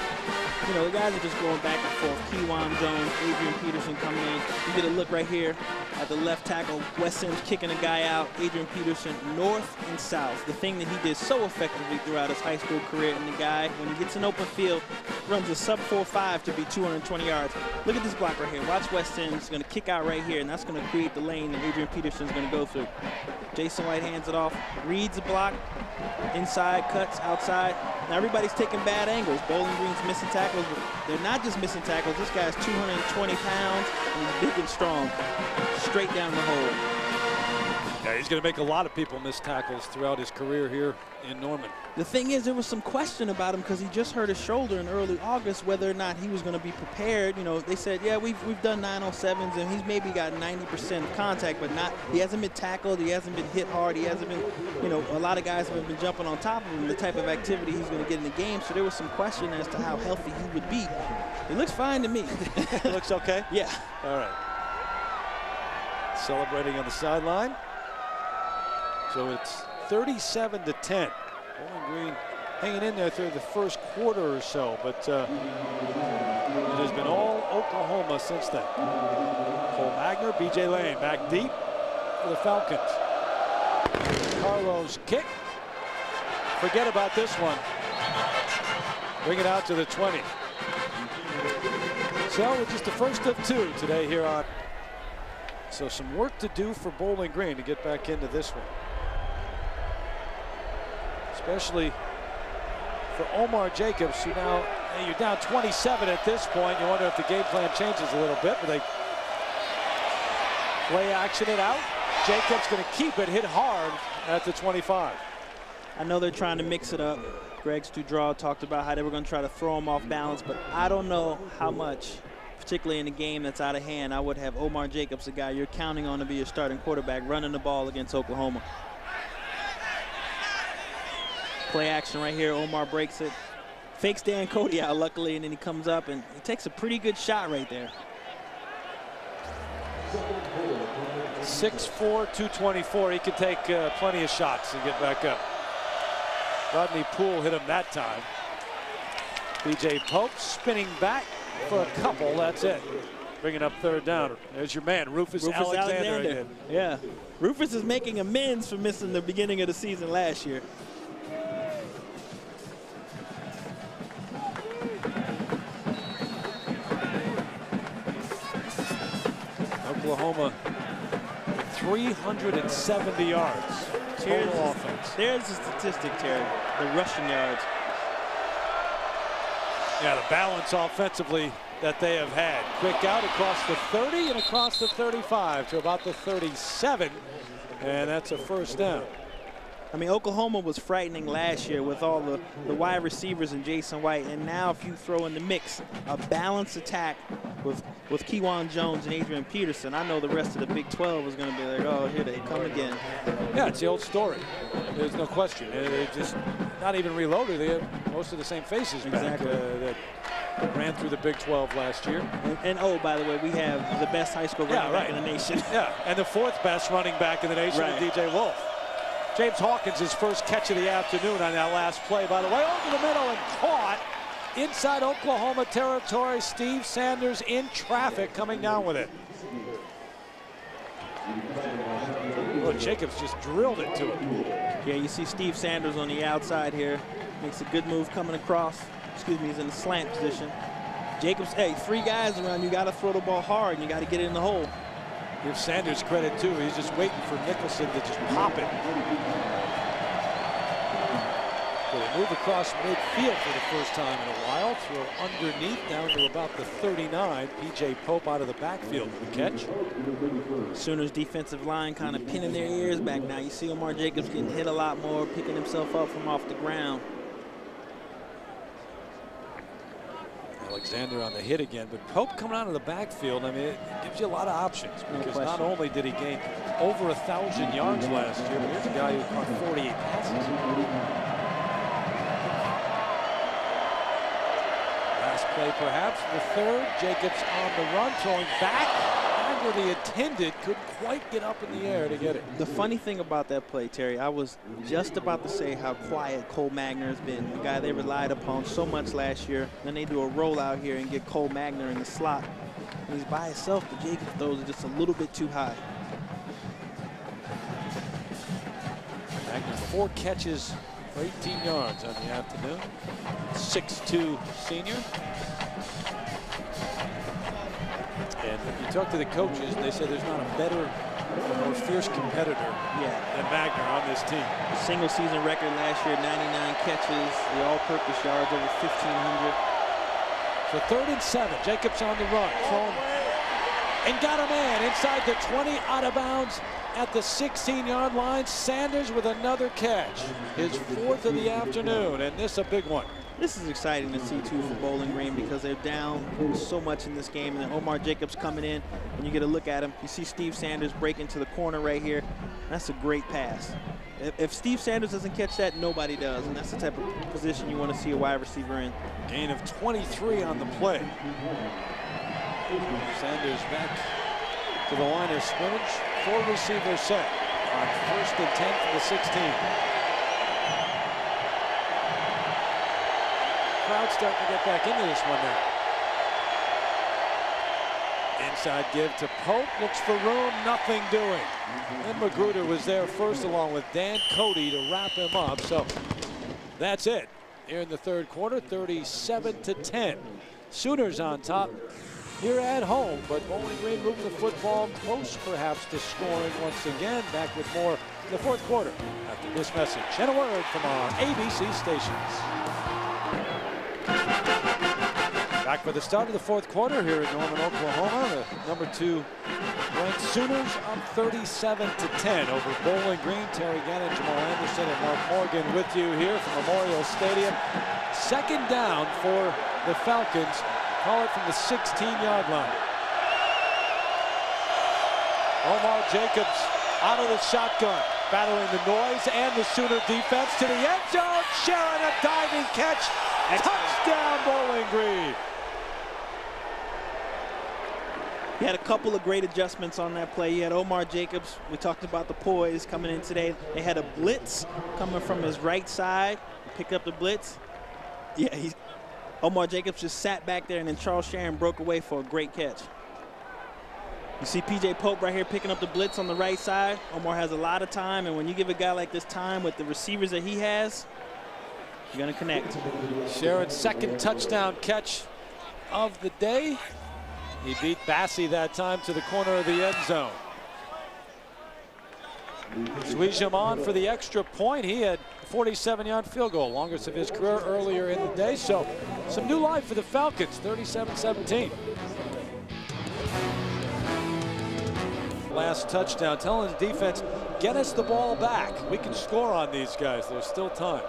You know, the guys are just going back and forth. Kewan Jones, Adrian Peterson coming in. You get a look right here at the left tackle. Wes Sims kicking a guy out. Adrian Peterson north and south. The thing that he did so effectively throughout his high school career. And the guy, when he gets an open field, runs a sub 4.5 to be 220 yards. Look at this block right here. Watch Wes Sims going to kick out right here, and that's going to create the lane that Adrian Peterson's going to go through. Jason White hands it off, reads the block, inside, cuts, outside. Now everybody's taking bad angles. Bowling Green's missing tackles, but they're not just missing tackles. This guy's 220 pounds, and he's big and strong. Straight down the hole. Yeah, he's going to make a lot of people miss tackles throughout his career here in Norman. The thing is, there was some question about him because he just hurt his shoulder in early August, whether or not he was going to be prepared. You know, they said, yeah, we've done 907s, and he's maybe got 90% of contact, but not. He hasn't been tackled. He hasn't been hit hard. He hasn't been, you know, a lot of guys have been jumping on top of him, the type of activity he's going to get in the game. So there was some question as to how healthy he would be. He looks fine to me. He looks okay? Yeah. All right. Celebrating on the sideline. So it's 37-10. Bowling Green hanging in there through the first quarter or so, but it has been all Oklahoma since then. Cole Magner, B.J. Lane back deep for the Falcons. Carlos kick. Forget about this one. Bring it out to the 20. So we're just the first of two today here on. So some work to do for Bowling Green to get back into this one. Especially for Omar Jacobs, who now, you're down 27 at this point. You wonder if the game plan changes a little bit, but they play action it out. Jacobs going to keep it, hit hard at the 25. I know they're trying to mix it up. Greg Studraw talked about how they were going to try to throw him off balance, but I don't know how much, particularly in a game that's out of hand, I would have Omar Jacobs, a guy you're counting on to be your starting quarterback, running the ball against Oklahoma. Play action right here. Omar breaks it. Fakes Dan Cody out, luckily, and then he comes up and he takes a pretty good shot right there. 6'4", 224. He could take plenty of shots and get back up. Rodney Poole hit him that time. B.J. Pope spinning back for a couple. That's it. Bringing up third down. There's your man, Rufus Alexander again. Yeah. Rufus is making amends for missing the beginning of the season last year. Oklahoma 370 yards total offense. There's the statistic, Terry, the rushing yards. Yeah, the balance offensively that they have had. Quick out across the 30 and across the 35 to about the 37, and that's a first down. I mean, Oklahoma was frightening last year with all the wide receivers and Jason White, and now if you throw in the mix a balanced attack with Kewan Jones and Adrian Peterson, I know the rest of the Big 12 is going to be like, oh, here they come again. Yeah, it's the old story. There's no question. They're just not even reloaded. They have most of the same faces back that ran through the Big 12 last year. And oh, by the way, we have the best high school running back in the nation. Yeah, and the fourth best running back in the nation, DJ Wolf. James Hawkins, his first catch of the afternoon on that last play, by the way, over the middle and caught inside Oklahoma territory. Steve Sanders in traffic coming down with it. Oh, Jacobs just drilled it to him. Yeah, you see Steve Sanders on the outside here. Makes a good move coming across. Excuse me, he's in the slant position. Jacobs, hey, three guys around. You got to throw the ball hard and you got to get it in the hole. Give Sanders credit, too. He's just waiting for Nicholson to just pop it. They move across midfield for the first time in a while. Throw underneath down to about the 39. P.J. Pope out of the backfield for the catch. Sooners defensive line kind of pinning their ears back now. You see Omar Jacobs getting hit a lot more, picking himself up from off the ground. Alexander on the hit again, but Pope coming out of the backfield, I mean, it gives you a lot of options because not only did he gain over 1,000 yards last year, but here's a guy who caught 48 passes. Last play perhaps, the third. Jacobs on the run, throwing back. Where the intended couldn't quite get up in the air to get it. The funny thing about that play, Terry, I was just about to say how quiet Cole Magner has been, the guy they relied upon so much last year. Then they do a rollout here and get Cole Magner in the slot. And he's by himself, but Jacobs throws it just a little bit too high. Magner 4 catches for 18 yards on the afternoon. 6'2" senior. And you talk to the coaches, and they say there's not a better, more fierce competitor than Magner on this team. Single season record last year, 99 catches, the all-purpose yards over 1,500. So 3rd and 7, Jacobs on the run, thrown, and got a man inside the 20, out of bounds at the 16-yard line. Sanders with another catch, his 4th of the afternoon, and this a big one. This is exciting to see, too, for Bowling Green because they're down so much in this game. And then Omar Jacobs coming in, and you get a look at him. You see Steve Sanders break into the corner right here. That's a great pass. If Steve Sanders doesn't catch that, nobody does. And that's the type of position you want to see a wide receiver in. Gain of 23 on the play. Sanders back to the line of scrimmage. 4 receivers set. on 1st and 10 from the 16. Crowd starting to get back into this one now. Inside give to Pope, looks for room, nothing doing. And Magruder was there first along with Dan Cody to wrap him up. So that's it. Here in the third quarter, 37-10. Sooners on top here at home, but Bowling Green moving the football close perhaps to scoring once again. Back with more in the fourth quarter after this message and a word from our ABC stations. Back for the start of the fourth quarter here in Norman, Oklahoma. The number 2 ranked Sooners up 37-10 over Bowling Green. Terry Gannon, Jamal Anderson, and Mark Morgan with you here from Memorial Stadium. Second down for the Falcons. Call it from the 16-yard line. Omar Jacobs out of the shotgun, battling the noise and the Sooner defense to the end zone. Sharon, a diving catch. Touchdown, Bowling Green. He had a couple of great adjustments on that play. He had Omar Jacobs. We talked about the poise coming in today. They had a blitz coming from his right side. Picked up the blitz. Yeah, Omar Jacobs just sat back there, and then Charles Sharon broke away for a great catch. You see P.J. Pope right here picking up the blitz on the right side. Omar has a lot of time, and when you give a guy like this time with the receivers that he has, you're going to connect. Sharon's second touchdown catch of the day. He beat Bassey that time to the corner of the end zone. Sweesham on for the extra point. He had a 47-yard field goal, longest of his career earlier in the day. So some new life for the Falcons, 37-17. Last touchdown, telling the defense, get us the ball back. We can score on these guys. There's still time.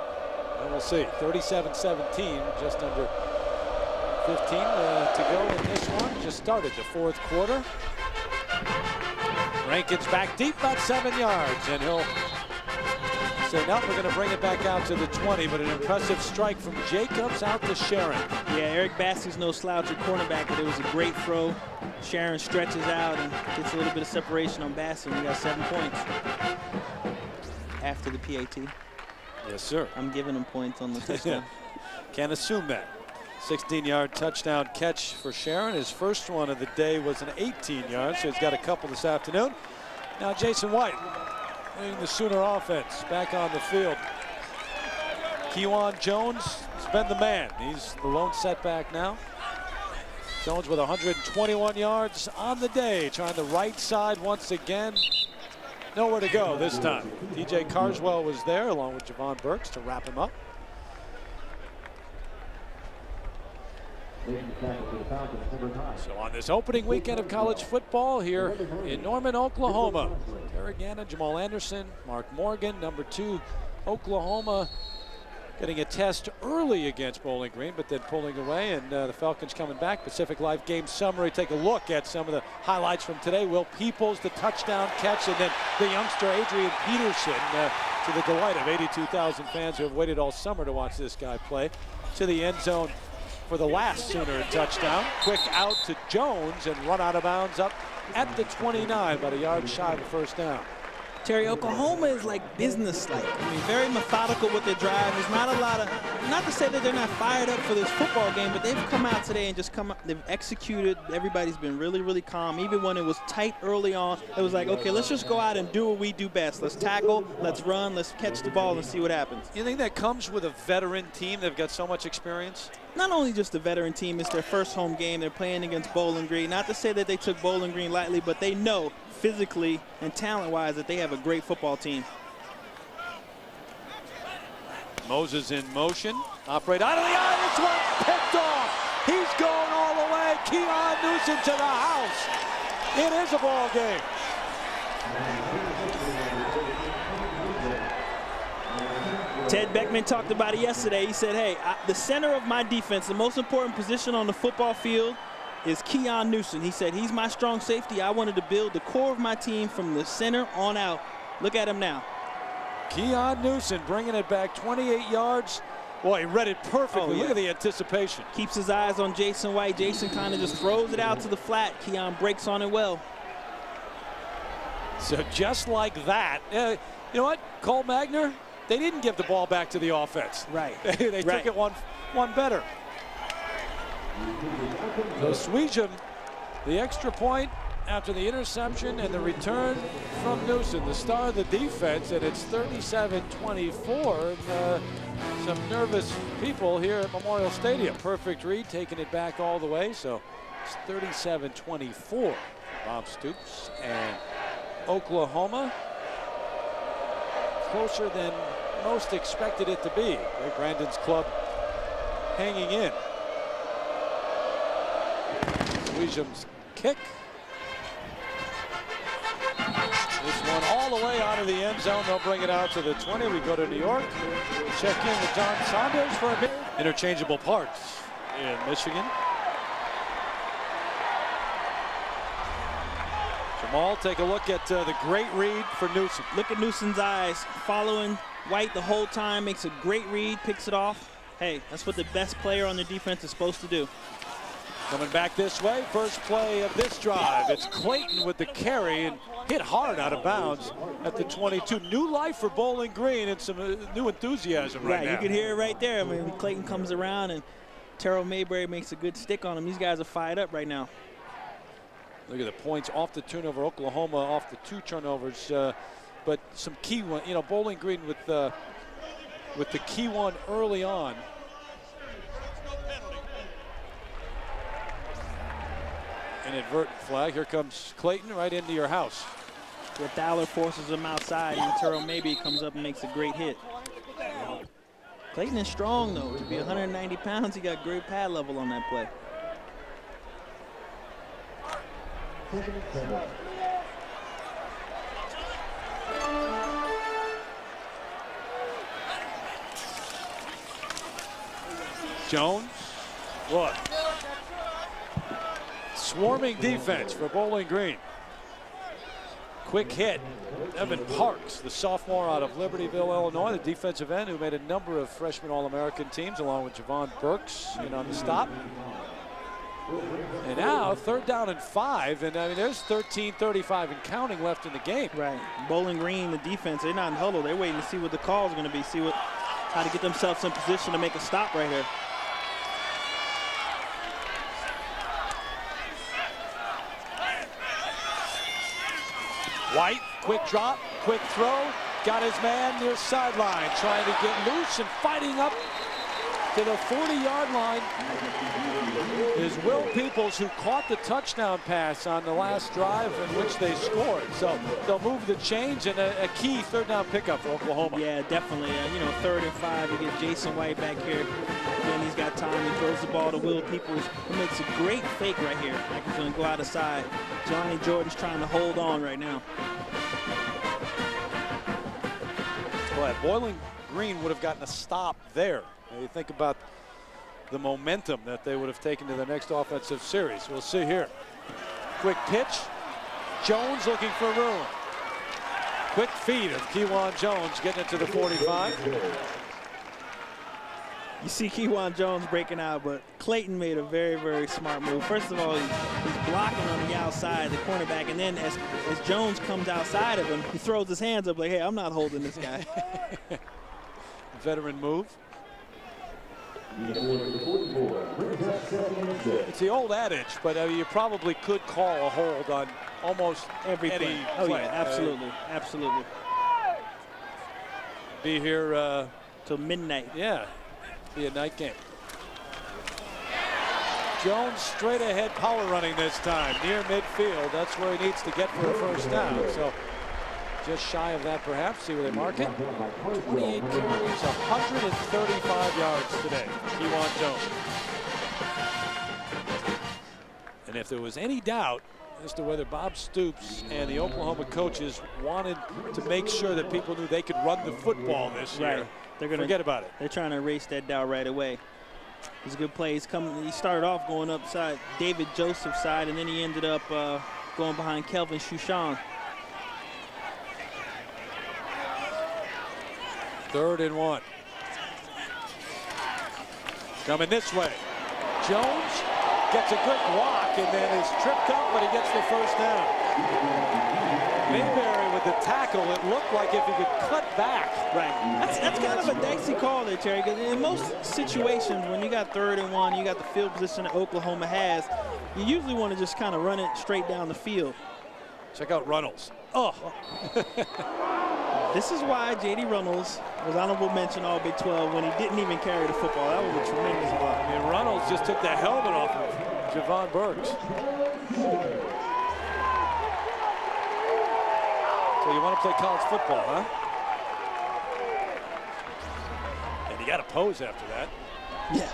And we'll see. 37-17, just under 15 to go in this one. Just started the fourth quarter. Rankins back deep, about 7 yards, and he'll say, no, we're going to bring it back out to the 20, but an impressive strike from Jacobs out to Sharon. Yeah, Eric Bassey's no slouch at cornerback, but it was a great throw. Sharon stretches out and gets a little bit of separation on Bassey, and we got 7 points after the PAT. Yes, sir. I'm giving him points on the touchdown. Can't assume that. 16-yard touchdown catch for Sharon. His first one of the day was an 18-yard, so he's got a couple this afternoon. Now Jason White leading the Sooner offense back on the field. Kejuan Jones has been the man. He's the lone setback now. Jones with 121 yards on the day, trying the right side once again. Nowhere to go this time. TJ Carswell was there along with Javon Burks to wrap him up. So on this opening weekend of college football here in Norman, Oklahoma, Terry Gannon, Jamal Anderson, Mark Morgan, number 2, Oklahoma, getting a test early against Bowling Green, but then pulling away, and the Falcons coming back. Pacific Life game summary. Take a look at some of the highlights from today. Will Peoples, the touchdown catch, and then the youngster Adrian Peterson, to the delight of 82,000 fans who have waited all summer to watch this guy play, to the end zone for the last Sooner touchdown. Quick out to Jones and run out of bounds up at the 29, about a yard shy of the first down. Terry, Oklahoma is like business-like. I mean, very methodical with their drive. There's not a lot of, not to say that they're not fired up for this football game, but they've come out today and just they've executed. Everybody's been really, really calm. Even when it was tight early on, it was like, okay, let's just go out and do what we do best. Let's tackle, let's run, let's catch the ball and see what happens. You think that comes with a veteran team? They've got so much experience? Not only just the veteran team, it's their first home game. They're playing against Bowling Green. Not to say that they took Bowling Green lightly, but they know physically and talent-wise that they have a great football team. Moses in motion. Operate out of the eye. This one's picked off. He's going all the way. Kejuan Newsom to the house. It is a ball game. Ted Beckman talked about it yesterday. He said, hey, the center of my defense, the most important position on the football field is Kejuan Newsom. He said, he's my strong safety. I wanted to build the core of my team from the center on out. Look at him now. Kejuan Newsom bringing it back 28 yards. Boy, he read it perfectly. Look at the anticipation. Keeps his eyes on Jason White. Jason kind of just throws it out to the flat. Kejuan breaks on it well. So just like that, you know what, Cole Magner, they didn't give the ball back to the offense. Right. They took it one better. So Sweejum, the extra point after the interception and the return from Newsom, the star of the defense, and it's 37-24. Some nervous people here at Memorial Stadium. Perfect read, taking it back all the way, so it's 37-24. Bob Stoops and Oklahoma closer than most expected it to be. Greg Brandon's club hanging in. Sweejum's kick. This one all the way out of the end zone. They'll bring it out to the 20. We go to New York. Check in with John Saunders for a bit. Interchangeable parts in Michigan. Jamal, take a look at the great read for Newsom. Look at Newsom's eyes, following White the whole time, makes a great read, picks it off. Hey, that's what the best player on the defense is supposed to do. Coming back this way, first play of this drive. It's Clayton with the carry and hit hard out of bounds at the 22. New life for Bowling Green and some new enthusiasm right now. You can hear it right there. I mean, Clayton comes around and Terrell Mayberry makes a good stick on him. These guys are fired up right now. Look at the points off the turnover. Oklahoma off the 2 turnovers, but some key one. You know, Bowling Green with the key one early on. Inadvertent flag. Here comes Clayton right into your house. Well, Thaler forces him outside, and Terrell maybe comes up and makes a great hit. Clayton is strong, though. To be 190 pounds, he got great pad level on that play. Jones, look. Swarming defense for Bowling Green. Quick hit. Evan Parks, the sophomore out of Libertyville, Illinois, the defensive end who made a number of freshman All-American teams along with Javon Burks in on the stop. And now 3rd down and 5, and I mean there's 13:35 and counting left in the game. Right. Bowling Green, the defense, they're not in huddle. They're waiting to see what the call is going to be, see how to get themselves in position to make a stop right here. White, quick drop, quick throw, got his man near sideline, trying to get loose and fighting up to the 40-yard line is Will Peoples, who caught the touchdown pass on the last drive in which they scored. So they'll move the chains and a key 3rd down pickup for Oklahoma. Yeah, definitely. 3rd and 5, you get Jason White back here. Again, he's got time. He throws the ball to Will Peoples, who makes a great fake right here. Like he's going to go out of side. Johnny Jordan's trying to hold on right now. Well, Bowling Green would have gotten a stop there. You think about the momentum that they would have taken to the next offensive series. We'll see here. Quick pitch. Jones looking for room. Quick feed of Kewan Jones getting it to the 45. You see Kewan Jones breaking out, but Clayton made a very, very smart move. First of all, he's blocking on the outside, the cornerback, and then as Jones comes outside of him, he throws his hands up like, hey, I'm not holding this guy. Veteran move. It's the old adage, but you probably could call a hold on almost every any play. play. Oh, yeah, absolutely, absolutely. Be here till midnight. Yeah, be a night game. Jones straight ahead power running this time, near midfield. That's where he needs to get for a 1st down. So just shy of that perhaps. See where they mark it. 28 carries, 135 yards today. Kewan Jones. And if there was any doubt as to whether Bob Stoops and the Oklahoma coaches wanted to make sure that people knew they could run the football this year, they're gonna forget about it. They're trying to erase that doubt right away. It's a good play. He started off going upside David Joseph's side, and then he ended up going behind Kelvin Chouchon. 3rd and 1. Coming this way. Jones Gets a good block and then is tripped up, but he gets the first down. Mayberry with the tackle. It looked like if he could cut back. Right. That's kind of a dicey call there, Terry, because in most situations when you got 3rd and 1, you got the field position that Oklahoma has, you usually want to just kind of run it straight down the field. Check out Runnels. Oh. This is why J.D. Runnels was honorable mention all Big 12 when he didn't even carry the football. That was a tremendous block. I mean, Runnels just took the helmet off of Javon Burks. So you want to play college football, huh? And you got to pose after that. Yeah.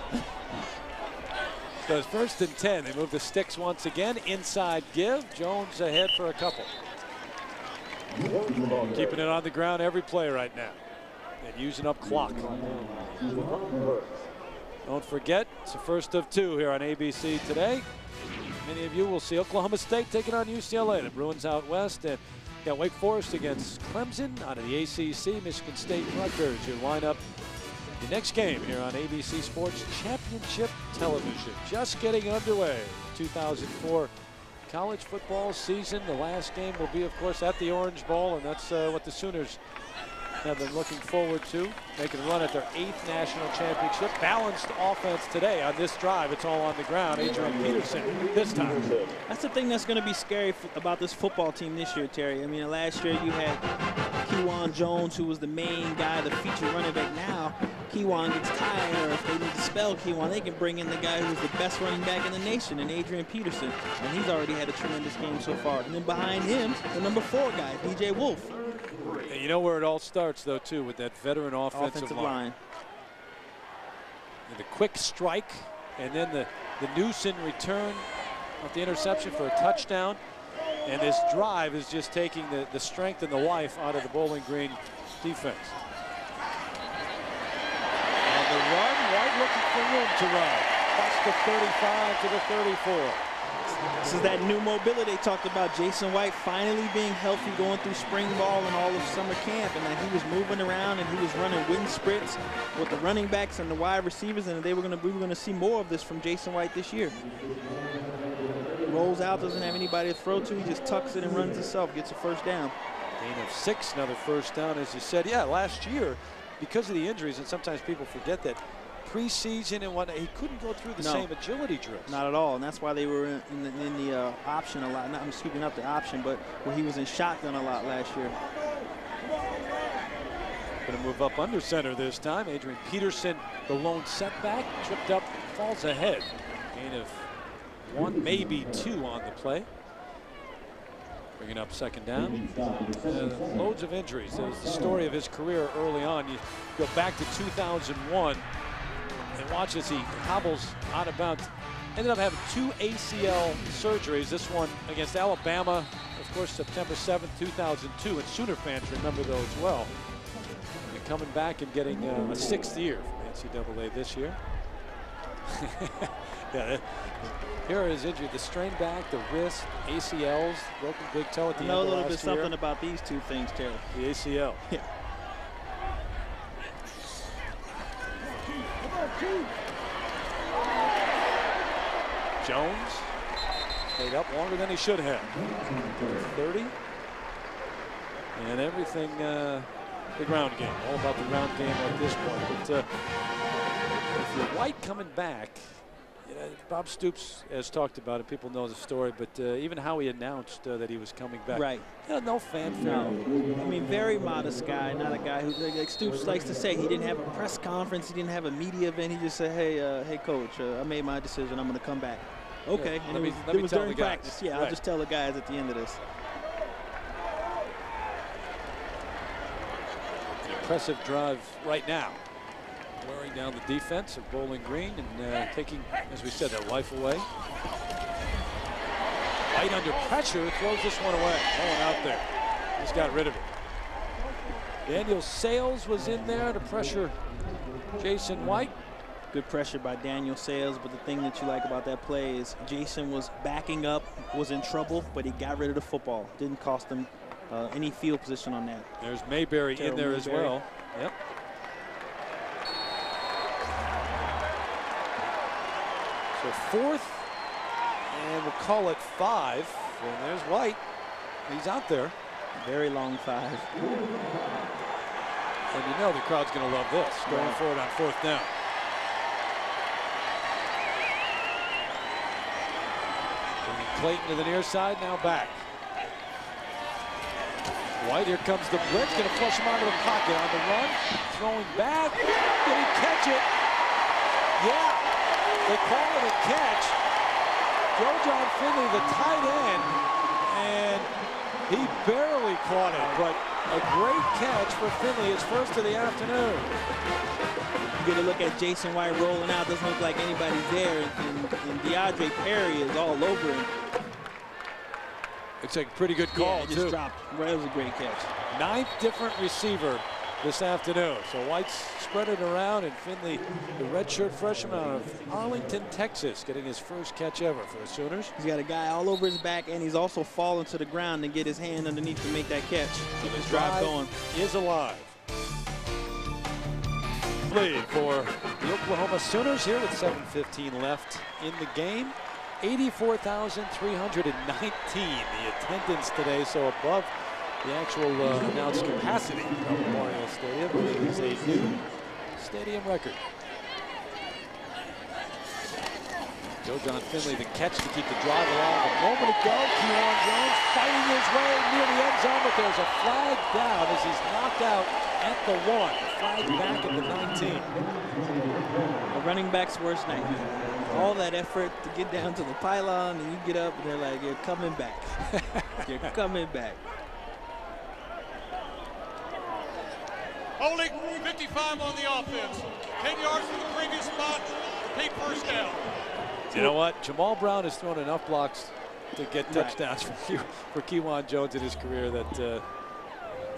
So it's 1st and 10. They move the sticks once again. Inside give. Jones ahead for a couple. Keeping it on the ground every play right now. And using up clock. Don't forget, it's the first of 2 here on ABC today. Many of you will see Oklahoma State taking on UCLA. The Bruins out west. And got Wake Forest against Clemson out of the ACC. Michigan State, Rutgers. Your lineup. The next game here on ABC Sports Championship Television. Just getting underway. 2004 college football season. The last game will be, of course, at the Orange Bowl, and that's what the Sooners have been looking forward to. Making a run at their 8th national championship. Balanced offense today on this drive. It's all on the ground. Adrian Peterson this time. That's the thing that's going to be scary about this football team this year, Terry. I mean, last year you had Kewan Jones, who was the main guy, the feature running back. Now Kewan gets tired, or if they need to spell Kewan, they can bring in the guy who's the best running back in the nation, and Adrian Peterson, and he's already had a tremendous game so far. And then behind him, the number 4 guy, DJ Wolf. And you know where it all starts, though, too, with that veteran offensive line. And the quick strike, and then the Newsom return of the interception for a touchdown. And this drive is just taking the strength and the life out of the Bowling Green defense. On the run, White looking for room to run. That's the 35 to the 34. This is that new mobility they talked about. Jason White finally being healthy, going through spring ball and all of summer camp, and that he was moving around and he was running wind sprints with the running backs and the wide receivers, and we were going to see more of this from Jason White this year. Rolls out, doesn't have anybody to throw to. He just tucks it and runs himself, gets a first down. Gain of 6, another first down, as you said. Yeah, last year, because of the injuries, and sometimes people forget that, preseason and whatnot, he couldn't go through the same agility drills. Not at all, and that's why they were in the option a lot. I'm speaking up the option, but where he was in shotgun a lot last year. Going to move up under center this time. Adrian Peterson, the lone setback, tripped up, falls ahead. Gain of 1, maybe 2 on the play. Bringing up second down. Loads of injuries. That was the story of his career early on. You go back to 2001 and watch as he hobbles out of bounds. Ended up having 2 ACL surgeries. This one against Alabama, of course, September 7th, 2002. And Sooner fans remember those well. And coming back and getting a 6th year from NCAA this year. Yeah, here is injured. The strained back, the wrist, ACLs, broken big toe at the end of last year. I know a little bit something about these 2 things, Terry. The ACL. Yeah. Jones stayed up longer than he should have. 30. And everything, the ground game. All about the ground game at this point. But if you're White coming back, Bob Stoops has talked about it. People know the story, but even how he announced that he was coming back. Right. No fanfare. No. I mean, very modest guy, not a guy who, like Stoops likes to say, he didn't have a press conference, he didn't have a media event. He just said, hey, coach, I made my decision. I'm going to come back. Okay. Yeah, and let it was during practice. Yeah, right. I'll just tell the guys at the end of this. An impressive drive right now. Wearing down the defense of Bowling Green and taking, as we said, their life away. White under pressure, throws this one away. No one out there. Just got rid of it. Daniel Sales was in there to pressure Jason White. Good pressure by Daniel Sales, but the thing that you like about that play is Jason was backing up, was in trouble, but he got rid of the football. Didn't cost him any field position on that. There's Mayberry in there as well. Yep. So 4th And we'll call it 5. And there's White. He's out there. Very long 5. And you know the crowd's going to love this. Going forward on 4th down. Bringing Clayton to the near side, now back. White, here comes the blitz. Going to flush him out of the pocket on the run. Throwing back. Did he catch it? Yeah. They call it a catch. John Finley, the tight end, and he barely caught it, but a great catch for Finley, his first of the afternoon. You get a look at Jason White rolling out. Doesn't look like anybody's there, and DeAndre Perry is all over him. It's a pretty good call, yeah, just dropped. That was a great catch. 9th different receiver this afternoon. So White's spread it around, and Finley, the redshirt freshman out of Arlington, Texas, getting his first catch ever for the Sooners. He's got a guy all over his back, and he's also fallen to the ground and get his hand underneath to make that catch. So his drive going. Is alive. Lead for the Oklahoma Sooners here with 7:15 left in the game. 84,319 the attendance today, so above the actual announced capacity of Memorial Stadium. It is a new stadium record. John Finley, the catch to keep the drive alive. A moment ago, Keon Jones fighting his way near the end zone, but there's a flag down as he's knocked out at the 1. The flag back at the 19. A running back's worst nightmare. All that effort to get down to the pylon, and you get up, and they're like, "You're coming back. You're coming back." Holding 55 on the offense. 10 yards from the previous spot. Repeat first down. You know what? Jamal Brown has thrown enough blocks to get touchdowns for Kewan Jones in his career that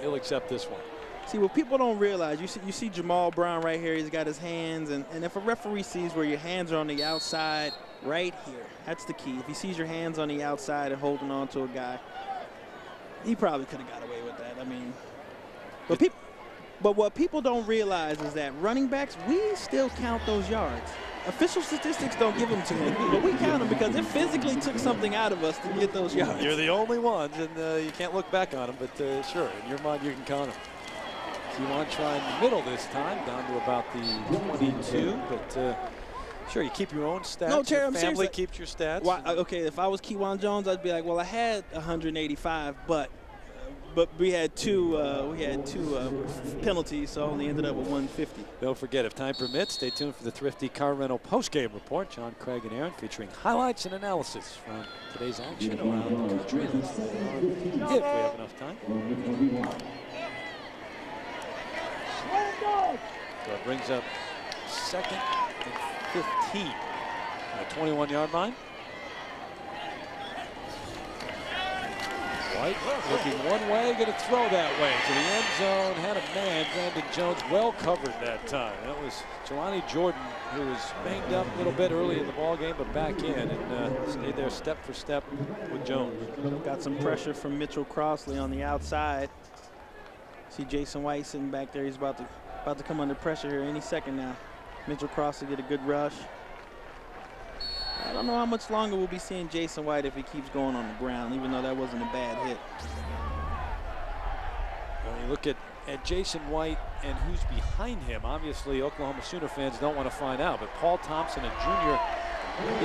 he'll accept this one. See, what people don't realize, you see Jamal Brown right here. He's got his hands, and if a referee sees where your hands are on the outside right here, that's the key. If he sees your hands on the outside and holding on to a guy, he probably could have got away with that. I mean, but what people don't realize is that running backs, we still count those yards. Official statistics don't give them to me, but we count them because it physically took something out of us to get those yards. You're the only ones, and you can't look back on them, but sure, in your mind you can count them. Kewan trying the middle this time, down to about the 22, but sure, you keep your own stats. No, Terry, your I'm family serious. keeps your stats. Why, okay, if I was Kewan Jones, I'd be like, well, I had 185, but we had two penalties, so I only ended up with 150. Don't forget, if time permits, stay tuned for the Thrifty Car Rental postgame report. John, Craig, and Aaron featuring highlights and analysis from today's action around the country. If we have enough time. So it brings up 2nd and 15 on the 21-yard line. White looking one way, going to throw that way to the end zone. Had a man, Brandon Jones, well covered that time. That was Jelani Jordan, who was banged up a little bit early in the ball game, but back in and stayed there step for step with Jones. Got some pressure from Mitchell Crossley on the outside. See Jason White sitting back there. He's about to come under pressure here any second now. Mitchell Crossley get a good rush. I don't know how much longer we'll be seeing Jason White if he keeps going on the ground, even though that wasn't a bad hit. When you look at Jason White and who's behind him, obviously Oklahoma Sooner fans don't want to find out, but Paul Thompson, a junior,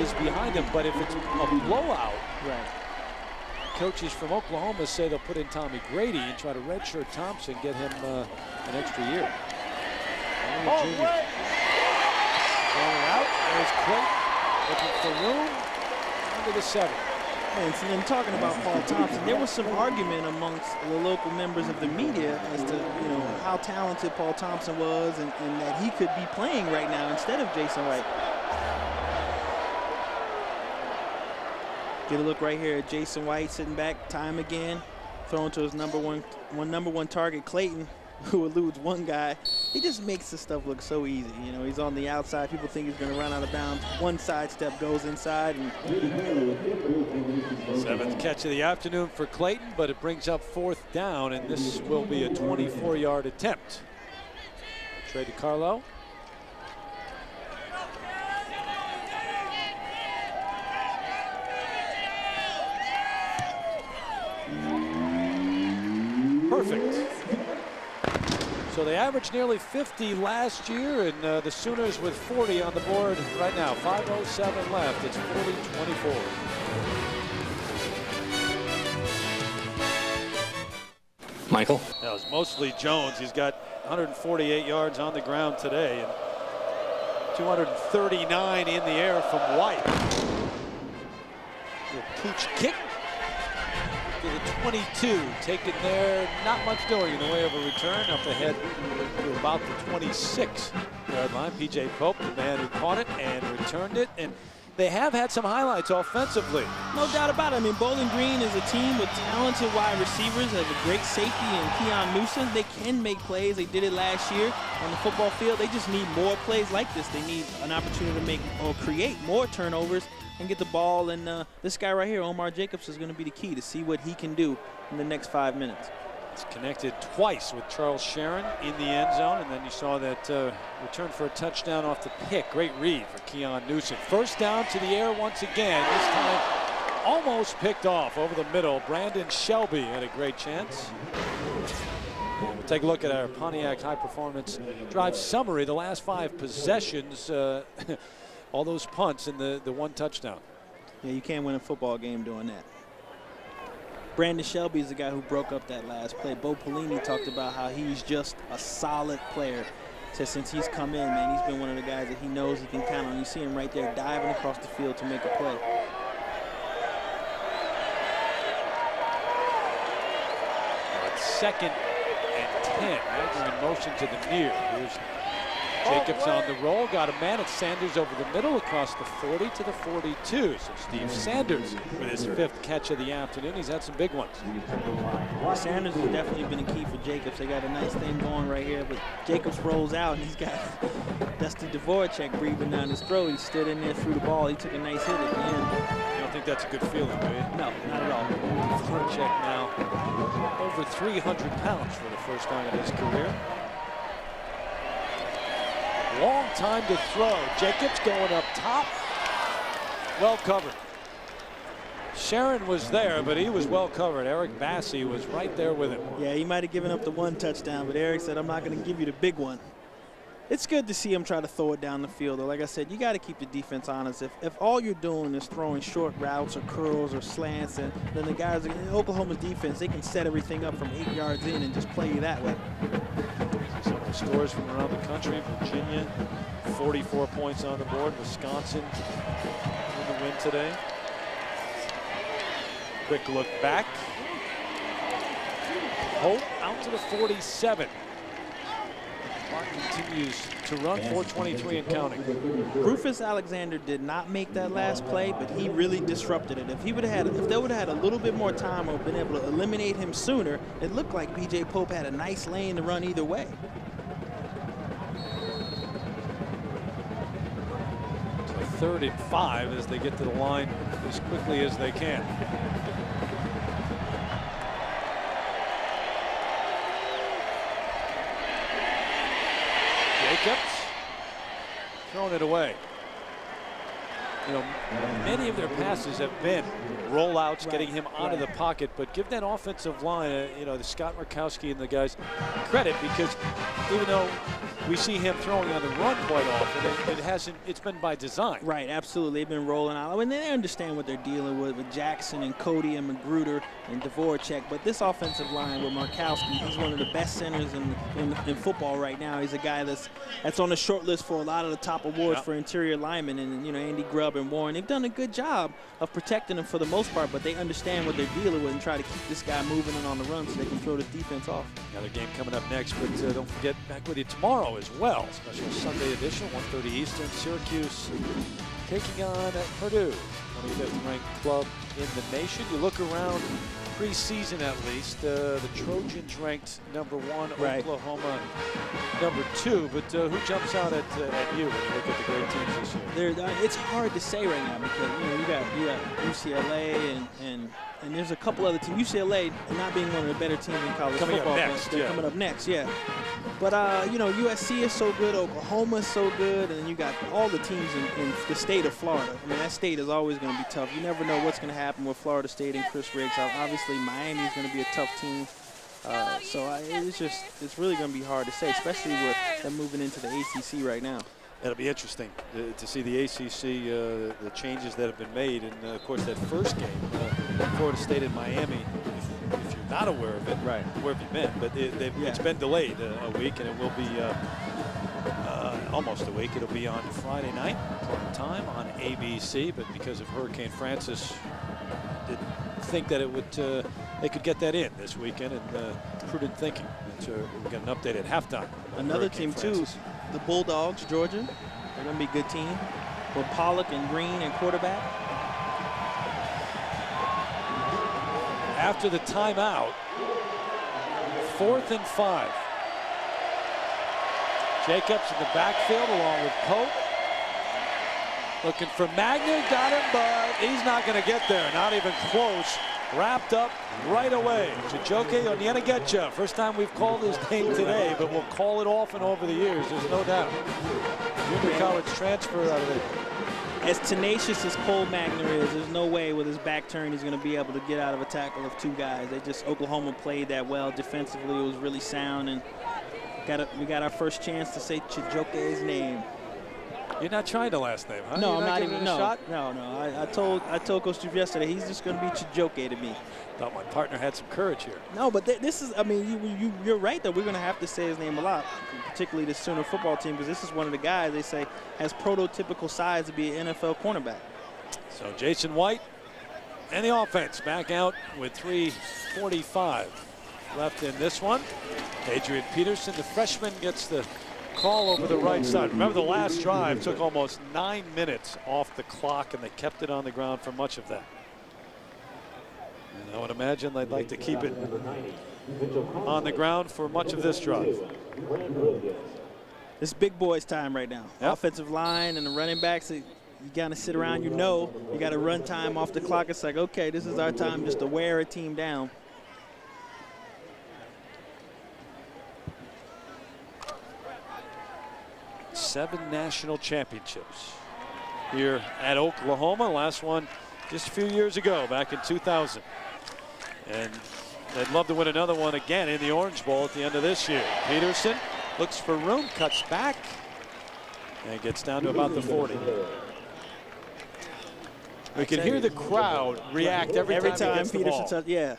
is behind him. But if it's a blowout, right, coaches from Oklahoma say they'll put in Tommy Grady and try to redshirt Thompson, get him an extra year. Going out, there's Clayton. Looking for room under the 7. And see, I'm talking about Paul Thompson. There was some argument amongst the local members of the media as to how talented Paul Thompson was and that he could be playing right now instead of Jason White. Get a look right here at Jason White sitting back, time again, throwing to his number one target, Clayton, who eludes one guy. He just makes the stuff look so easy. He's on the outside. People think he's going to run out of bounds. One sidestep goes inside. And 7th catch of the afternoon for Clayton, but it brings up 4th down, and this will be a 24-yard attempt. Trey DiCarlo. perfect. So they averaged nearly 50 last year, and the Sooners with 40 on the board right now. 5:07 left. It's 40-24. Michael. That was mostly Jones. He's got 148 yards on the ground today and 239 in the air from White. Little pooch kick to the 22. Taken there, not much doing in the way of a return. Up ahead to about the 26-yard line. P.J. Pope, the man who caught it and returned it. And they have had some highlights offensively. No doubt about it. I mean, Bowling Green is a team with talented wide receivers. They have a great safety in Keon Newsom. They can make plays. They did it last year on the football field. They just need more plays like this. They need an opportunity to make or create more turnovers and get the ball. And this guy right here, Omar Jacobs, is going to be the key to see what he can do in the next 5 minutes. It's connected twice with Charles Sharon in the end zone, and then you saw that return for a touchdown off the pick. Great read for Keon Newsom. First down to the air once again. This time almost picked off over the middle. Brandon Shelby had a great chance. And we'll take a look at our Pontiac High Performance Drive summary. The last 5 possessions, all those punts and the 1 touchdown. Yeah, you can't win a football game doing that. Brandon Shelby is the guy who broke up that last play. Bo Pelini talked about how he's just a solid player. Said since he's come in, man, he's been one of the guys that he knows he can count on. You see him right there diving across the field to make a play. It's 2nd and 10. They're in motion to the near. Here's Jacobs on the roll, got a man. It's Sanders over the middle across the 40 to the 42. So Steve Sanders with his 5th catch of the afternoon. He's had some big ones. Sanders has definitely been a key for Jacobs. They got a nice thing going right here, but Jacobs rolls out and he's got Dustin Dvorak breathing down his throat. He stood in there, threw the ball. He took a nice hit at the end. You don't think that's a good feeling, do you? No, not at all. Dvorak now over 300 pounds for the first time in his career. Long time to throw. Jacobs going up top. Well covered. Sharon was there, but he was well covered. Eric Bassey was right there with him. Yeah, he might have given up the 1 touchdown, but Eric said, I'm not going to give you the big one. It's good to see him try to throw it down the field. Like I said, you got to keep the defense honest. If all you're doing is throwing short routes or curls or slants, and then the guys in Oklahoma's defense, they can set everything up from 8 yards in and just play you that way. Some of the scores from around the country. Virginia, 44 points on the board. Wisconsin in the win today. Quick look back. Hope out to the 47. Clark continues to run 4:23 and counting. Rufus Alexander did not make that last play, but he really disrupted it. If they would have had a little bit more time or been able to eliminate him sooner, it looked like B.J. Pope had a nice lane to run either way. So 3rd and 5 as they get to the line as quickly as they can. Jacobs throwing it away. You know, many of their passes have been rollouts, getting him out of the pocket, but give that offensive line, you know, the Scott Murkowski and the guys credit, because even though we see him throwing on the run quite often, it's been by design. Right, absolutely. They've been rolling out. I mean, they understand what they're dealing with Jackson and Cody and Magruder and Dvorak. But this offensive line with Murkowski, he's one of the best centers in football right now. He's a guy that's on the short list for a lot of the top awards for interior linemen. And, you know, Andy Grubb and Warren, they've done a good job of protecting him for the most part, but they understand what they're dealing with and try to keep this guy moving and on the run so they can throw the defense off. Another game coming up next, but don't forget, back with you tomorrow as well. Special Sunday edition, 1:30 Eastern. Syracuse taking on Purdue, 25th ranked club in the nation. You look around preseason at least, the Trojans ranked #1, right. Oklahoma #2, but who jumps out at you when you look at the great teams this year? It's hard to say right now because, you know, you got UCLA and there's a couple other teams. UCLA not being one of the better teams in college football. They're coming up next, yeah. But, you know, USC is so good, Oklahoma is so good, and then you got all the teams in the state of Florida. I mean, that state is always going to be tough. You never know what's going to happen with Florida State and Chris Riggs. Obviously, Miami is going to be a tough team. It's really going to be hard to say, especially with them moving into the ACC right now. It'll be interesting to see the ACC, the changes that have been made. And, of course, that first game, Florida State and Miami, if you're not aware of it, right, where have you been? But it's been delayed a week, and it will be almost a week. It'll be on Friday night, time on ABC. But because of Hurricane Francis, didn't think that it would they could get that in this weekend, and prudent thinking. And so we get an update at halftime. Another team, too, the Bulldogs, Georgia. They're going to be a good team with Pollock and Green and quarterback. After the timeout, 4th and 5. Jacobs in the backfield along with Pope. Looking for Magner, got him, but he's not going to get there. Not even close. Wrapped up right away. Chijoke Onyenagetcha. First time we've called his name today, but we'll call it often over the years, there's no doubt. Junior college transfer out of it. As tenacious as Cole Magner is, there's no way with his back turn he's going to be able to get out of a tackle of 2 guys. Oklahoma played that well defensively. It was really sound, and we got our first chance to say Chijoke's name. You're not trying the last name, huh? No, You're I'm not giving even. it a shot? No. I told Coach Steve yesterday he's just going to be Chijoke to me. Thought my partner had some courage here. No, but this is. I mean, you're right that we're going to have to say his name a lot, particularly the Sooner football team, because this is one of the guys they say has prototypical size to be an NFL cornerback. So Jason White and the offense back out with 3:45 left in this one. Adrian Peterson, the freshman, gets the call over the right side. Remember, the last drive took almost 9 minutes off the clock, and they kept it on the ground for much of that. And I would imagine they'd like to keep it on the ground for much of this drive. It's big boys time right now. Yep. Offensive line and the running backs, you got to sit around. You got to run time off the clock. It's like, okay, this is our time just to wear a team down. Seven national championships here at Oklahoma. Last one just a few years ago, back in 2000. And they'd love to win another one again in the Orange Bowl at the end of this year. Peterson looks for room, cuts back, and gets down to about the 40. We can hear the crowd react every time Peterson touches. Yeah,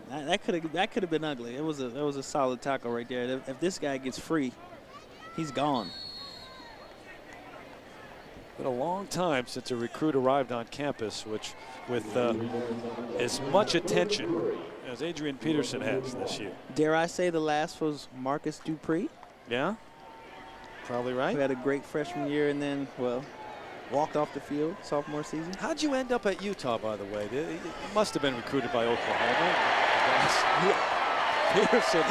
that could have been ugly. It was a solid tackle right there. If this guy gets free, he's gone. Been a long time since a recruit arrived on campus, which with as much attention as Adrian Peterson has this year. Dare I say the last was Marcus Dupree? Yeah, probably right. Who had a great freshman year and then, well, walked off the field sophomore season. How'd you end up at Utah, by the way? You must have been recruited by Oklahoma. Peterson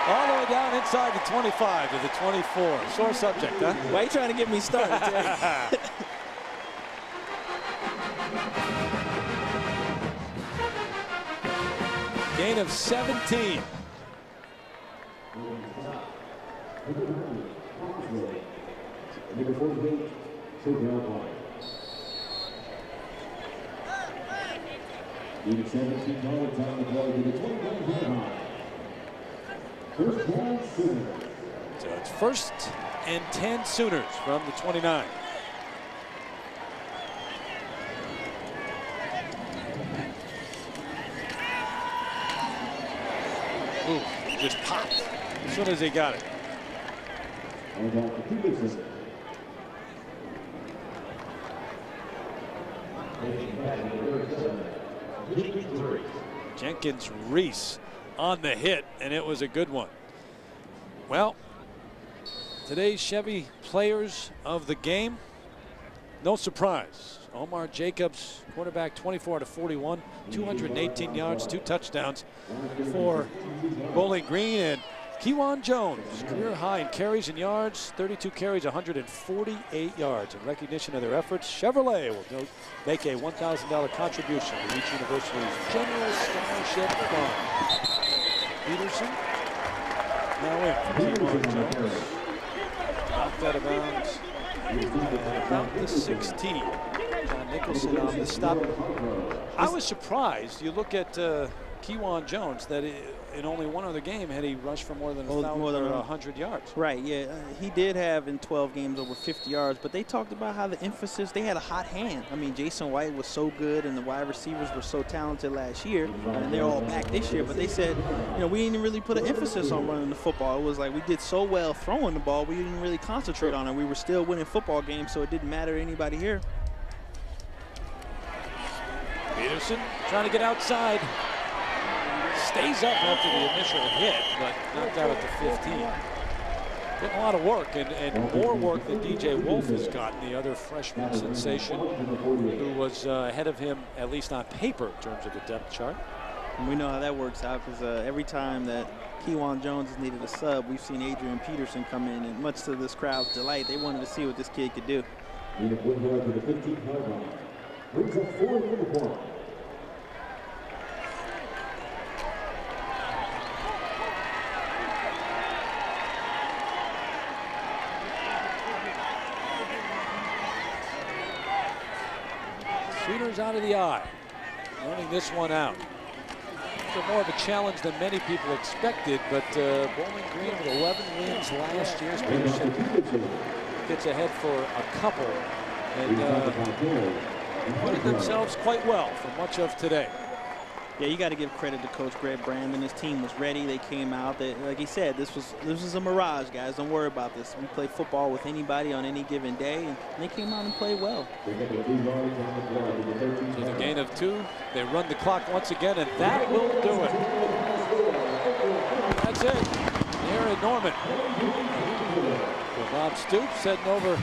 all the way down inside the 25 to the 24. Sore subject, huh? Why are you trying to get me started, Terry? Gain of 17. Even 17 yards on the play to the 21-yard line. First down, Sooners. So it's 1st and 10 Sooners from the 29. Ooh, just popped as soon as they got it. And on for Peterson. Jenkins Reese on the hit, and it was a good one. Well, today's Chevy players of the game, no surprise. Omar Jacobs, quarterback, 24 to 41, 218 yards, 2 touchdowns for Bowling Green. And Kewan Jones, career high in carries and yards, 32 carries, 148 yards. In recognition of their efforts, Chevrolet will make a $1,000 contribution to each university's general scholarship fund. Peterson now in for Kewan Jones. Knocked out of bounds about the 16. John Nicholson on the stop. I was surprised. You look at Kewan Jones that in only one other game had he rushed for more than 100 yards. Right, yeah. He did have in 12 games over 50 yards, but they talked about how the emphasis, they had a hot hand. I mean, Jason White was so good and the wide receivers were so talented last year, and they're all back this year, but they said, you know, we didn't really put an emphasis on running the football. It was like we did so well throwing the ball, we didn't really concentrate on it. We were still winning football games, so it didn't matter to anybody here. Peterson trying to get outside. Stays up after the initial hit, but knocked out at the 15. Getting a lot of work, and more work than DJ Wolf has gotten, the other freshman sensation who was ahead of him, at least on paper, in terms of the depth chart. And we know how that works out because every time that Kewan Jones has needed a sub, we've seen Adrian Peterson come in, and much to this crowd's delight, they wanted to see what this kid could do. Sooners out of the eye, running this one out. It's more of a challenge than many people expected, but Bowling Green with 11 wins last year. Peterson gets ahead for a couple, and putting themselves quite well for much of today. Yeah, you got to give credit to Coach Greg Brandon. His team was ready. They came out. Like he said, this was a mirage, guys. Don't worry about this. We play football with anybody on any given day, and they came out and played well. To the gain of 2, they run the clock once again, and that will do it. That's it. Here at Norman. Bob Stoops heading over.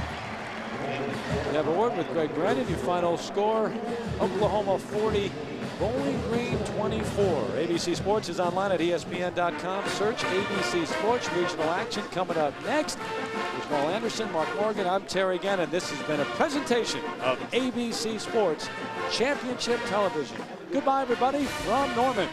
Have a word with Greg Brandon. Your final score: Oklahoma 40. Bowling Green 24. ABC Sports is online at ESPN.com. Search ABC Sports. Regional action coming up next. With Paul Anderson, Mark Morgan, I'm Terry Gannon. This has been a presentation of ABC Sports Championship Television. Goodbye, everybody, from Norman.